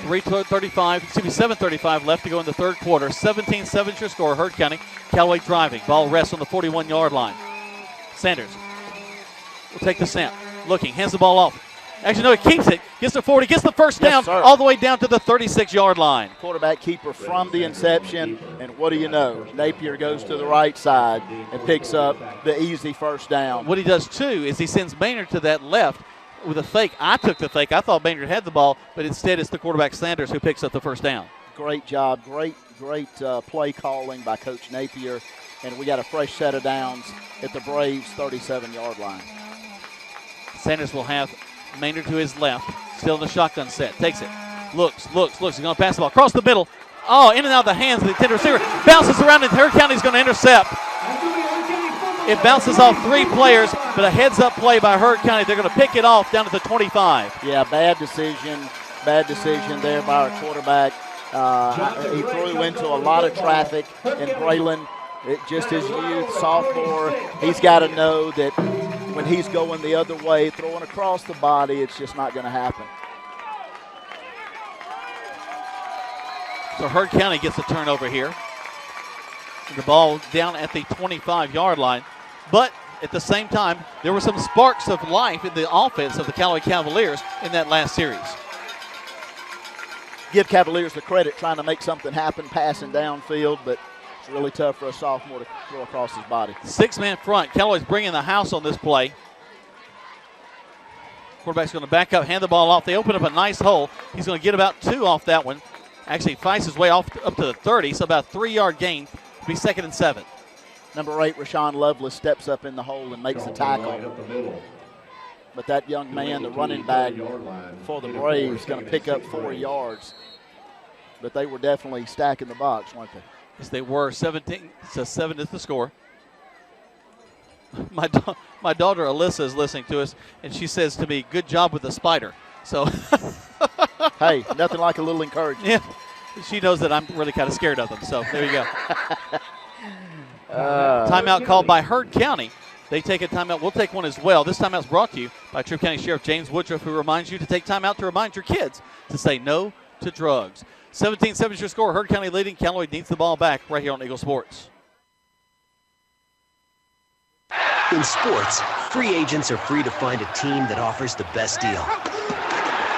7:35 left to go in the third quarter. 17-7 your score. Heard County. Callaway driving. Ball rests on the 41-yard line. Sanders will take the snap. Looking, hands the ball off. Actually, no, he keeps it. Gets to 40, gets the first down, all the way down to the 36-yard line. Quarterback keeper from the inception, and what do you know? Napier goes to the right side and picks up the easy first down. What he does, too, is he sends Maynard to that left with a fake. I took the fake. I thought Maynard had the ball, but instead it's the quarterback Sanders who picks up the first down. Great job. Great play calling by Coach Napier, and we got a fresh set of downs at the Braves' 37-yard line. Sanders will have Maynard to his left, still in the shotgun set. Takes it, looks. He's going to pass the ball across the middle. Oh, in and out of the hands of the intended receiver. Bounces around, and Heard County's going to intercept. It bounces off 3 players, but a heads-up play by Heard County. They're going to pick it off down at the 25. Yeah, bad decision there by our quarterback. He threw into a lot of traffic, and Braylon, just his youth, sophomore, he's got to know that when he's going the other way, throwing across the body, it's just not going to happen. So Heard County gets a turnover here. The ball down at the 25-yard line. But at the same time, there were some sparks of life in the offense of the Callaway Cavaliers in that last series. Give Cavaliers the credit trying to make something happen, passing downfield, but it's really tough for a sophomore to throw across his body. 6-man front. Callaway's bringing the house on this play. Quarterback's going to back up, hand the ball off. They open up a nice hole. He's going to get about 2 off that one. Actually fights his way off up to the 30, so about a 3-yard gain. It'll be 2nd and 7. Number 8, Rashawn Lovelace, steps up in the hole and makes the tackle. But that young man, the running back for the Braves, is going to pick up 4 yards. But they were definitely stacking the box, weren't they? Yes, they were. 17-7 is the score. My daughter Alyssa is listening to us, and she says to me, "Good job with the spider." So, hey, nothing like a little encouragement. Yeah, she knows that I'm really kind of scared of them. So there you go. Timeout called by Heard County. They take a timeout. We'll take one as well. This timeout's brought to you by Troup County Sheriff James Woodruff, who reminds you to take timeout to remind your kids to say no to drugs. 17-7 is your score. Heard County leading. Callaway needs the ball back right here on Eagle Sports. In sports, free agents are free to find a team that offers the best deal.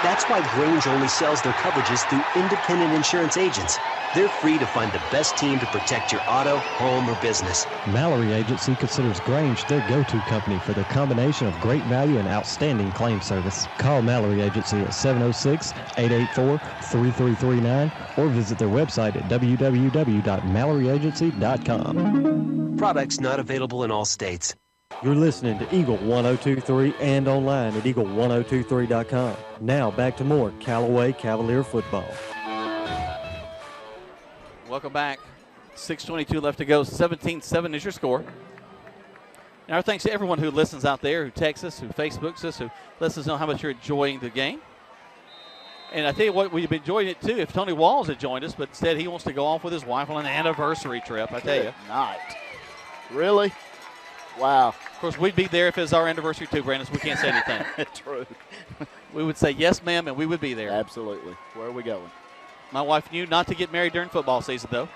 That's why Grange only sells their coverages through independent insurance agents. They're free to find the best team to protect your auto, home, or business. Mallory Agency considers Grange their go-to company for their combination of great value and outstanding claim service. Call Mallory Agency at 706-884-3339 or visit their website at www.MalloryAgency.com. Products not available in all states. You're listening to Eagle 102.3 and online at Eagle1023.com. Now back to more Callaway Cavalier football. Welcome back. 6:22 left to go. 17-7 is your score. And our thanks to everyone who listens out there, who texts us, who Facebooks us, who lets us know how much you're enjoying the game. And I tell you what, we've been enjoying it too if Tony Walls had joined us, but instead he wants to go off with his wife on an anniversary trip, I tell you. Good night. Really? Wow. Of course, we'd be there if it was our anniversary too, Brandon, so we can't say anything. True. We would say, yes, ma'am, and we would be there. Absolutely. Where are we going? My wife knew not to get married during football season, though.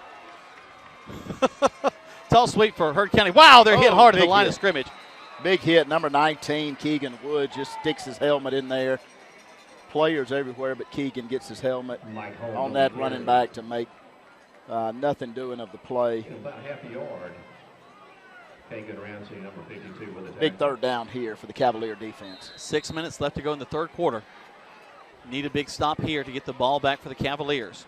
It's all sweet for Heard County. Wow, they're hit hard at the line of scrimmage. Big hit. Number 19, Keegan Wood, just sticks his helmet in there. Players everywhere, but Keegan gets his helmet on that running back to make nothing doing of the play. About half a yard. Hagan Ramsey, number 52, with a tackle. Big third down here for the Cavalier defense. 6 minutes left to go in the third quarter. Need a big stop here to get the ball back for the Cavaliers.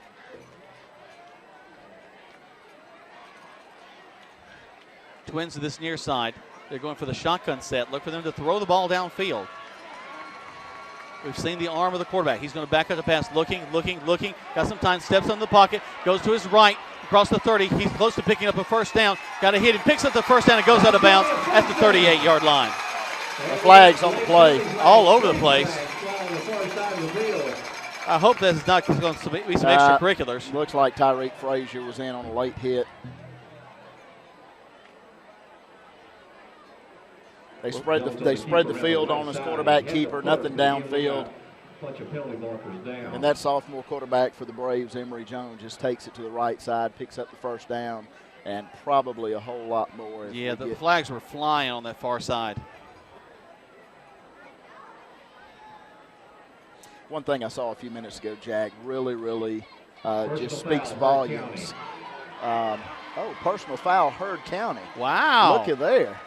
Twins to this near side. They're going for the shotgun set. Look for them to throw the ball downfield. We've seen the arm of the quarterback. He's going to back up the pass, looking. Got some time, steps on the pocket, goes to his right, across the 30. He's close to picking up a first down. Got a hit. He picks up the first down and goes out of bounds at the 38-yard line. The flags on the play. All over the place. I hope that's not going to be some extracurriculars. Looks like Tyreek Frazier was in on a late hit. They spread the field on us, quarterback keeper, nothing downfield. And that sophomore quarterback for the Braves, Emory Jones, just takes it to the right side, picks up the first down, and probably a whole lot more. Yeah, the flags were flying on that far side. One thing I saw a few minutes ago, Jag, really just speaks volumes. Personal foul, Heard County. Wow. Look at there.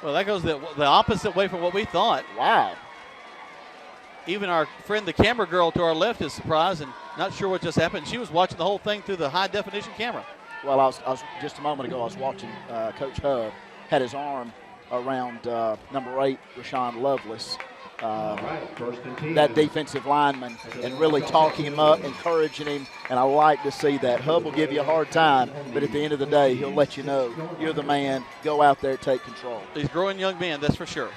Well, that goes the opposite way from what we thought. Wow. Even our friend, the camera girl to our left, is surprised and not sure what just happened. She was watching the whole thing through the high-definition camera. Well, I was just a moment ago, I was watching Coach Hub, had his arm around number 8, Rashawn Lovelace, that defensive lineman, and really talking him up, encouraging him, and I like to see that. Hub will give you a hard time, but at the end of the day, he'll let you know you're the man. Go out there, take control. He's a growing young man, that's for sure.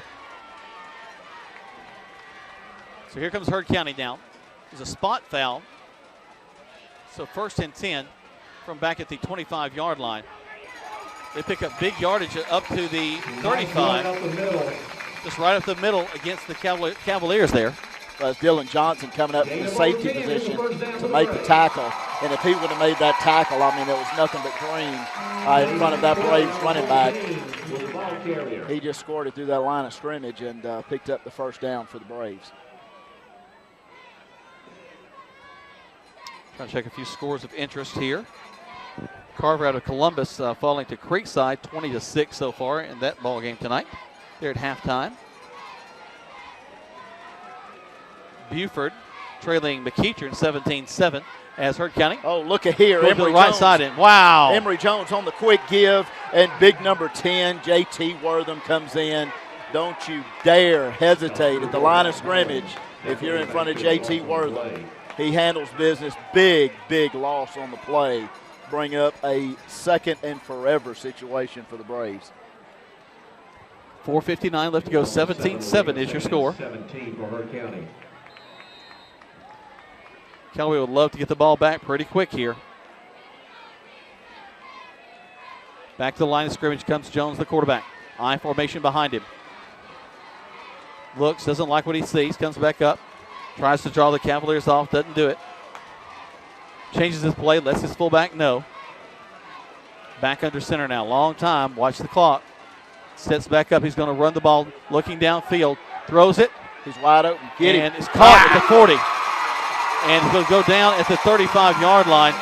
So here comes Heard County down. There's a spot foul. So 1st and 10 from back at the 25-yard line. They pick up big yardage up to the 35. Just right up the middle against the Cavaliers there. That's Dylan Johnson coming up in the safety position to make the tackle. And if he would have made that tackle, I mean, it was nothing but green in front of that Braves running back. He just scored it through that line of scrimmage and picked up the first down for the Braves. Trying to check a few scores of interest here. Carver out of Columbus falling to Creekside 20-6 so far in that ball game tonight. They're at halftime. Buford trailing McEachern 17-7 as Heard County. Oh, look at here. Emory to the right side in. Wow. Emory Jones on the quick give, and big number 10, J.T. Wortham, comes in. Don't you dare hesitate at the line of scrimmage if you're in front of J.T. Wortham. He handles business. Big loss on the play. Bring up a second and forever situation for the Braves. 4:59 left to go. 17-7 is your score. 17 for Heard County. Callaway would love to get the ball back pretty quick here. Back to the line of scrimmage comes Jones, the quarterback. I formation behind him. Looks, doesn't like what he sees, comes back up. Tries to draw the Cavaliers off, doesn't do it. Changes his play, lets his fullback know. Back under center now, long time, watch the clock. Sets back up, he's going to run the ball, looking downfield, throws it. He's wide open, get him. And it's caught at the 40. And he's going to go down at the 35-yard line.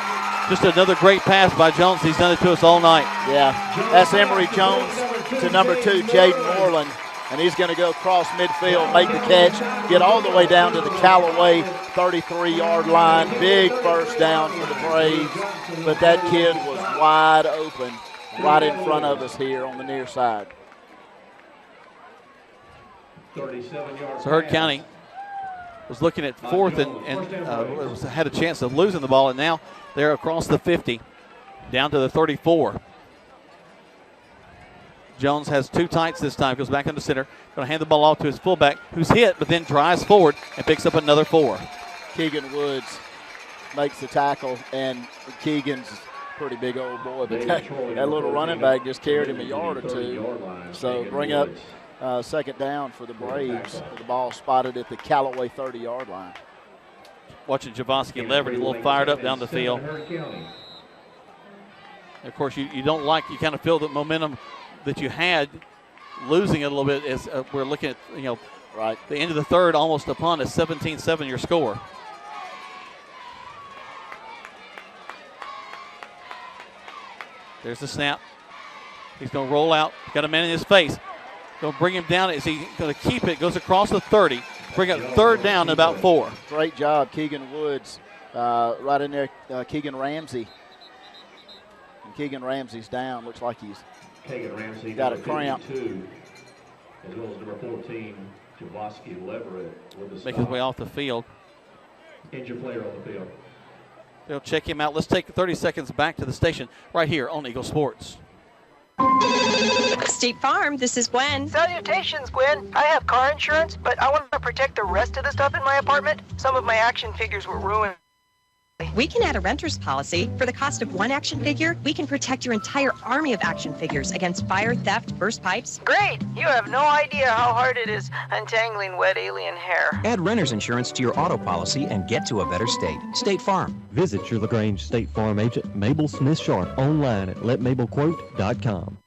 Just another great pass by Jones. He's done it to us all night. Yeah, that's Emory Jones to number 2, Jaden Moreland. And he's going to go across midfield, make the catch, get all the way down to the Callaway 33-yard line. Big first down for the Braves. But that kid was wide open right in front of us here on the near side. 37 yards. So Heard County was looking at fourth and had a chance of losing the ball, and now they're across the 50, down to the 34. Jones has two tights this time, goes back into center, going to hand the ball off to his fullback, who's hit, but then drives forward and picks up another 4. Keegan Woods makes the tackle, and Keegan's a pretty big old boy, but that little running back just carried him a yard or two. So bring up second down for the Braves. The ball spotted at the Callaway 30-yard line. Watching Javoski Leverett a little fired up down the field. Of course, you don't like, you kind of feel the momentum that you had, losing it a little bit as we're looking at, right, the end of the third, almost upon a 17-7 your score. There's the snap. He's going to roll out. Got a man in his face. Going to bring him down. Is he going to keep it? Goes across the 30. Bring up third down to about 4. Great job, Keegan Woods. Right in there, Keegan Ramsey. And Keegan Ramsey's down. Looks like he's got a cramp. As well as number 14, Javoski Leverett with the Make his way off the field. Injured player on the field. They'll check him out. Let's take 30 seconds back to the station right here on Eagle Sports. State Farm, this is Gwen. Salutations, Gwen. I have car insurance, but I want to protect the rest of the stuff in my apartment. Some of my action figures were ruined. We can add a renter's policy. For the cost of one action figure, we can protect your entire army of action figures against fire, theft, burst pipes. Great! You have no idea how hard it is untangling wet alien hair. Add renter's insurance to your auto policy and get to a better state. State Farm. Visit your LaGrange State Farm agent, Mabel Smith Sharp, online at letmabelquote.com.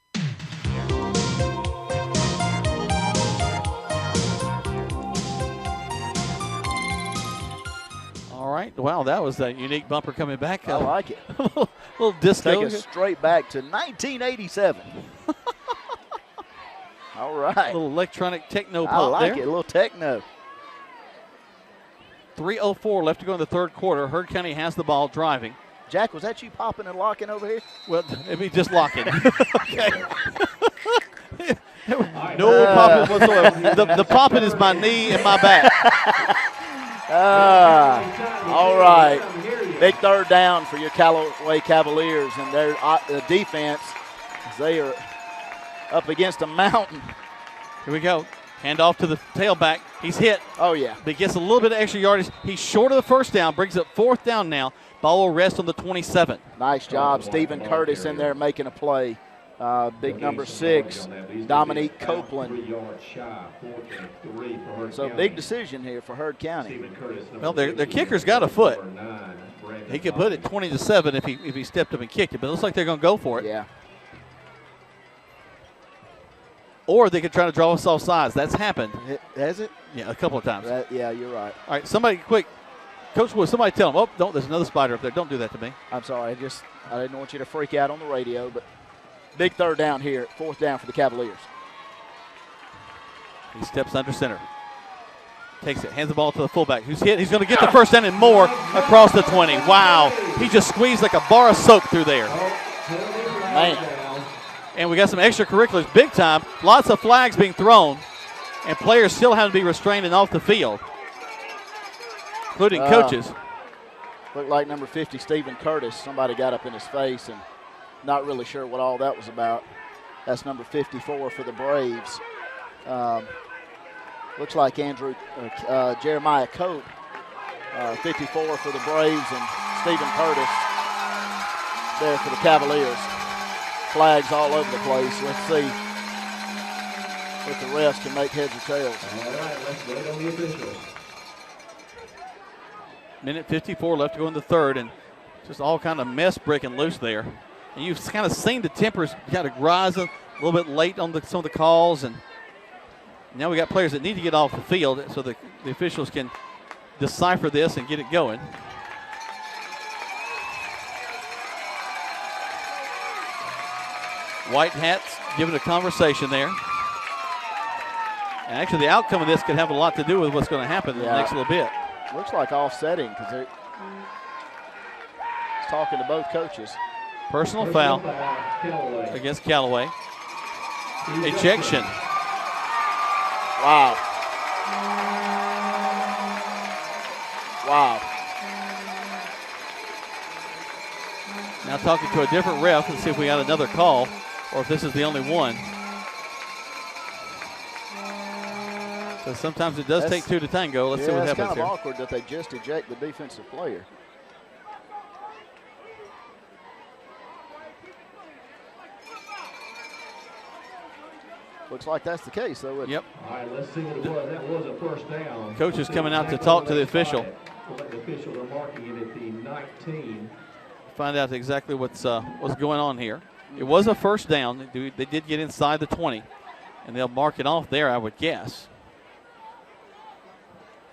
All right. Wow, that was a unique bumper coming back. I like it. little disco. Take us straight back to 1987. All right. A little electronic techno I pop like there. it, a little techno. 3:04 left to go in the third quarter. Heard County has the ball driving. Jack, was that you popping and locking over here? Well, it'd be just locking. Okay. No popping whatsoever. The popping is my knee and my back. All right. Big third down for your Callaway Cavaliers, and their defense, they are up against a mountain. Here we go. Hand off to the tailback. He's hit. Oh, yeah. But he gets a little bit of extra yardage. He's short of the first down, brings up fourth down now. Ball will rest on the 27. Nice job. Stephen Curtis in there making a play. Big number 6, Dominique Copeland. So big decision here for Heard County. Well, their kicker's got a foot. He could put it 20-7 if he stepped up and kicked it, but it looks like they're going to go for it. Yeah. Or they could try to draw us off sides. That's happened. Has it? Yeah, a couple of times. Yeah, you're right. All right, somebody quick. Coach Wood, somebody tell him, oh, don't, there's another spider up there. Don't do that to me. I'm sorry. I didn't want you to freak out on the radio, but big third down here, fourth down for the Cavaliers. He steps under center. Takes it, hands the ball to the fullback. Who's hit? He's going to get the first down and more across the 20. Wow. He just squeezed like a bar of soap through there. Man. And we got some extracurriculars big time. Lots of flags being thrown. And players still having to be restrained and off the field, including coaches. Looked like number 50, Stephen Curtis. Somebody got up in his face and not really sure what all that was about. That's number 54 for the Braves. Looks like Jeremiah Cope, 54 for the Braves, and Stephen Curtis there for the Cavaliers. Flags all over the place. Let's see if the refs can make heads or tails. All right, let's wait on the officials. Minute 54 left to go in the third, and just all kind of mess breaking loose there. And you've kind of seen the tempers kind of rise a little bit late on some of the calls, and now we got players that need to get off the field so the officials can decipher this and get it going. White hats giving a conversation there. And actually, the outcome of this could have a lot to do with what's going to happen in the next little bit. Looks like offsetting because he's talking to both coaches. Personal foul against Callaway. Ejection. Wow. Wow. Now talking to a different ref. Let's see if we got another call or if this is the only one. So sometimes it does take two to tango. Let's see what happens here. It's kind of awkward that they just eject the defensive player. Looks like that's the case, though. Yep. All right, let's see what it was. That was a first down. Coach is coming out to talk to the official. The officials are marking it at the 19. Find out exactly what's going on here. It was a first down. They did get inside the 20, and they'll mark it off there, I would guess.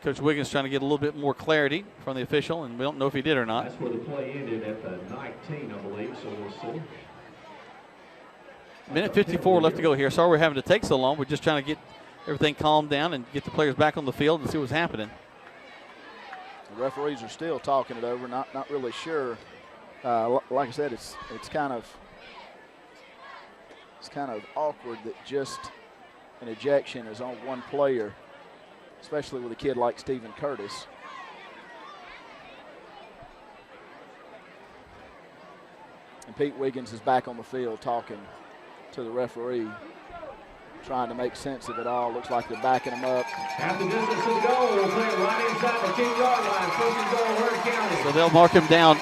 Coach Wiggins trying to get a little bit more clarity from the official, and we don't know if he did or not. That's where the play ended at the 19, I believe, so we'll see. Minute 54 left to go here. Sorry we're having to take so long. We're just trying to get everything calmed down and get the players back on the field and see what's happening. The referees are still talking it over, not really sure. Like I said, it's kind of awkward that just an ejection is on one player, especially with a kid like Stephen Curtis. And Pete Wiggins is back on the field talking to the referee, trying to make sense of it all. Looks like they're backing them up. Half the distance to go. We'll play it right inside the 10-yard line. First and goal, Hurd County. So they'll mark him down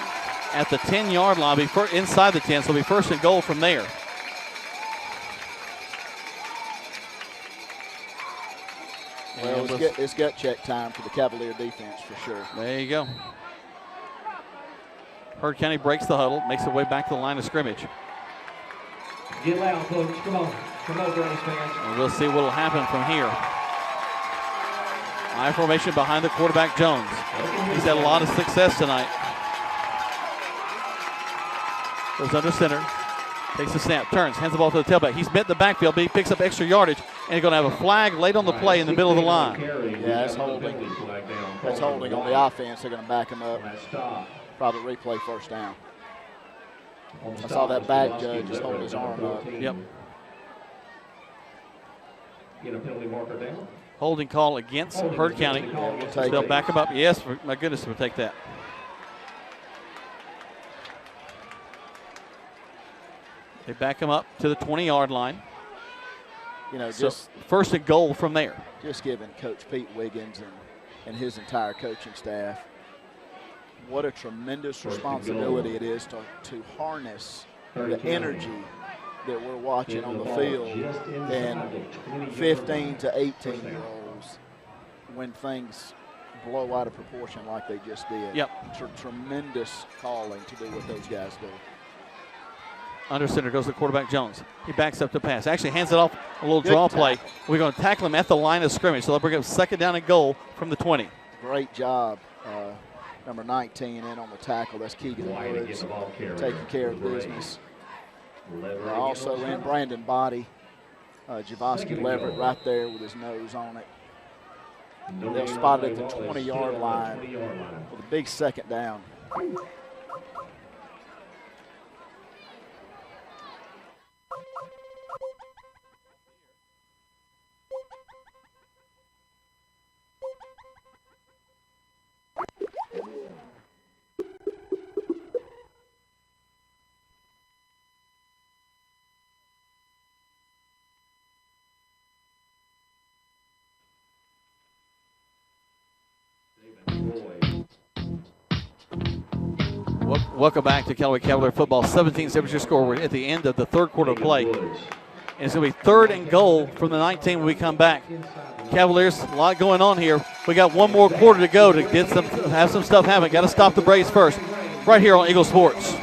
at the 10-yard line, inside the 10, so it'll be first and goal from there. Well, it's gut check time for the Cavalier defense for sure. There you go. Hurd County breaks the huddle, makes their way back to the line of scrimmage. Get loud, folks. Come on. Come on, Grange fans. And we'll see what will happen from here. I formation behind the quarterback, Jones. He's had a lot of success tonight. Goes under center. Takes the snap, turns, hands the ball to the tailback. He's met the backfield, but he picks up extra yardage, and he's going to have a flag late on the play in the middle of the line. Yeah, that's holding. That's holding on the offense. They're going to back him up. Probably replay first down. I saw that back judge just hold his arm up. Yep. Get a penalty marker down. Holding call against Hurd County. Yeah, They'll back him up. Yes, my goodness, we'll take that. They back him up to the 20-yard line. You know, So just first and goal from there. just giving Coach Pete Wiggins and his entire coaching staff what a tremendous responsibility it is to harness the energy that we're watching on the field and 15 to 18-year-olds when things blow out of proportion like they just did. Yep. Tremendous calling to do what those guys do. Under center goes the quarterback, Jones. He backs up to pass. Actually hands it off a little draw play. We're going to tackle him at the line of scrimmage. So they'll bring up second down and goal from the 20. Great job. Number 19 in on the tackle. That's Keegan Woods taking care of business. Also in Brandon Body. Javosky Leverett right there with his nose on it. They'll spot it at the 20-yard line with a big second down. Welcome back to Callaway Cavalier football. 17-7 your score. We're at the end of the third quarter play. And it's going to be third and goal from the 19 when we come back. Cavaliers, a lot going on here. We got one more quarter to go to have some stuff happen. Got to stop the Braves first. Right here on Eagle Sports.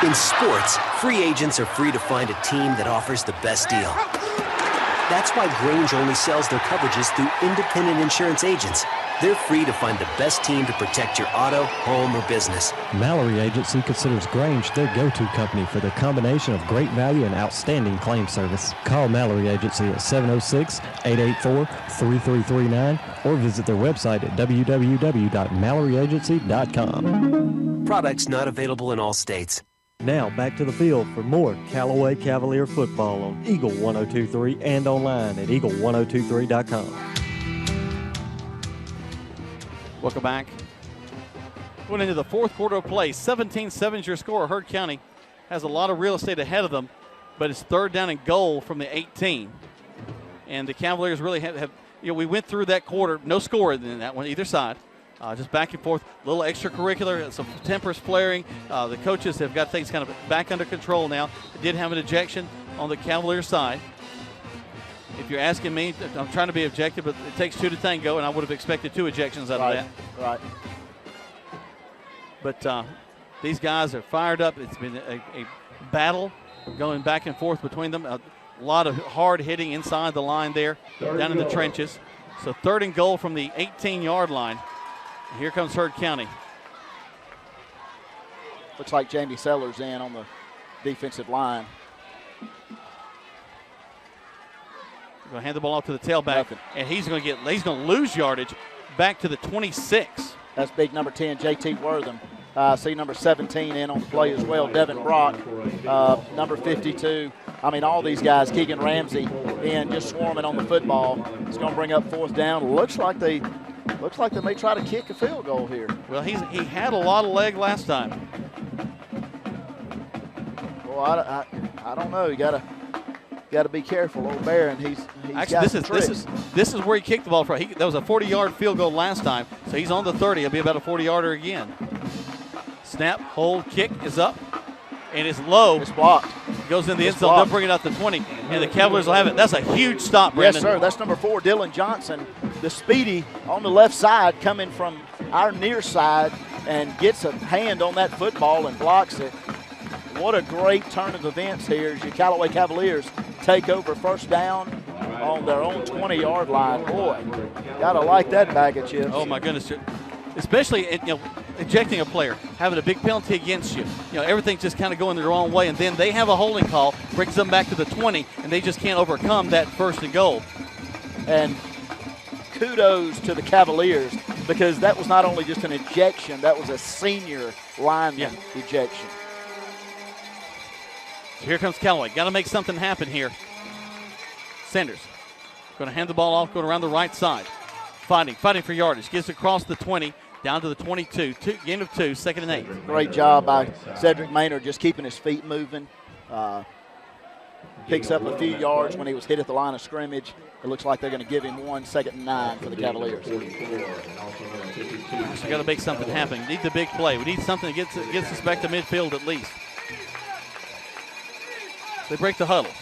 In sports, free agents are free to find a team that offers the best deal. That's why Grange only sells their coverages through independent insurance agents. They're free to find the best team to protect your auto, home, or business. Mallory Agency considers Grange their go-to company for their combination of great value and outstanding claim service. Call Mallory Agency at 706-884-3339 or visit their website at www.MalloryAgency.com. Products not available in all states. Now back to the field for more Callaway Cavalier football on Eagle 102.3 and online at Eagle1023.com. Welcome back. Going into the fourth quarter of play. 17-7 is your score. Hurd County has a lot of real estate ahead of them, but it's third down and goal from the 18. And the Cavaliers really have we went through that quarter, no score in that one either side. Just back and forth, a little extracurricular, some tempers flaring. The coaches have got things kind of back under control now. They did have an ejection on the Cavalier side. If you're asking me, I'm trying to be objective, but it takes two to tango, and I would have expected 2 ejections out of that. Right. But these guys are fired up. It's been a battle going back and forth between them. A lot of hard hitting inside the line there, down in the trenches. So third and goal from the 18-yard line. Here comes Hurd County. Looks like Jamie Sellers in on the defensive line. Going to hand the ball off to the tailback, and he's going to lose yardage back to the 26. That's big number 10, J.T. Wortham. See number 17 in on the play as well, Devin Brock. Number 52, I mean, all these guys, Keegan Ramsey, and just swarming on the football. It's going to bring up 4th down. Looks like they may try to kick a field goal here. Well, he had a lot of leg last time. Well, I don't know. You gotta be careful, old Bear, and he's actually got this is where he kicked the ball from. That was a 40-yard field goal last time, so he's on the 30. It'll be about a 40-yarder again. Snap, hold, kick is up, and it's low. It's blocked. Goes in the end zone. They'll bring it out to 20, and the Cavaliers will have it. That's a huge stop, Brandon. Yes, sir. That's number 4, Dylan Johnson, the speedy on the left side, coming from our near side, and gets a hand on that football and blocks it. What a great turn of events here as your Callaway Cavaliers take over 1st down on their own 20-yard line. Boy, gotta like that bag of chips. Oh my goodness, especially ejecting a player, having a big penalty against you. Everything's just kind of going the wrong way, and then they have a holding call, brings them back to the 20, and they just can't overcome that 1st and goal. And kudos to the Cavaliers, because that was not only just an ejection, that was a senior lineman ejection. So here comes Callaway. Got to make something happen here. Sanders going to hand the ball off, going around the right side. Fighting for yardage. Gets across the 20, down to the 22. Gain of 2, 2nd and 8. Great job by Cedric Maynard, just keeping his feet moving. Picks up a few yards when he was hit at the line of scrimmage. It looks like they're going to give him 1 2nd and 9 for the Cavaliers. So got to make something happen. We need the big play. We need something that gets us back to midfield at least. They break the huddle.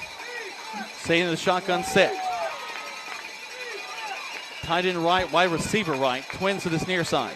Stay in the shotgun set. Tight end right, wide receiver right. Twins to this near side.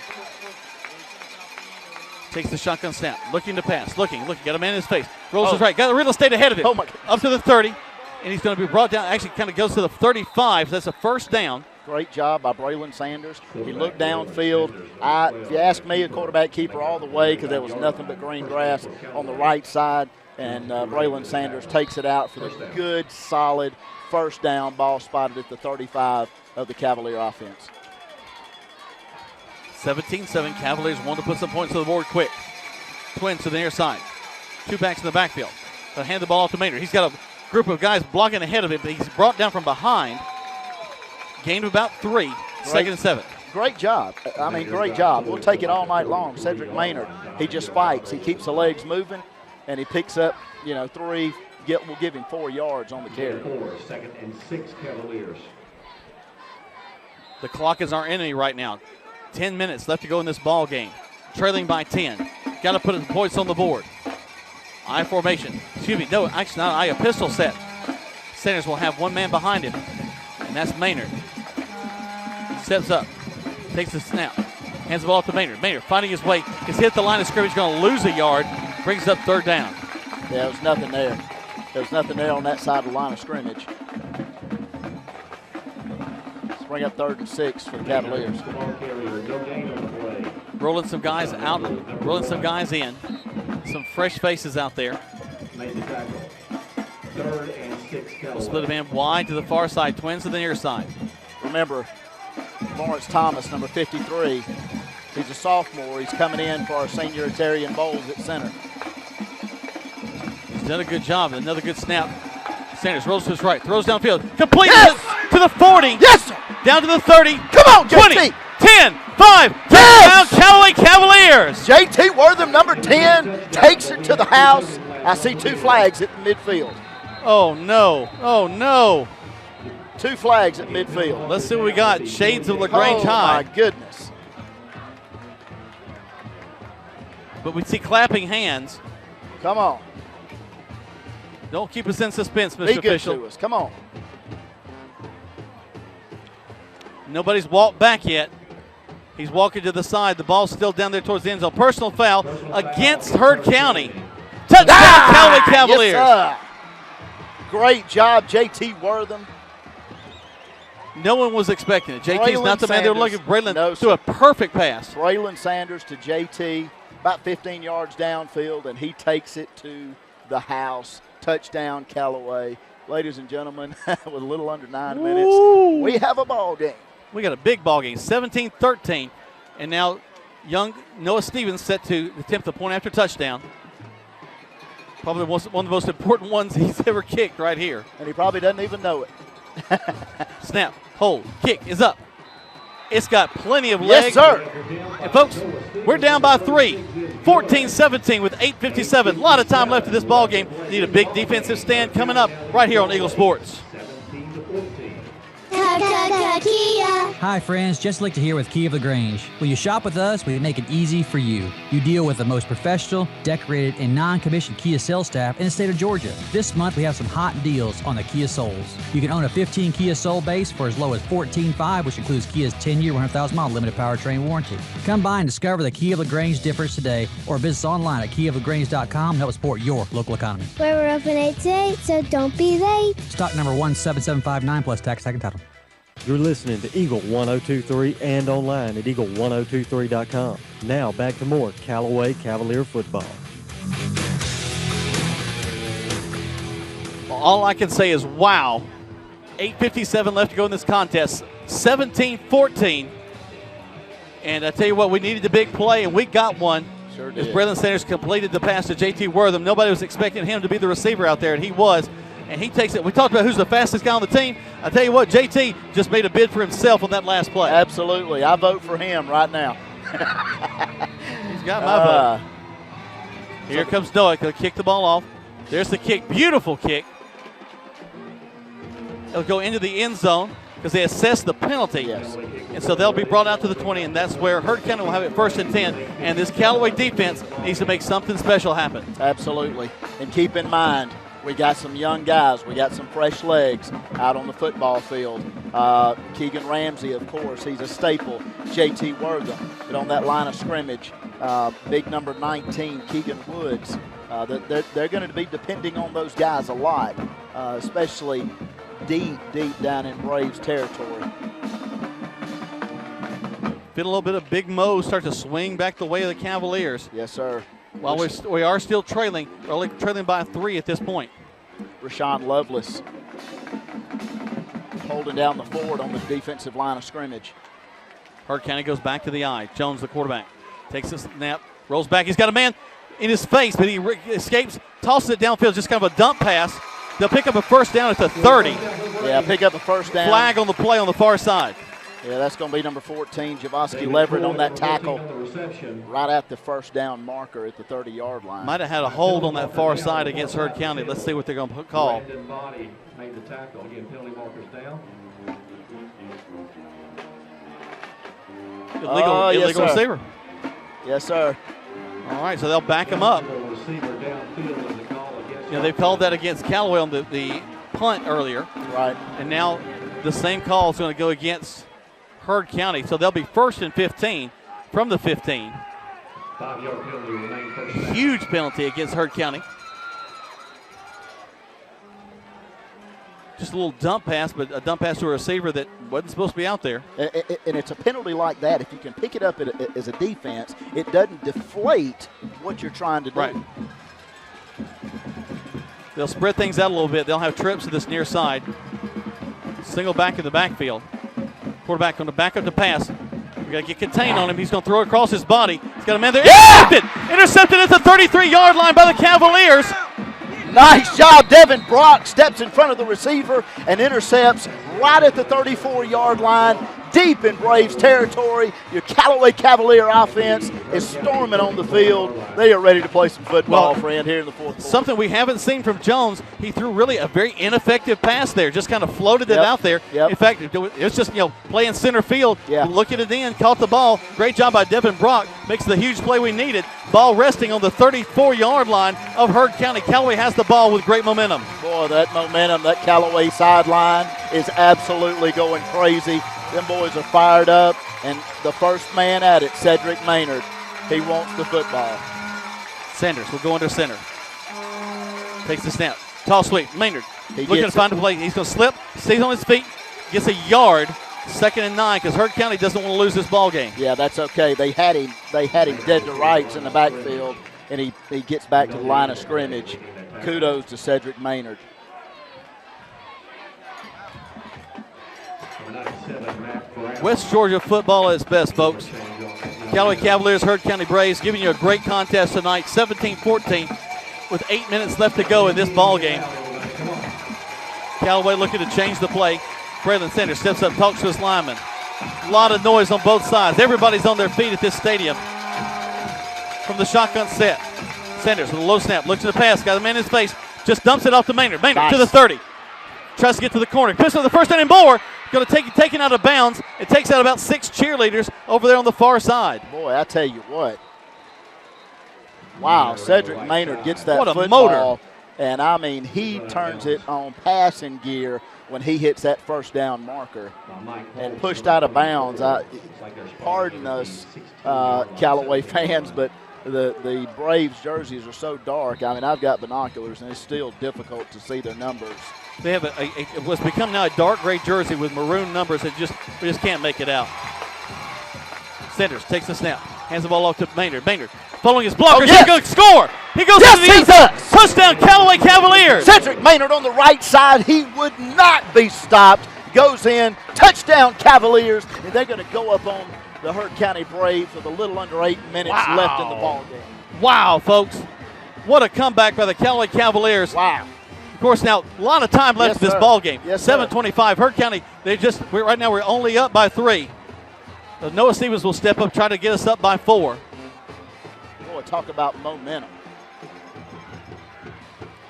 Takes the shotgun snap. Looking to pass. Looking. Got a man in his face. Rolls his right. Got the real estate ahead of him. Oh my. Up to the 30. And he's going to be brought down. Actually kind of goes to the 35. So that's a 1st down. Great job by Braylon Sanders. He looked downfield. If you ask me, a quarterback keeper all the way, because there was nothing but green grass on the right side. And Braylon Sanders takes it out for the good, solid 1st down, ball spotted at the 35 of the Cavalier offense. 17-7. Cavaliers want to put some points on the board quick. Twins to the near side. 2 backs in the backfield. They'll hand the ball off to Maynard. He's got a group of guys blocking ahead of him, but he's brought down from behind. Gain of about 3, 2nd and 7. Great job. Great job. We'll take it all night long. Cedric Maynard, he just fights. He keeps the legs moving, and he picks up, 3. We'll give him 4 yards on the carry. 2nd and 6 Cavaliers. The clock is our enemy right now. 10 minutes left to go in this ball game. Trailing by 10. Got to put the points on the board. I formation. No, actually not I. A pistol set. Sanders will have 1 man behind him, and that's Maynard. Steps up. Takes the snap. Hands the ball to Maynard. Maynard finding his way. He's hit the line of scrimmage. Going to lose a yard. Brings up 3rd down. Yeah, there was nothing there. There was nothing there on that side of the line of scrimmage. Let's bring up 3rd and 6 for the Cavaliers. Rolling some guys out, rolling some guys in. Some fresh faces out there. 3rd and 6 Callaway. We'll split a man wide to the far side. Twins to the near side. Remember, Lawrence Thomas, number 53. He's a sophomore. He's coming in for our senior Tarian Bowles at center. He's done a good job. Another good snap. Sanders rolls to his right, throws downfield. Complete to the 40. Yes, sir. Down to the 30. Come on, 20, JT. 10, 5. Touchdown, Callaway Cavaliers. JT Wortham, number 10, takes it to the house. I see 2 flags at the midfield. Oh, no. Oh, no. 2 flags at midfield. Let's see what we got. Shades of LaGrange High. Oh, my goodness. But we see clapping hands. Come on. Don't keep us in suspense, Mr. Be good Official. to us. Come on. Nobody's walked back yet. He's walking to the side. The ball's still down there towards the end zone. Personal foul against Heard County. Touchdown, Callaway Cavaliers. Yes, sir. Great job, JT Wortham. No one was expecting it. JT's not the man they were looking for. Braylon threw a perfect pass. Braylon Sanders to JT, about 15 yards downfield, and he takes it to the house. Touchdown, Callaway. Ladies and gentlemen, with a little under 9 minutes, we have a ball game. We got a big ball game, 17-13. And now young Noah Stevens set to attempt the point after touchdown. Probably one of the most important ones he's ever kicked right here. And he probably doesn't even know it. Snap, hold, kick is up. It's got plenty of legs. Yes, sir. And, folks, we're down by 3, 14-17 with 8:57. A lot of time left in this ball game. Need a big defensive stand coming up right here on Eagle Sports. Kia. Hi friends, Jesse Lichter here with Key of LaGrange. Will you shop with us? We make it easy for you. You deal with the most professional, decorated, and non-commissioned Kia sales staff in the state of Georgia. This month we have some hot deals on the Kia Souls. You can own a 15 Kia Soul base for as low as $14,500, which includes Kia's 10-year, 100,000-mile limited powertrain warranty. Come by and discover the Key of LaGrange difference today, or visit us online at keyoflagrange.com and help support your local economy. We're open 8 to 8, so don't be late. Stock number 17759 plus tax, second title. You're listening to Eagle 1023 and online at eagle1023.com. Now back to more Callaway Cavalier football. Well, all I can say is wow. 8:57 left to go in this contest. 17-14. And I tell you what, we needed a big play, and we got one. Sure did. As Braylon Sanders completed the pass to J.T. Wortham. Nobody was expecting him to be the receiver out there, and he was. And he takes it. We talked about who's the fastest guy on the team. I tell you what, JT just made a bid for himself on that last play. Absolutely. I vote for him right now. He's got my vote. Here comes Noah. He'll kick the ball off. There's the kick. Beautiful kick. It'll go into the end zone because they assess the penalty. Yes. And so they'll be brought out to the 20, and that's where Heard County will have it 1st and 10. And this Callaway defense needs to make something special happen. Absolutely. And keep in mind, we got some young guys. We got some fresh legs out on the football field. Keegan Ramsey, of course, he's a staple. J.T. Wortham. But on that line of scrimmage, big number 19, Keegan Woods. They're going to be depending on those guys a lot, especially deep down in Braves territory. Feel a little bit of Big Mo start to swing back the way of the Cavaliers. Yes, sir. While we are still trailing, we're only trailing by 3 at this point. Rashawn Lovelace holding down the forward on the defensive line of scrimmage. Heard County goes back to the eye. Jones, the quarterback, takes a snap, rolls back. He's got a man in his face, but he escapes, tosses it downfield, just kind of a dump pass. They'll pick up a first down at the 30. Yeah, pick up a first down. Flag on the play on the far side. Yeah, that's going to be number 14, Javoski Leverett on that tackle right at the first down marker at the 30-yard line. Might have had a hold on that far side against Heard County. Let's see what they're going to call. Made the tackle. Again, penalty markers down. Illegal receiver. Yes, sir. All right, so they'll back him up. They've called that against Callaway on the punt earlier. Right. And now the same call is going to go against Heard County. So they'll be 1st and 15 from the 15. 5-yard penalty remain first down. Huge penalty against Heard County. Just a little dump pass, but a dump pass to a receiver that wasn't supposed to be out there. And it's a penalty like that. If you can pick it up as a defense, it doesn't deflate what you're trying to do. Right. They'll spread things out a little bit. They'll have trips to this near side. Single back in the backfield. Quarterback going to back up the pass. We got to get contained on him. He's going to throw it across his body. He's got a man there. Intercepted! Intercepted at the 33-yard line by the Cavaliers. Nice job. Devin Brock steps in front of the receiver and intercepts right at the 34-yard line, deep in Braves territory. Your Callaway Cavalier offense is storming on the field. They are ready to play some football, friend, here in the fourth quarter. Something we haven't seen from Jones. He threw really a very ineffective pass there, just kind of floated it out there. In fact, it was just, playing center field, looking it in, caught the ball. Great job by Devin Brock. Makes the huge play we needed. Ball resting on the 34-yard line of Heard County. Callaway has the ball with great momentum. Boy, that momentum, that Callaway sideline is absolutely going crazy. Them boys are fired up, and the first man at it, Cedric Maynard, he wants the football. Sanders will go under center. Takes the snap. Toss sweep. Maynard looking to find a play. He's going to slip, stays on his feet, gets a yard. 2nd and 9 because Heard County doesn't want to lose this ball game. Yeah, that's okay. They had him dead to rights in the backfield, and he gets back to the line of scrimmage. Kudos to Cedric Maynard. West Georgia football at its best, folks. Callaway Cavaliers, Heard County Braves giving you a great contest tonight, 17-14. with 8 minutes left to go in this ball game. Callaway looking to change the play. Braylon Sanders steps up, talks to his lineman. A lot of noise on both sides. Everybody's on their feet at this stadium from the shotgun set. Sanders with a low snap, looks at the pass, got a man in his face, just dumps it off to Maynard. Maynard nice. to the 30. Tries to get to the corner. Pistol the first down and more. Going to take it taken out of bounds. It takes out about 6 cheerleaders over there on the far side. Boy, I tell you what. Wow, Cedric Maynard gets that what a football. Motor. And, I mean, he turns it on passing gear when he hits that first down marker and pushed out of bounds. Pardon us, Callaway fans, but the Braves jerseys are so dark. I mean, I've got binoculars, and it's still difficult to see their numbers. They have what's become now a dark gray jersey with maroon numbers. We just can't make it out. Sanders takes the snap, hands the ball off to Maynard. Maynard following his blockers. Yes. He's going to score. He goes into the end zone. Touchdown, Callaway Cavaliers. Cedric Maynard on the right side. He would not be stopped. Goes in. Touchdown, Cavaliers. And they're going to go up on the Hurt County Braves with a little under 8 minutes left in the ball game. Wow, folks. What a comeback by the Callaway Cavaliers. Wow. Of course, now a lot of time left in this ball game. Yes, 7:25. Hurt County, right now we're only up by 3. So Noah Stevens will step up, try to get us up by 4. Boy, talk about momentum.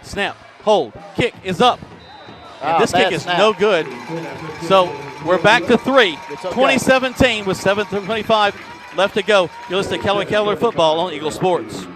Snap, hold, kick is up. And this kick is snap. no good. So we're back to 3. It's okay. 2017 with 7:25 left to go. You're listening to Callaway Cavalier Football on Eagle Sports.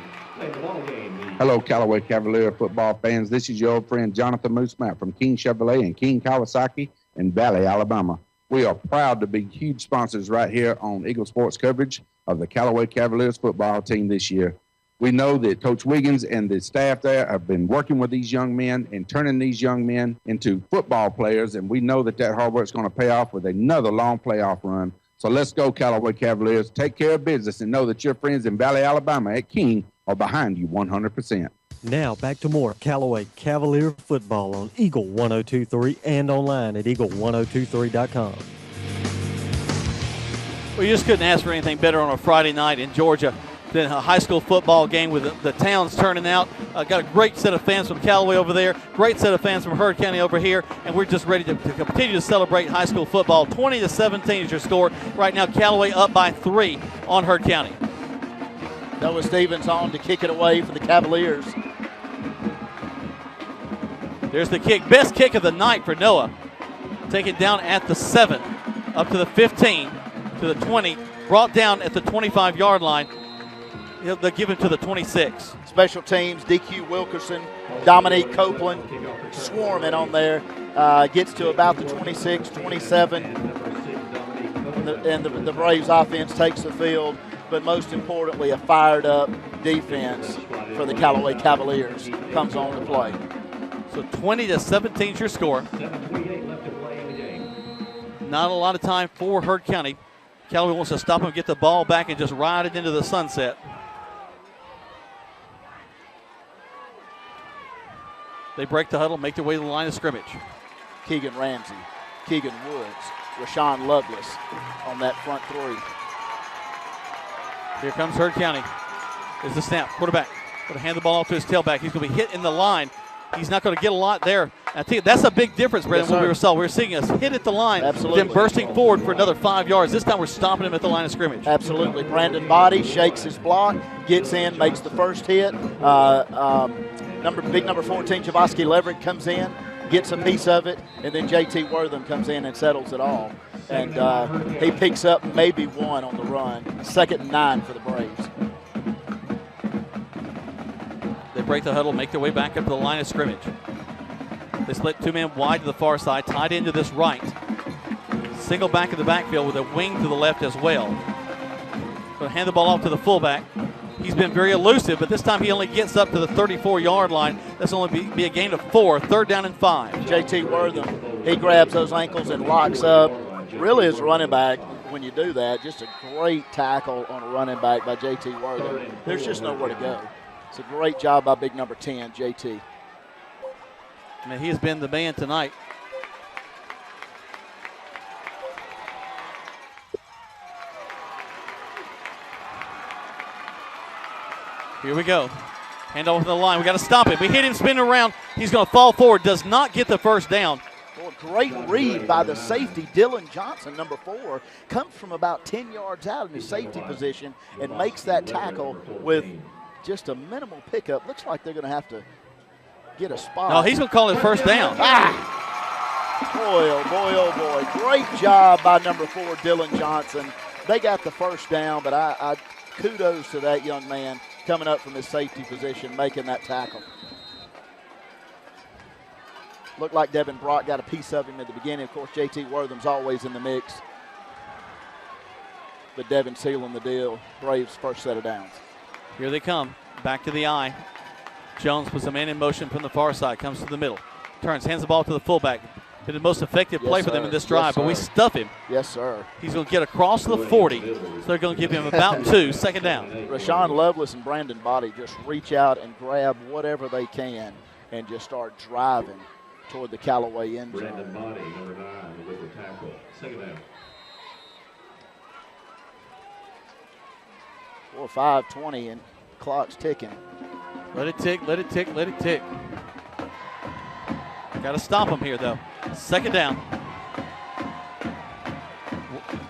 Hello, Callaway Cavalier football fans. This is your old friend Jonathan Moosemap from King Chevrolet and King Kawasaki in Valley, Alabama. We are proud to be huge sponsors right here on Eagle Sports coverage of the Callaway Cavaliers football team this year. We know that Coach Wiggins and the staff there have been working with these young men and turning these young men into football players, and we know that hard work is going to pay off with another long playoff run. So let's go, Callaway Cavaliers. Take care of business and know that your friends in Valley, Alabama at King are behind you 100%. Now back to more Callaway Cavalier football on Eagle 102.3 and online at eagle1023.com. Well, you just couldn't ask for anything better on a Friday night in Georgia than a high school football game with the towns turning out. Got a great set of fans from Callaway over there, great set of fans from Hurd County over here, and we're just ready to continue to celebrate high school football. 20-17 is your score. Right now, Callaway up by 3 on Hurd County. Noah Stevens on to kick it away for the Cavaliers. There's the kick. Best kick of the night for Noah. Take it down at the 7, up to the 15, to the 20, brought down at the 25-yard line. They'll give him to the 26. Special teams, DQ Wilkerson, Dominique Copeland, swarming on there. Gets to about the 26, 27. And the Braves offense takes the field. But most importantly, a fired-up defense for the Callaway Cavaliers comes on to play. So 20-17 is your score. Not a lot of time for Hurd County. Callaway wants to stop him, get the ball back, and just ride it into the sunset. They break the huddle, make their way to the line of scrimmage. Keegan Ramsey, Keegan Woods, Rashawn Lovelace on that front 3. Here comes Hurd County. There's the snap. Quarterback going to hand the ball off to his tailback. He's going to be hit in the line. He's not going to get a lot there. I tell you, that's a big difference, Brandon, Yes, what we saw. We were seeing us hit at the line, Absolutely. then bursting forward for another 5 yards. This time we're stopping him at the line of scrimmage. Absolutely. Brandon Body shakes his block, gets in, makes the first hit. Big number 14, Javoski Leverett comes in, gets a piece of it, and then J.T. Wortham comes in and settles it all. And he picks up maybe 1 on the run. 2nd and 9 for the Braves. They break the huddle, make their way back up to the line of scrimmage. They split 2 men wide to the far side, tied into this right. Single back in the backfield with a wing to the left as well. Going to hand the ball off to the fullback. He's been very elusive, but this time he only gets up to the 34-yard line. That's only be a gain of 4, 3rd down and 5. J.T. Wortham, he grabs those ankles and locks up. Really, as a running back, when you do that, just a great tackle on a running back by J.T. Wortham. There's just nowhere to go. It's a great job by big number 10, J.T. I mean, he has been the man tonight. Here we go. Hand over the line. We got to stop him. We hit him spinning around. He's going to fall forward. Does not get the first down. Well, great read by the safety, Dylan Johnson, number 4. Comes from about 10 yards out in his safety position and makes that tackle with just a minimal pickup. Looks like they're going to have to get a spot. No, he's going to call it first down. Boy, oh boy, oh boy. Great job by number 4, Dylan Johnson. They got the first down, but I kudos to that young man coming up from his safety position, making that tackle. Looked like Devin Brock got a piece of him at the beginning. Of course, J.T. Wortham's always in the mix. But Devin sealing the deal. Braves' first set of downs. Here they come. Back to the eye. Jones puts a man in motion from the far side. Comes to the middle. Turns, hands the ball to the fullback. Been the most effective play for them in this drive, but we stuff him. Yes, sir. He's going to get across the 40, so they're going to give him about 2, second down. Rashawn Lovelace and Brandon Body just reach out and grab whatever they can and just start driving toward the Callaway end zone. Brandon Body, number 9, with the tackle. Second down. 5:20 and clock's ticking. Let it tick, let it tick, let it tick. Got to stop him here, though. Second down.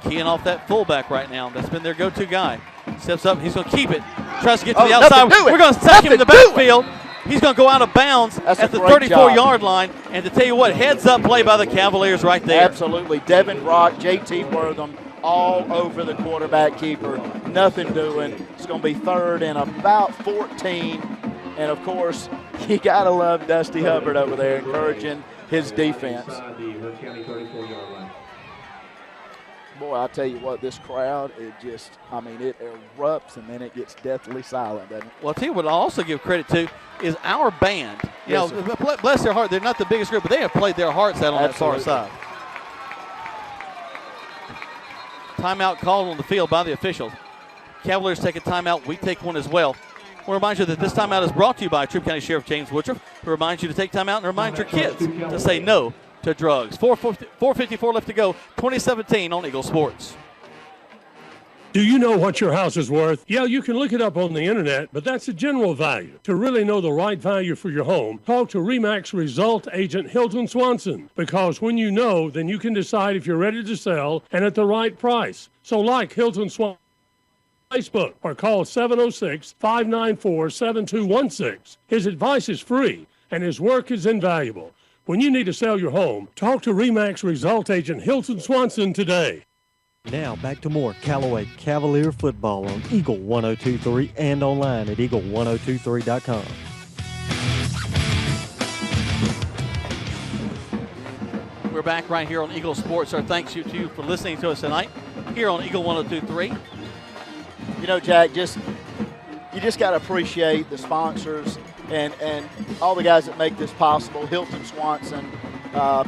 Keying off that fullback right now. That's been their go-to guy. Steps up. He's going to keep it. Tries to get to the outside. We're going to sack him in the backfield. He's going to go out of bounds at the 34-yard line. And to tell you what, heads up play by the Cavaliers right there. Absolutely. Devin Brock, J.T. Wortham, all over the quarterback keeper. Nothing doing. It's going to be third and about 14. And, of course, you got to love Dusty Hubbard over there encouraging his defense. Boy, I'll tell you what, this crowd, it erupts and then it gets deathly silent, doesn't it? Well, I'll tell you what I'll also give credit to is our band. You know, bless their heart, they're not the biggest group, but they have played their hearts out on that far side. Timeout called on the field by the officials. Cavaliers take a timeout. We take one as well. I want to remind you that this timeout is brought to you by Troup County Sheriff James Woodruff, who reminds you to take time out and remind your kids to say no to drugs. 4:54 left to go, 2017 on Eagle Sports. Do you know what your house is worth? Yeah, you can look it up on the internet, but that's a general value. To really know the right value for your home, talk to RE/MAX Result Agent Hilton Swanson, because when you know, then you can decide if you're ready to sell and at the right price. So like Hilton Swanson Facebook or call 706-594-7216. His advice is free and his work is invaluable. When you need to sell your home, talk to RE/MAX Result Agent Hilton Swanson today. Now back to more Callaway Cavalier football on Eagle 102.3 and online at eagle1023.com. We're back right here on Eagle Sports. Our thanks to you for listening to us tonight here on Eagle 102.3. You know, Jack, you just got to appreciate the sponsors and all the guys that make this possible. Hilton Swanson,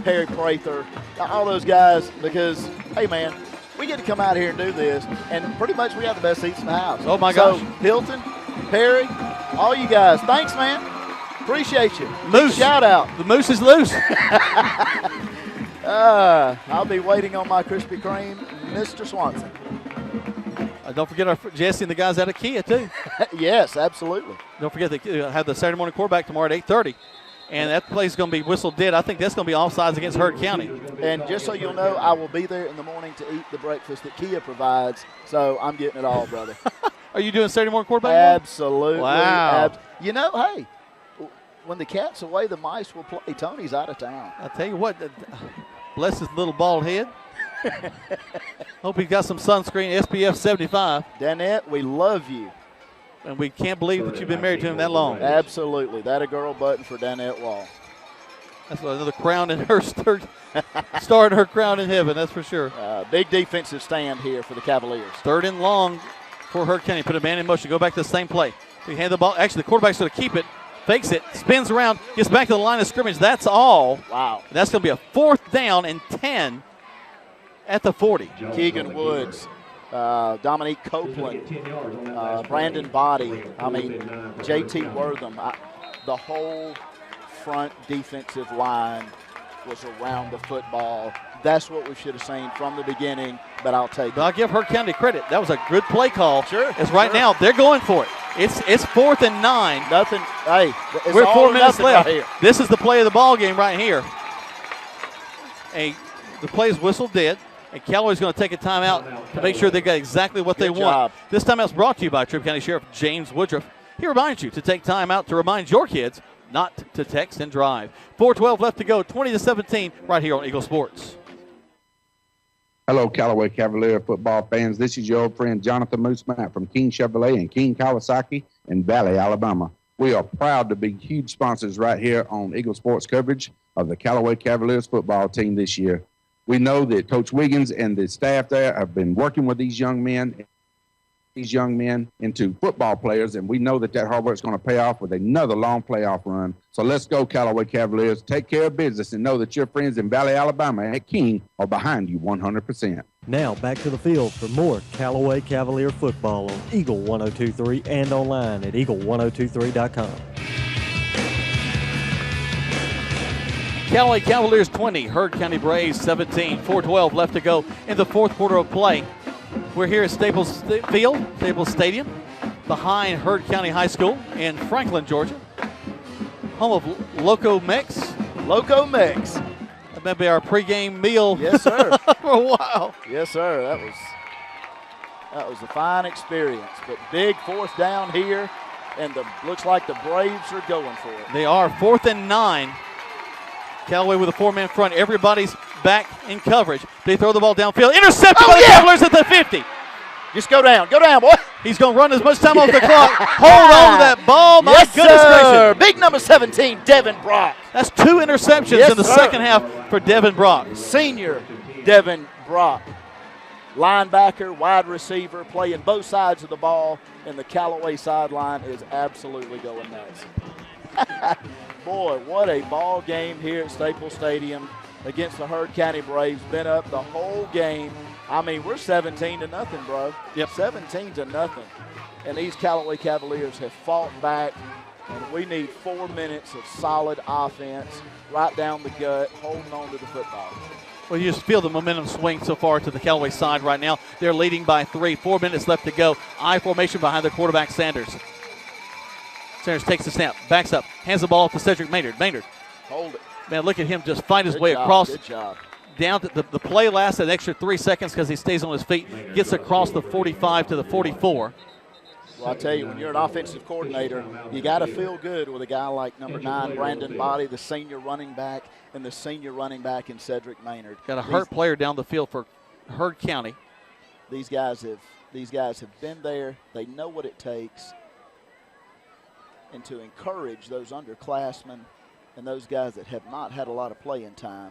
Perry Prather, all those guys, because, hey, man, we get to come out here and do this, and pretty much we have the best seats in the house. Oh, my gosh. So, Hilton, Perry, all you guys, thanks, man. Appreciate you. Moose. Shout out. The moose is loose. I'll be waiting on my Krispy Kreme, Mr. Swanson. Don't forget our Jesse and the guys out of Kia, too. Yes, absolutely. Don't forget they have the Saturday morning quarterback tomorrow at 8:30. And that play is going to be whistled dead. I think that's going to be offsides against Heard County. And just so you'll know, I will be there in the morning to eat the breakfast that Kia provides. So I'm getting it all, brother. Are you doing Saturday morning quarterback? Absolutely. Wow. You know, hey, when the cat's away, the mice will play. Tony's out of town. I'll tell you what, bless his little bald head. Hope he's got some sunscreen, SPF 75. Danette, we love you. And we can't believe that you've been married to him that long. Absolutely. That a girl button for Danette Wall. That's another crown in her star in her crown in heaven, that's for sure. Big defensive stand here for the Cavaliers. Third and long for Heard County. Put a man in motion. Go back to the same play. We hand the ball. Actually, the quarterback's going to keep it. Fakes it. Spins around. Gets back to the line of scrimmage. That's all. Wow. That's going to be a 4th down and 10 at the 40. Keegan Woods, Dominique Copeland, Brandon Body, J.T. Wortham. The whole front defensive line was around the football. That's what we should have seen from the beginning, but I'll take it. But I'll give Heard County credit. That was a good play call. Sure. As right now, they're going for it. It's 4th and 9. Nothing. Hey, it's we're all 4 or minutes nothing left. Right here. This is the play of the ball game right here. The play is whistled dead, and Callaway's going to take a timeout to make sure they got exactly what they want. This timeout's brought to you by Tripp County Sheriff James Woodruff. He reminds you to take time out to remind your kids not to text and drive. 4:12 left to go, 20-17, right here on Eagle Sports. Hello, Callaway Cavalier football fans. This is your old friend Jonathan Moosemat from King Chevrolet in King, Kawasaki, and Valley, Alabama. We are proud to be huge sponsors right here on Eagle Sports coverage of the Callaway Cavaliers football team this year. We know that Coach Wiggins and the staff there have been working with these young men into football players, and we know that hard work is going to pay off with another long playoff run. So let's go, Callaway Cavaliers. Take care of business and know that your friends in Valley, Alabama at King are behind you 100%. Now back to the field for more Callaway Cavalier football on Eagle 102.3 and online at eagle1023.com. Callaway Cavaliers 20, Heard County Braves 17, 4:12 left to go in the fourth quarter of play. We're here at Staples Field, Staples Stadium, behind Heard County High School in Franklin, Georgia. Home of Loco Mix. Loco Mix. That may be our pregame meal. Yes, sir. For a while. Yes, sir. That was a fine experience. But big fourth down here, and looks like the Braves are going for it. They are 4th and 9. Callaway with a 4-man front. Everybody's back in coverage. They throw the ball downfield. Intercepted by the Cavaliers at the 50. Just go down, boy. He's going to run as much time off the clock. Hold on to that ball. My goodness gracious. Big number 17, Devin Brock. That's 2 interceptions in the second half for Devin Brock. Senior Devin Brock. Linebacker, wide receiver, playing both sides of the ball, and the Callaway sideline is absolutely going nuts. Boy, what a ball game here at Staples Stadium against the Heard County Braves. Been up the whole game. I mean, we're 17-0, bro. Yep. 17-0. And these Callaway Cavaliers have fought back, and we need 4 minutes of solid offense right down the gut, holding on to the football. Well, you just feel the momentum swing so far to the Callaway side right now. They're leading by 3. 4 minutes left to go. I formation behind their quarterback, Sanders. Sanders takes the snap, backs up, hands the ball to Cedric Maynard. Maynard. Hold it. Man, look at him just fight his Good way job, across. Good job. Down to the play lasts an extra 3 seconds because he stays on his feet. Gets across the 45 to the 44. Well, I tell you, when you're an offensive coordinator, you got to feel good with a guy like number 9, Brandon Body, the senior running back, and the senior running back in Cedric Maynard. Got a hurt player down the field for Heard County. These guys have been there. They know what it takes. And to encourage those underclassmen and those guys that have not had a lot of playing time,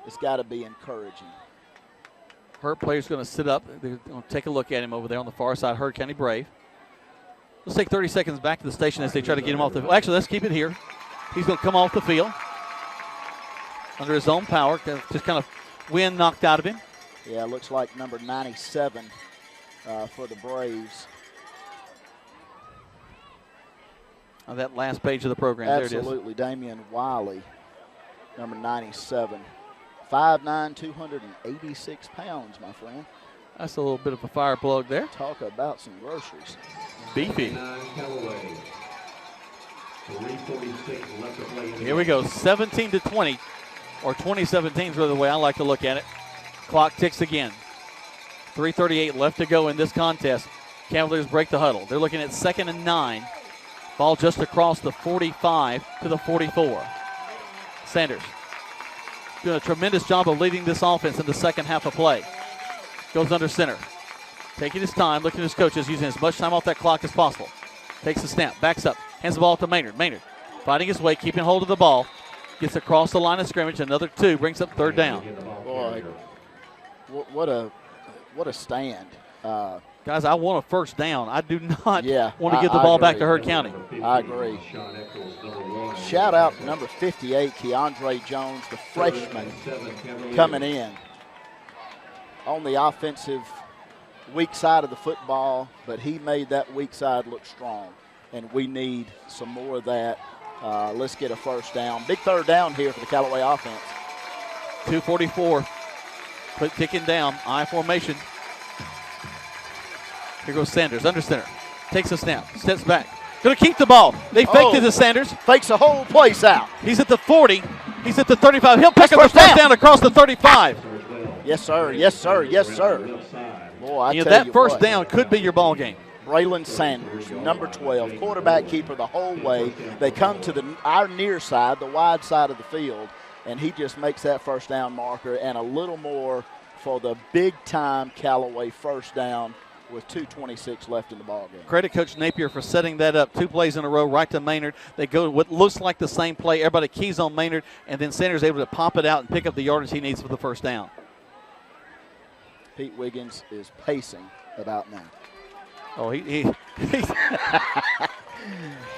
it's got to be encouraging. Hurt player's going to sit up. They're going to take a look at him over there on the far side, Heard County Brave. Let's take 30 seconds back to the station as they try to get him off the field. Actually, let's keep it here. He's going to come off the field under his own power. Just kind of wind knocked out of him. Yeah, it looks like number 97 for the Braves. On that last page of the program, Absolutely, there it is. Damian Wiley, number 97. 5'9", 286 pounds, my friend. That's a little bit of a fire plug there. Talk about some groceries. Beefy. Here we go, 17-20, or 2017 is really the way I like to look at it. Clock ticks again. 3:38 left to go in this contest. Cavaliers break the huddle. They're looking at 2nd and 9. Ball just across the 45 to the 44. Sanders doing a tremendous job of leading this offense in the second half of play. Goes under center. Taking his time, looking at his coaches, using as much time off that clock as possible. Takes the snap, backs up, hands the ball to Maynard. Maynard fighting his way, keeping hold of the ball. Gets across the line of scrimmage, another 2, brings up 3rd down. Boy, what a stand. Guys, I want a first down. I do not want to give the I ball agree. back to Heard County. I agree. Shout out to number 58, Keandre Jones, the freshman coming in on the offensive weak side of the football, but he made that weak side look strong, and we need some more of that. Let's get a first down. Big 3rd down here for the Callaway offense. 2:44, ticking down, I formation. Here goes Sanders, under center. takes a snap, steps back. Going to keep the ball. They faked it to Sanders. Fakes the whole place out. He's at the 40. He's at the 35. He'll pick up the first down across the 35. Yes, sir. Yes, sir. Yes, sir. Boy, I tell that you first what. down could be your ball game. Braylon Sanders, number 12, quarterback keeper the whole way. They come to our near side, the wide side of the field, and he just makes that first down marker and a little more for the big-time Callaway first down with 2:26 left in the ball game. Credit Coach Napier for setting that up. 2 plays in a row, right to Maynard. They go what looks like the same play. Everybody keys on Maynard, and then Sanders able to pop it out and pick up the yardage he needs for the first down. Pete Wiggins is pacing about now. Oh, he's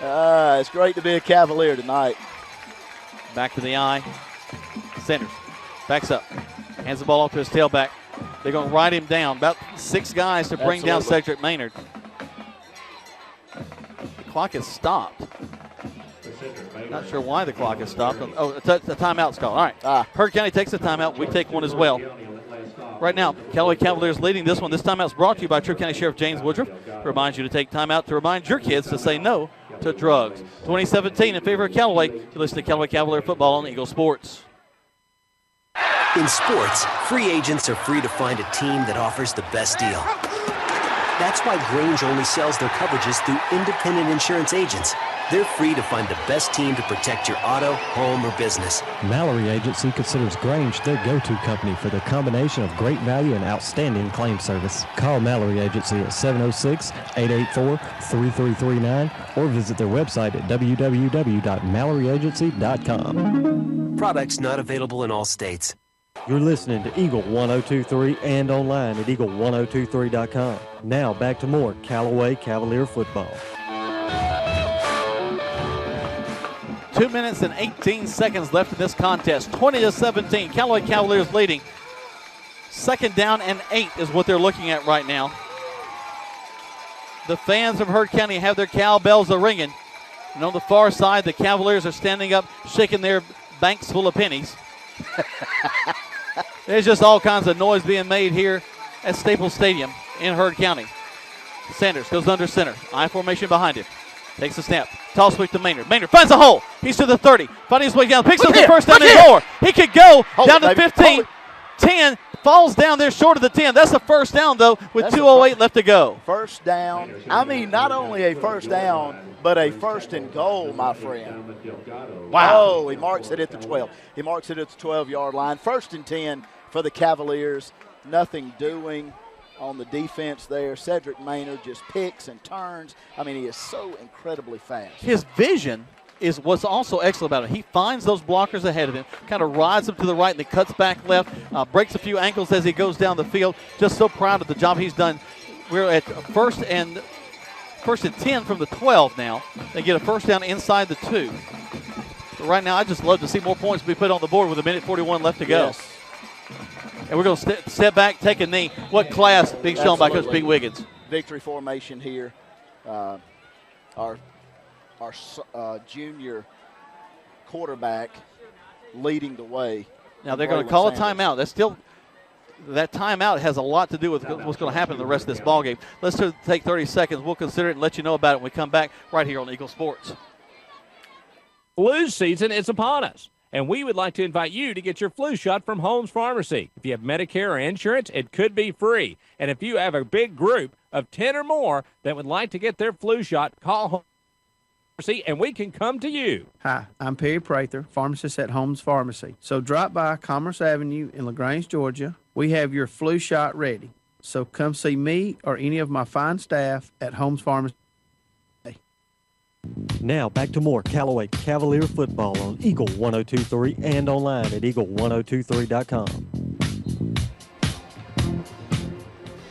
it's great to be a Cavalier tonight. Back to the eye. Sanders backs up. Hands the ball off to his tailback. They're going to ride him down. About 6 guys to bring down Cedric Maynard. The clock is stopped. Not sure why the clock is stopped. Oh, the timeout's called. All right. Heard County takes a timeout. We take one as well. Right now, Callaway Cavaliers leading this one. This timeout's brought to you by Troup County Sheriff James Woodruff. Reminds you to take timeout to remind your kids to say no to drugs. 2017 in favor of Callaway. You listen to Callaway Cavalier football on Eagle Sports. In sports, free agents are free to find a team that offers the best deal. That's why Grange only sells their coverages through independent insurance agents. They're free to find the best team to protect your auto, home, or business. Mallory Agency considers Grange their go-to company for their combination of great value and outstanding claim service. Call Mallory Agency at 706-884-3339 or visit their website at www.MalloryAgency.com. Products not available in all states. You're listening to Eagle 102.3 and online at Eagle1023.com. Now back to more Callaway Cavalier football. 2 minutes and 18 seconds left in this contest. 20-17. Callaway Cavaliers leading. 2nd down and 8 is what they're looking at right now. The fans of Heard County have their cowbells ringing. And on the far side, the Cavaliers are standing up, shaking their banks full of pennies. There's just all kinds of noise being made here at Staples Stadium in Heard County. Sanders goes under center. I formation behind him. Takes a snap. Toss sweep to Maynard. Maynard finds a hole. He's to the 30. Finding his way down. Picks up the first down and more. He could go down to 15. 10. Falls down there short of the 10. That's a first down, though, with 2:08 left to go. First down. I mean, not only a first down, but a first and goal, my friend. Wow. Oh, he marks it at the 12. He marks it at the 12-yard line. 1st and 10 for the Cavaliers. Nothing doing on the defense there. Cedric Maynard just picks and turns. I mean, he is so incredibly fast. His vision is what's also excellent about it. He finds those blockers ahead of him, kind of rides them to the right, and then cuts back left, breaks a few ankles as he goes down the field. Just so proud of the job he's done. We're at first and 10 from the 12 now. They get a first down inside the 2. But right now, I just love to see more points be put on the board with 1:41 left to go. Yes. And we're going to step back, take a knee. What class being shown by Coach Pete Wiggins. Victory formation here. Our junior quarterback leading the way. Now they're going to call a timeout. That timeout has a lot to do with what's going to happen in the rest of this ball game. Let's take 30 seconds. We'll consider it and let you know about it when we come back right here on Eagle Sports. Flu season is upon us, and we would like to invite you to get your flu shot from Holmes Pharmacy. If you have Medicare or insurance, it could be free. And if you have a big group of 10 or more that would like to get their flu shot, call Holmes Pharmacy, and we can come to you. Hi, I'm Perry Prather, pharmacist at Holmes Pharmacy. So drop by Commerce Avenue in LaGrange, Georgia. We have your flu shot ready. So come see me or any of my fine staff at Holmes Pharmacy. Now back to more Callaway Cavalier football on Eagle 102.3 and online at Eagle1023.com.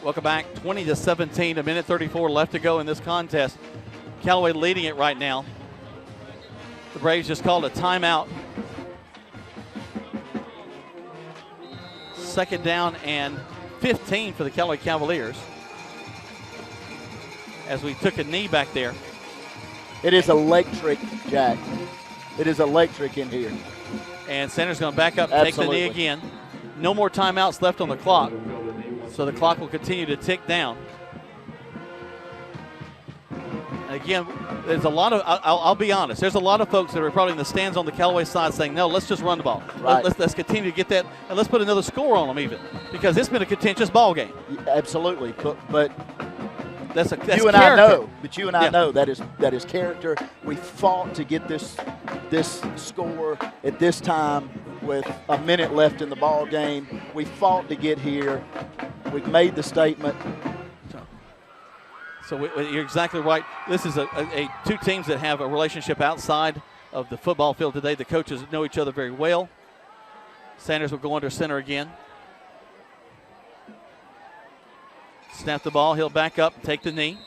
Welcome back. 20-17, 1:34 left to go in this contest. Callaway leading it right now. The Braves just called a timeout. 2nd down and 15 for the Callaway Cavaliers. As we took a knee back there. It is electric, Jack. It is electric in here. And Sanders going to back up, take the knee again. No more timeouts left on the clock. So the clock will continue to tick down. Again, there's a lot of, I'll be honest, there's a lot of folks that are probably in the stands on the Callaway side saying, no, let's just run the ball. Right. Let's continue to get that, and let's put another score on them even, because it's been a contentious ball game. Absolutely, but that's you and character. I know. But you and I Yeah. know that is character. We fought to get this score at this time with a minute left in the ball game. We fought to get here. We've made the statement. So you're exactly right. This is a two teams that have a relationship outside of the football field today. The coaches know each other very well. Sanders will go under center again. Snap the ball. He'll back up, take the knee.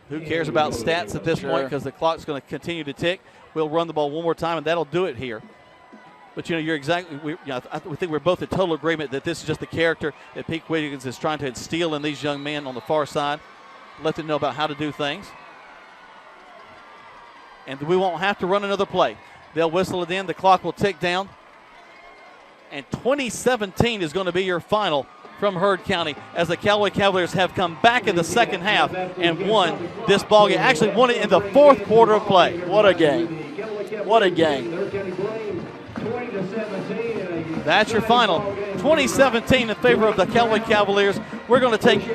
Who cares about stats at this point, because the clock's going to continue to tick. We'll run the ball one more time, and that'll do it here. But, you're exactly I think we're both in total agreement that this is just the character that Pete Wiggins is trying to instill in these young men on the far side, let them know about how to do things. And we won't have to run another play. They'll whistle it in. The clock will tick down. And 2017 is going to be your final from Heard County, as the Callaway Cavaliers have come back in the second half and won this ball game. Actually won it in the fourth quarter of play. What a game. What a game. That's your final. 2017 in favor of the Callaway Cavaliers. We're going to take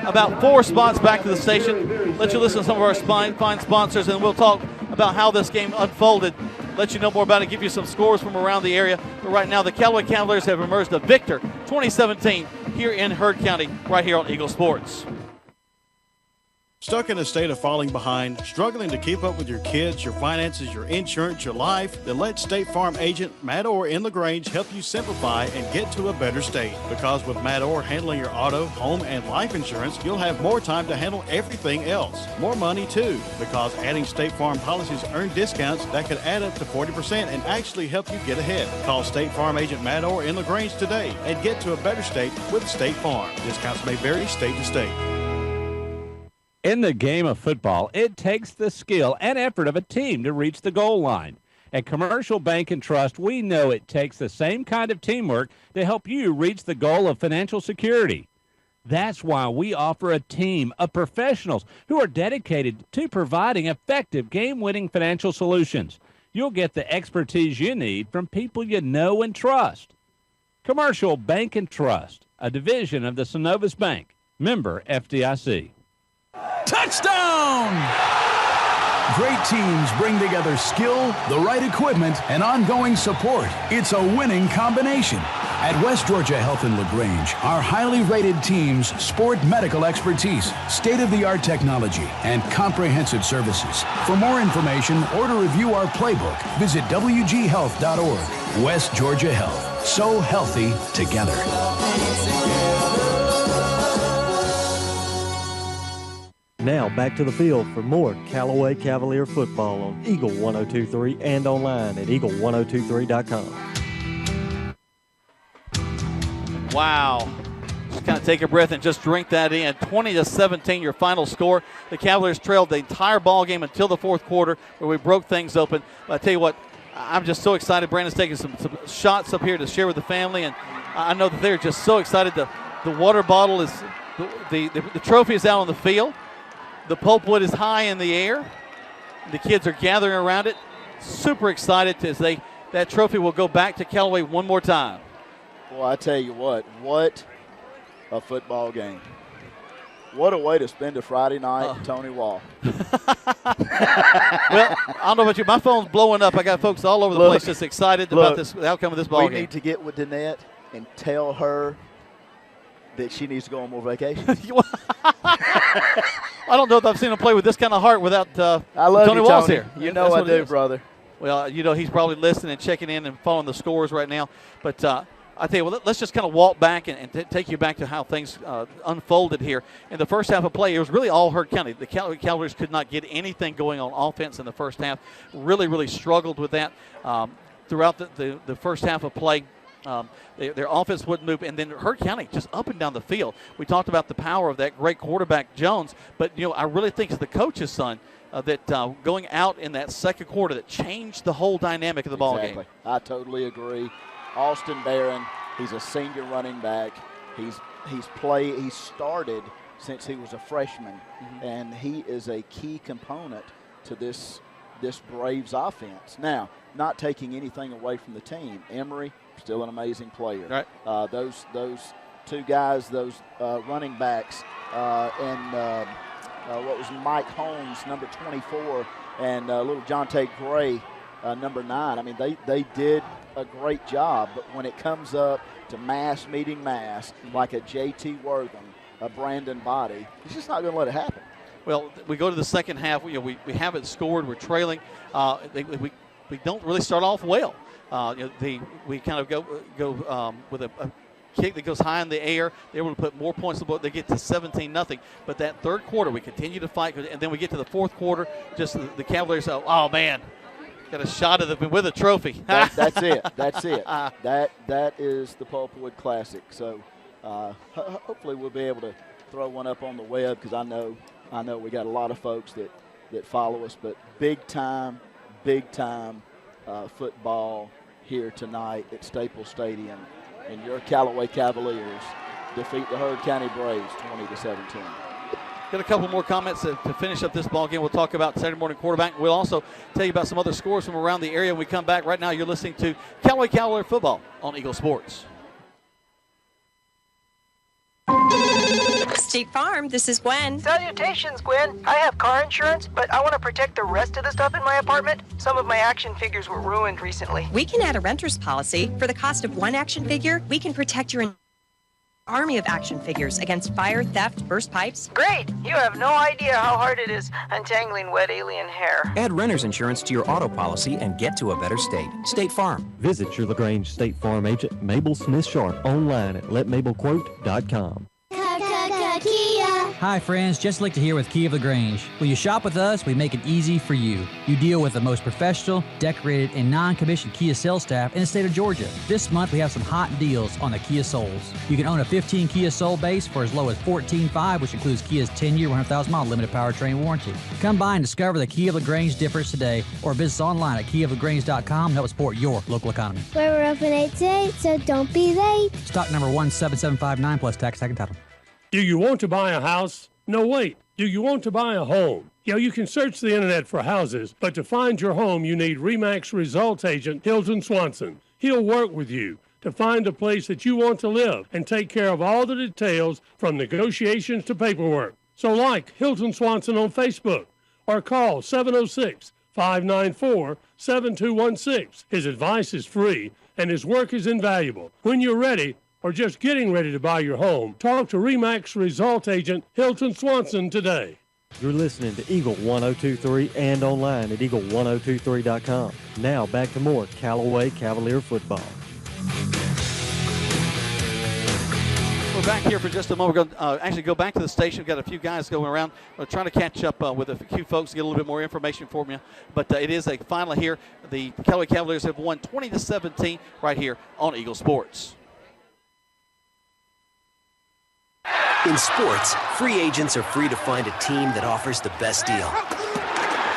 about 4 spots back to the station, let you listen to some of our fine sponsors, and we'll talk about how this game unfolded, let you know more about it, give you some scores from around the area. But right now, the Callaway Cavaliers have emerged the victor 2017 here in Heard County, right here on Eagle Sports. Stuck in a state of falling behind, struggling to keep up with your kids, your finances, your insurance, your life? Then let State Farm agent Matt Orr in LaGrange help you simplify and get to a better state. Because with Matt Orr handling your auto, home, and life insurance, you'll have more time to handle everything else. More money too, because adding State Farm policies earn discounts that could add up to 40% and actually help you get ahead. Call State Farm agent Matt Orr in LaGrange today and get to a better state with State Farm. Discounts may vary state to state. In the game of football, it takes the skill and effort of a team to reach the goal line. At Commercial Bank and Trust, we know it takes the same kind of teamwork to help you reach the goal of financial security. That's why we offer a team of professionals who are dedicated to providing effective game-winning financial solutions. You'll get the expertise you need from people you know and trust. Commercial Bank and Trust, a division of the Synovus Bank, member FDIC. Touchdown! Great teams bring together skill, the right equipment, and ongoing support. It's a winning combination. At West Georgia Health in LaGrange, our highly rated teams sport medical expertise, state-of-the-art technology, and comprehensive services. For more information or to review our playbook, visit wghealth.org. West Georgia Health. So healthy together. Now back to the field for more Callaway Cavalier football on Eagle 102.3 and online at eagle1023.com. Wow. Just kind of take a breath and just drink that in. 20-17, your final score. The Cavaliers trailed the entire ball game until the fourth quarter, where we broke things open. But I tell you what, I'm just so excited. Brandon's taking some shots up here to share with the family, and I know that they're just so excited. The water bottle is, the trophy is out on the field. The pulpwood is high in the air. The kids are gathering around it, super excited as that trophy will go back to Callaway one more time. Well, I tell you what a football game. What a way to spend a Friday night, Tony Wall. Well, I don't know about you. My phone's blowing up. I got folks all over the place just excited about the outcome of this ball game. We need to get with Danette and tell her that she needs to go on more vacation. I don't know if I've seen him play with this kind of heart without I love Tony you, Walls Tony. here. You know I do, brother. Well, he's probably listening and checking in and following the scores right now. But I tell you, let's just kind of walk back and take you back to how things unfolded here. In the first half of play, it was really all Heard County. The Cavaliers could not get anything going on offense in the first half. Really, really struggled with that throughout the first half of play. Their offense wouldn't move, and then Heard County just up and down the field. We talked about the power of that great quarterback Jones, but I really think it's the coach's son that going out in that second quarter that changed the whole dynamic of the ball game. I totally agree. Austin Barron, he's a senior running back. He started since he was a freshman, and he is a key component to this Braves offense. Now, not taking anything away from the team, Emery, still an amazing player. Right. Those two guys, those running backs, and what was Mike Holmes, number 24, and little Jonte Gray, number 9. I mean, they did a great job, but when it comes up to mass meeting mass, like a J.T. Wortham, a Brandon Body, he's just not going to let it happen. Well, we go to the second half. We haven't scored. We're trailing. We don't really start off well. We kind of go with a kick that goes high in the air. They're able to put more points on the board. They get to 17-0. But that third quarter, we continue to fight, and then we get to the fourth quarter. Just the Cavaliers say, "Oh man, got a shot of them with a trophy." That's it. That's it. That is the Pulpwood Classic. So hopefully we'll be able to throw one up on the web, because I know we got a lot of folks that follow us. But big time football here tonight at Staples Stadium, and your Callaway Cavaliers defeat the Heard County Braves 20-17. Got a couple more comments to finish up this ball game. We'll talk about Saturday morning quarterback. We'll also tell you about some other scores from around the area when we come back. Right now, you're listening to Callaway Cavalier football on Eagle Sports. State Farm, this is Gwen. Salutations, Gwen. I have car insurance, but I want to protect the rest of the stuff in my apartment. Some of my action figures were ruined recently. We can add a renter's policy. For the cost of one action figure, we can protect your army of action figures against fire, theft, burst pipes. Great! You have no idea how hard it is untangling wet alien hair. Add renter's insurance to your auto policy and get to a better state. State Farm. Visit your LaGrange State Farm agent, Mabel Smith Sharp, online at letmabelquote.com. Hi friends, Jesse Lichter here with Key of LaGrange. When you shop with us, we make it easy for you. You deal with the most professional, decorated, and non-commissioned Kia sales staff in the state of Georgia. This month we have some hot deals on the Kia Souls. You can own a 15 Kia Soul base for as low as $14,500, which includes Kia's 10-year, 100,000-mile limited powertrain warranty. Come by and discover the Kia of LaGrange difference today, or visit us online at kiaoflagrange.com and help support your local economy. We're open 8 to 8, so don't be late. Stock number 17759 plus tax, second title. Do you want to buy a house? No, wait. Do you want to buy a home? You can search the internet for houses, but to find your home, you need RE/MAX results agent Hilton Swanson. He'll work with you to find a place that you want to live and take care of all the details from negotiations to paperwork. So like Hilton Swanson on Facebook or call 706-594-7216. His advice is free and his work is invaluable. When you're ready, or just getting ready to buy your home, talk to RE/MAX result agent Hilton Swanson today. You're listening to Eagle 1023 and online at eagle1023.com. Now back to more Callaway Cavalier football. We're back here for just a moment. We're going to actually go back to the station. We've got a few guys going around. We're trying to catch up with a few folks, get a little bit more information from you. But it is a final here. The Callaway Cavaliers have won 20-17 right here on Eagle Sports. In sports, free agents are free to find a team that offers the best deal.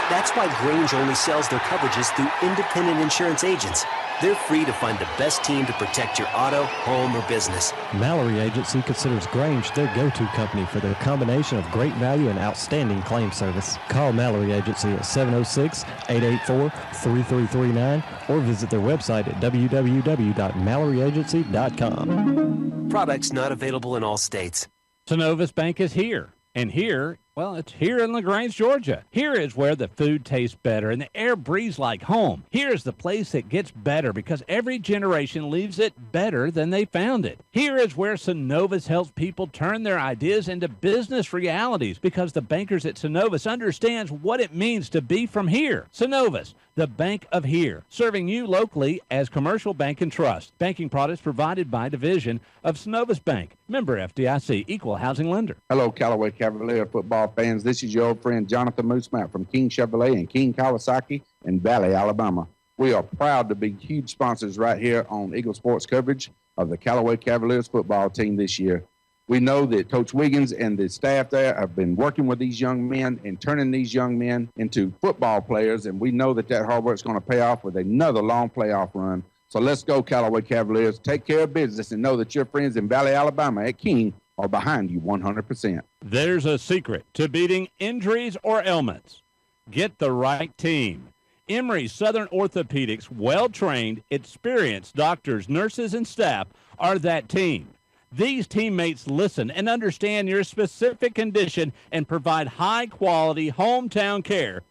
That's why Grange only sells their coverages through independent insurance agents. They're free to find the best team to protect your auto, home, or business. Mallory Agency considers Grange their go-to company for their combination of great value and outstanding claim service. Call Mallory Agency at 706-884-3339 or visit their website at www.malloryagency.com. Products not available in all states. Synovus Bank is here. And here, well, it's here in LaGrange, Georgia. Here is where the food tastes better and the air breathes like home. Here is the place that gets better because every generation leaves it better than they found it. Here is where Synovus helps people turn their ideas into business realities because the bankers at Synovus understands what it means to be from here. Synovus, the bank of here, serving you locally as Commercial Bank and Trust. Banking products provided by division of Synovus Bank. Member FDIC, equal housing lender. Hello, Callaway Cavalier football fans. This is your old friend Jonathan Moosemap from King Chevrolet and King Kawasaki in Valley, Alabama. We are proud to be huge sponsors right here on Eagle Sports coverage of the Callaway Cavaliers football team this year. We know that Coach Wiggins and the staff there have been working with these young men and turning these young men into football players, and we know that hard work is going to pay off with another long playoff run. So let's go, Callaway Cavaliers. Take care of business and know that your friends in Valley, Alabama at King are behind you 100%. There's a secret to beating injuries or ailments. Get the right team. Emory Southern Orthopedics' well-trained, experienced doctors, nurses, and staff are that team. These teammates listen and understand your specific condition and provide high-quality hometown care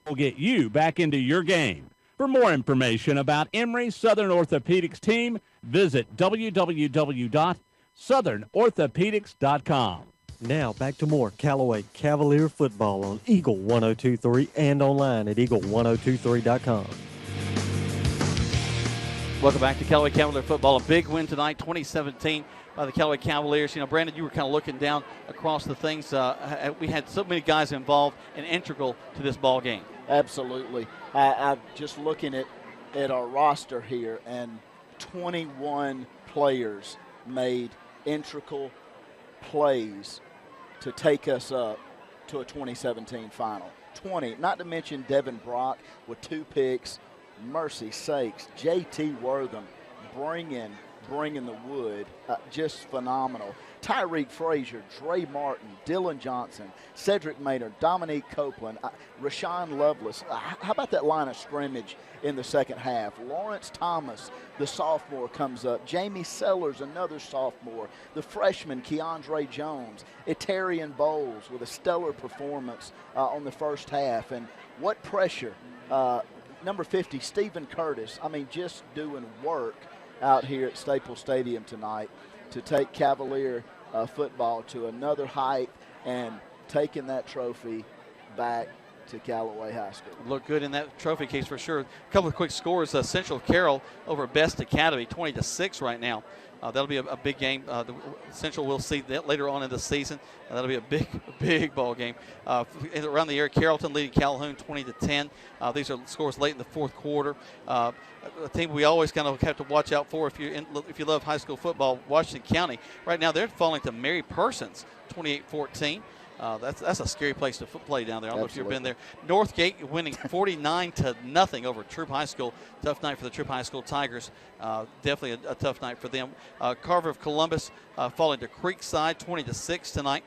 that will get you back into your game. For more information about Emory Southern Orthopedics team, visit www.southernorthopedics.com. Now back to more Callaway Cavalier football on Eagle 102.3 and online at eagle1023.com. Welcome back to Callaway Cavalier football. A big win tonight, 2017 by the Callaway Cavaliers. You know, Brandon, you were kind of looking down across the things. We had so many guys involved and integral to this ball game. Absolutely. I'm just looking at our roster here, and 21 players made integral plays to take us up to a 2017 final. 20, not to mention Devin Brock with 2 picks. Mercy sakes, J.T. Wortham bringing the wood, just phenomenal. Tyreek Frazier, Dre Martin, Dylan Johnson, Cedric Maynard, Dominique Copeland, Rashawn Lovelace. How about that line of scrimmage in the second half? Lawrence Thomas, the sophomore, comes up. Jamie Sellers, another sophomore. The freshman, Keandre Jones. Eterian Bowles with a stellar performance on the first half. And what pressure. Number 50, Stephen Curtis. I mean, just doing work out here at Staples Stadium tonight to take Cavalier football to another height and taking that trophy back to Callaway High School. Look good in that trophy case for sure. A couple of quick scores. Central Carroll over Best Academy, 20-6 right now. That'll be a big game. Central will see that later on in the season. That'll be a big ball game. Around the area, Carrollton leading Calhoun 20-10. These are scores late in the fourth quarter. A team we always kind of have to watch out for if you love high school football, Washington County. Right now they're falling to Mary Persons, 28-14. That's a scary place to play down there. I don't know if you've been there. Northgate winning 49-0 over Troop High School. Tough night for the Troop High School Tigers. Definitely a tough night for them. Carver of Columbus falling to Creekside 20-6 tonight.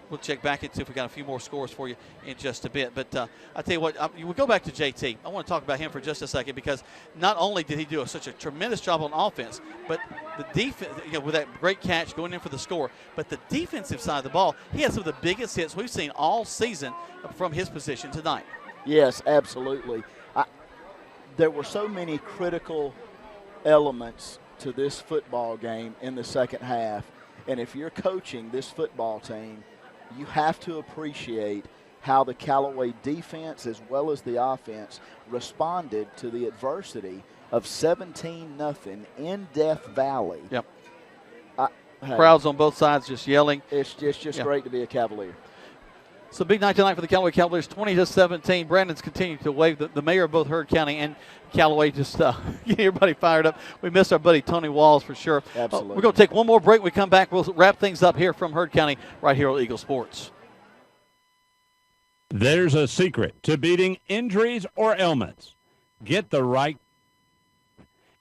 We'll check back and see if we got a few more scores for you in just a bit. But I tell you what, we'll go back to JT. I want to talk about him for just a second because not only did he do such a tremendous job on offense, but the defense, with that great catch going in for the score, but the defensive side of the ball, he had some of the biggest hits we've seen all season from his position tonight. Yes, absolutely. There were so many critical elements to this football game in the second half, and if you're coaching this football team, you have to appreciate how the Callaway defense as well as the offense responded to the adversity of 17-0 in Death Valley. Yep. Crowds on both sides just yelling. It's just great to be a Cavalier. So big night tonight for the Callaway Cavaliers, 20-17. Brandon's continuing to wave. The mayor of both Heard County and Callaway just getting everybody fired up. We miss our buddy Tony Walls for sure. Absolutely. We're going to take one more break. We come back. We'll wrap things up here from Heard County right here on Eagle Sports. There's a secret to beating injuries or ailments. Get the right.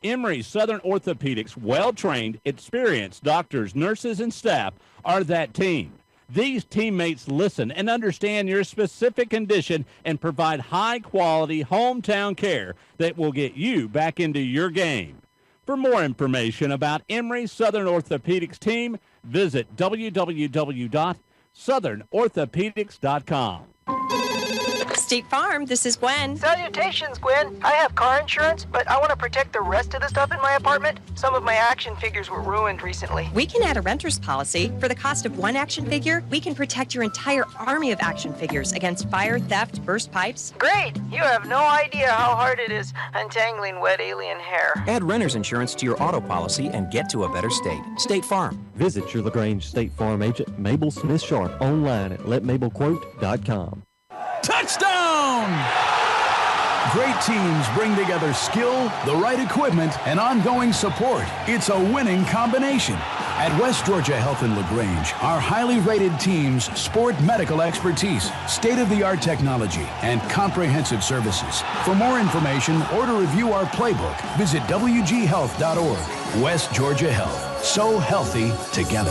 Emory Southern Orthopedics' well-trained, experienced doctors, nurses, and staff are that team. These teammates listen and understand your specific condition and provide high-quality hometown care that will get you back into your game. For more information about Emory Southern Orthopedics team, visit www.southernorthopedics.com. State Farm, this is Gwen. Salutations, Gwen. I have car insurance, but I want to protect the rest of the stuff in my apartment. Some of my action figures were ruined recently. We can add a renter's policy. For the cost of one action figure, we can protect your entire army of action figures against fire, theft, burst pipes. Great! You have no idea how hard it is untangling wet alien hair. Add renter's insurance to your auto policy and get to a better state. State Farm. Visit your LaGrange State Farm agent, Mabel Smith Sharp, online at letmabelquote.com. Touchdown! Great teams bring together skill, the right equipment, and ongoing support. It's a winning combination. At West Georgia Health in LaGrange, our highly rated teams sport medical expertise, state-of-the-art technology, and comprehensive services. For more information or to review our playbook, visit wghealth.org. West Georgia Health. So healthy together.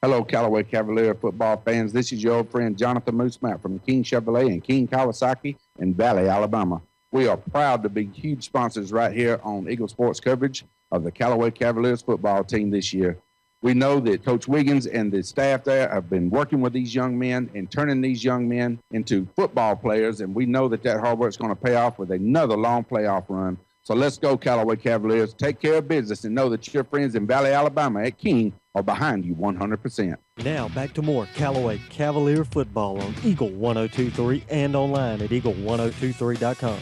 Hello, Callaway Cavalier football fans. This is your old friend Jonathan Moosemap from King Chevrolet and King Kawasaki in Valley, Alabama. We are proud to be huge sponsors right here on Eagle Sports coverage of the Callaway Cavaliers football team this year. We know that Coach Wiggins and the staff there have been working with these young men and turning these young men into football players, and we know that hard work is going to pay off with another long playoff run. So let's go, Callaway Cavaliers. Take care of business and know that your friends in Valley, Alabama at King are behind you 100%. Now back to more Callaway Cavalier football on Eagle 102.3 and online at eagle1023.com.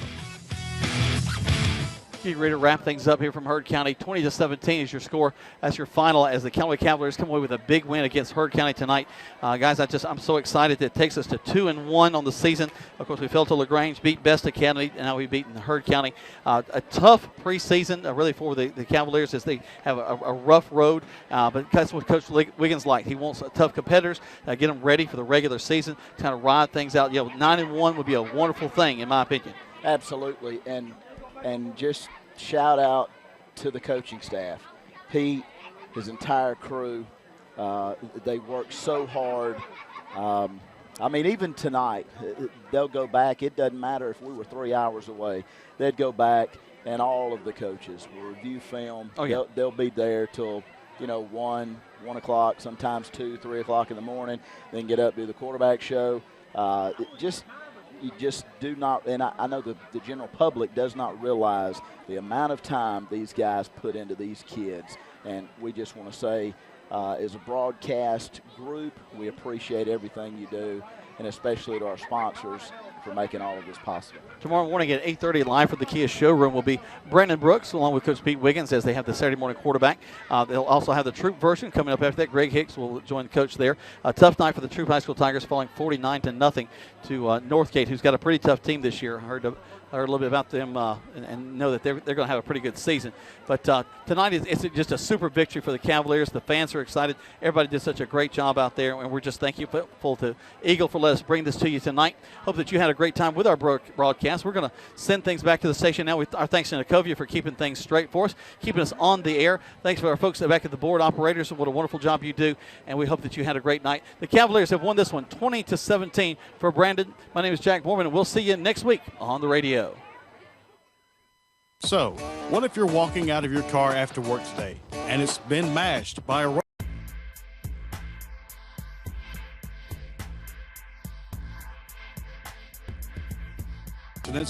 Getting ready to wrap things up here from Heard County. 20-17 is your score. That's your final as the Callaway Cavaliers come away with a big win against Heard County tonight. Guys, I'm so excited that it takes us to 2-1 on the season. Of course, we fell to LaGrange, beat Best Academy, and now we've beaten Heard County. A tough preseason, really, for the Cavaliers as they have a rough road. But that's what Coach Wiggins liked. He wants tough competitors, get them ready for the regular season, kind of ride things out. 9-1 would be a wonderful thing, in my opinion. Absolutely, and just shout out to the coaching staff. Pete, his entire crew, they work so hard. Even tonight, they'll go back. It doesn't matter if we were 3 hours away. They'd go back, and all of the coaches will review film. Oh, yeah. They'll be there till 1 o'clock, sometimes 2, 3 o'clock in the morning, then get up, do the quarterback show. You just do not, and I know the general public does not realize the amount of time these guys put into these kids. And we just want to say, as a broadcast group, we appreciate everything you do, and especially to our sponsors for making all of this possible. Tomorrow morning at 8:30 live from the Kia showroom will be Brandon Brooks along with Coach Pete Wiggins as they have the Saturday morning quarterback. They'll also have the troop version coming up after that. Greg Hicks will join the coach there. A tough night for the Troop High School Tigers, falling 49-0 to Northgate, who's got a pretty tough team this year. I heard a little bit about them and know that they're going to have a pretty good season. But tonight it's just a super victory for the Cavaliers. The fans are excited. Everybody did such a great job out there, and we're just thankful to Eagle for letting us bring this to you tonight. Hope that you had a great time with our broadcast. We're going to send things back to the station now. Our thanks to Nicovia for keeping things straight for us, keeping us on the air. Thanks for our folks back at the board, operators. What a wonderful job you do, and we hope that you had a great night. The Cavaliers have won this one 20-17 for Brandon. My name is Jack Borman, and we'll see you next week on the radio. So, what if you're walking out of your car after work today and it's been mashed by a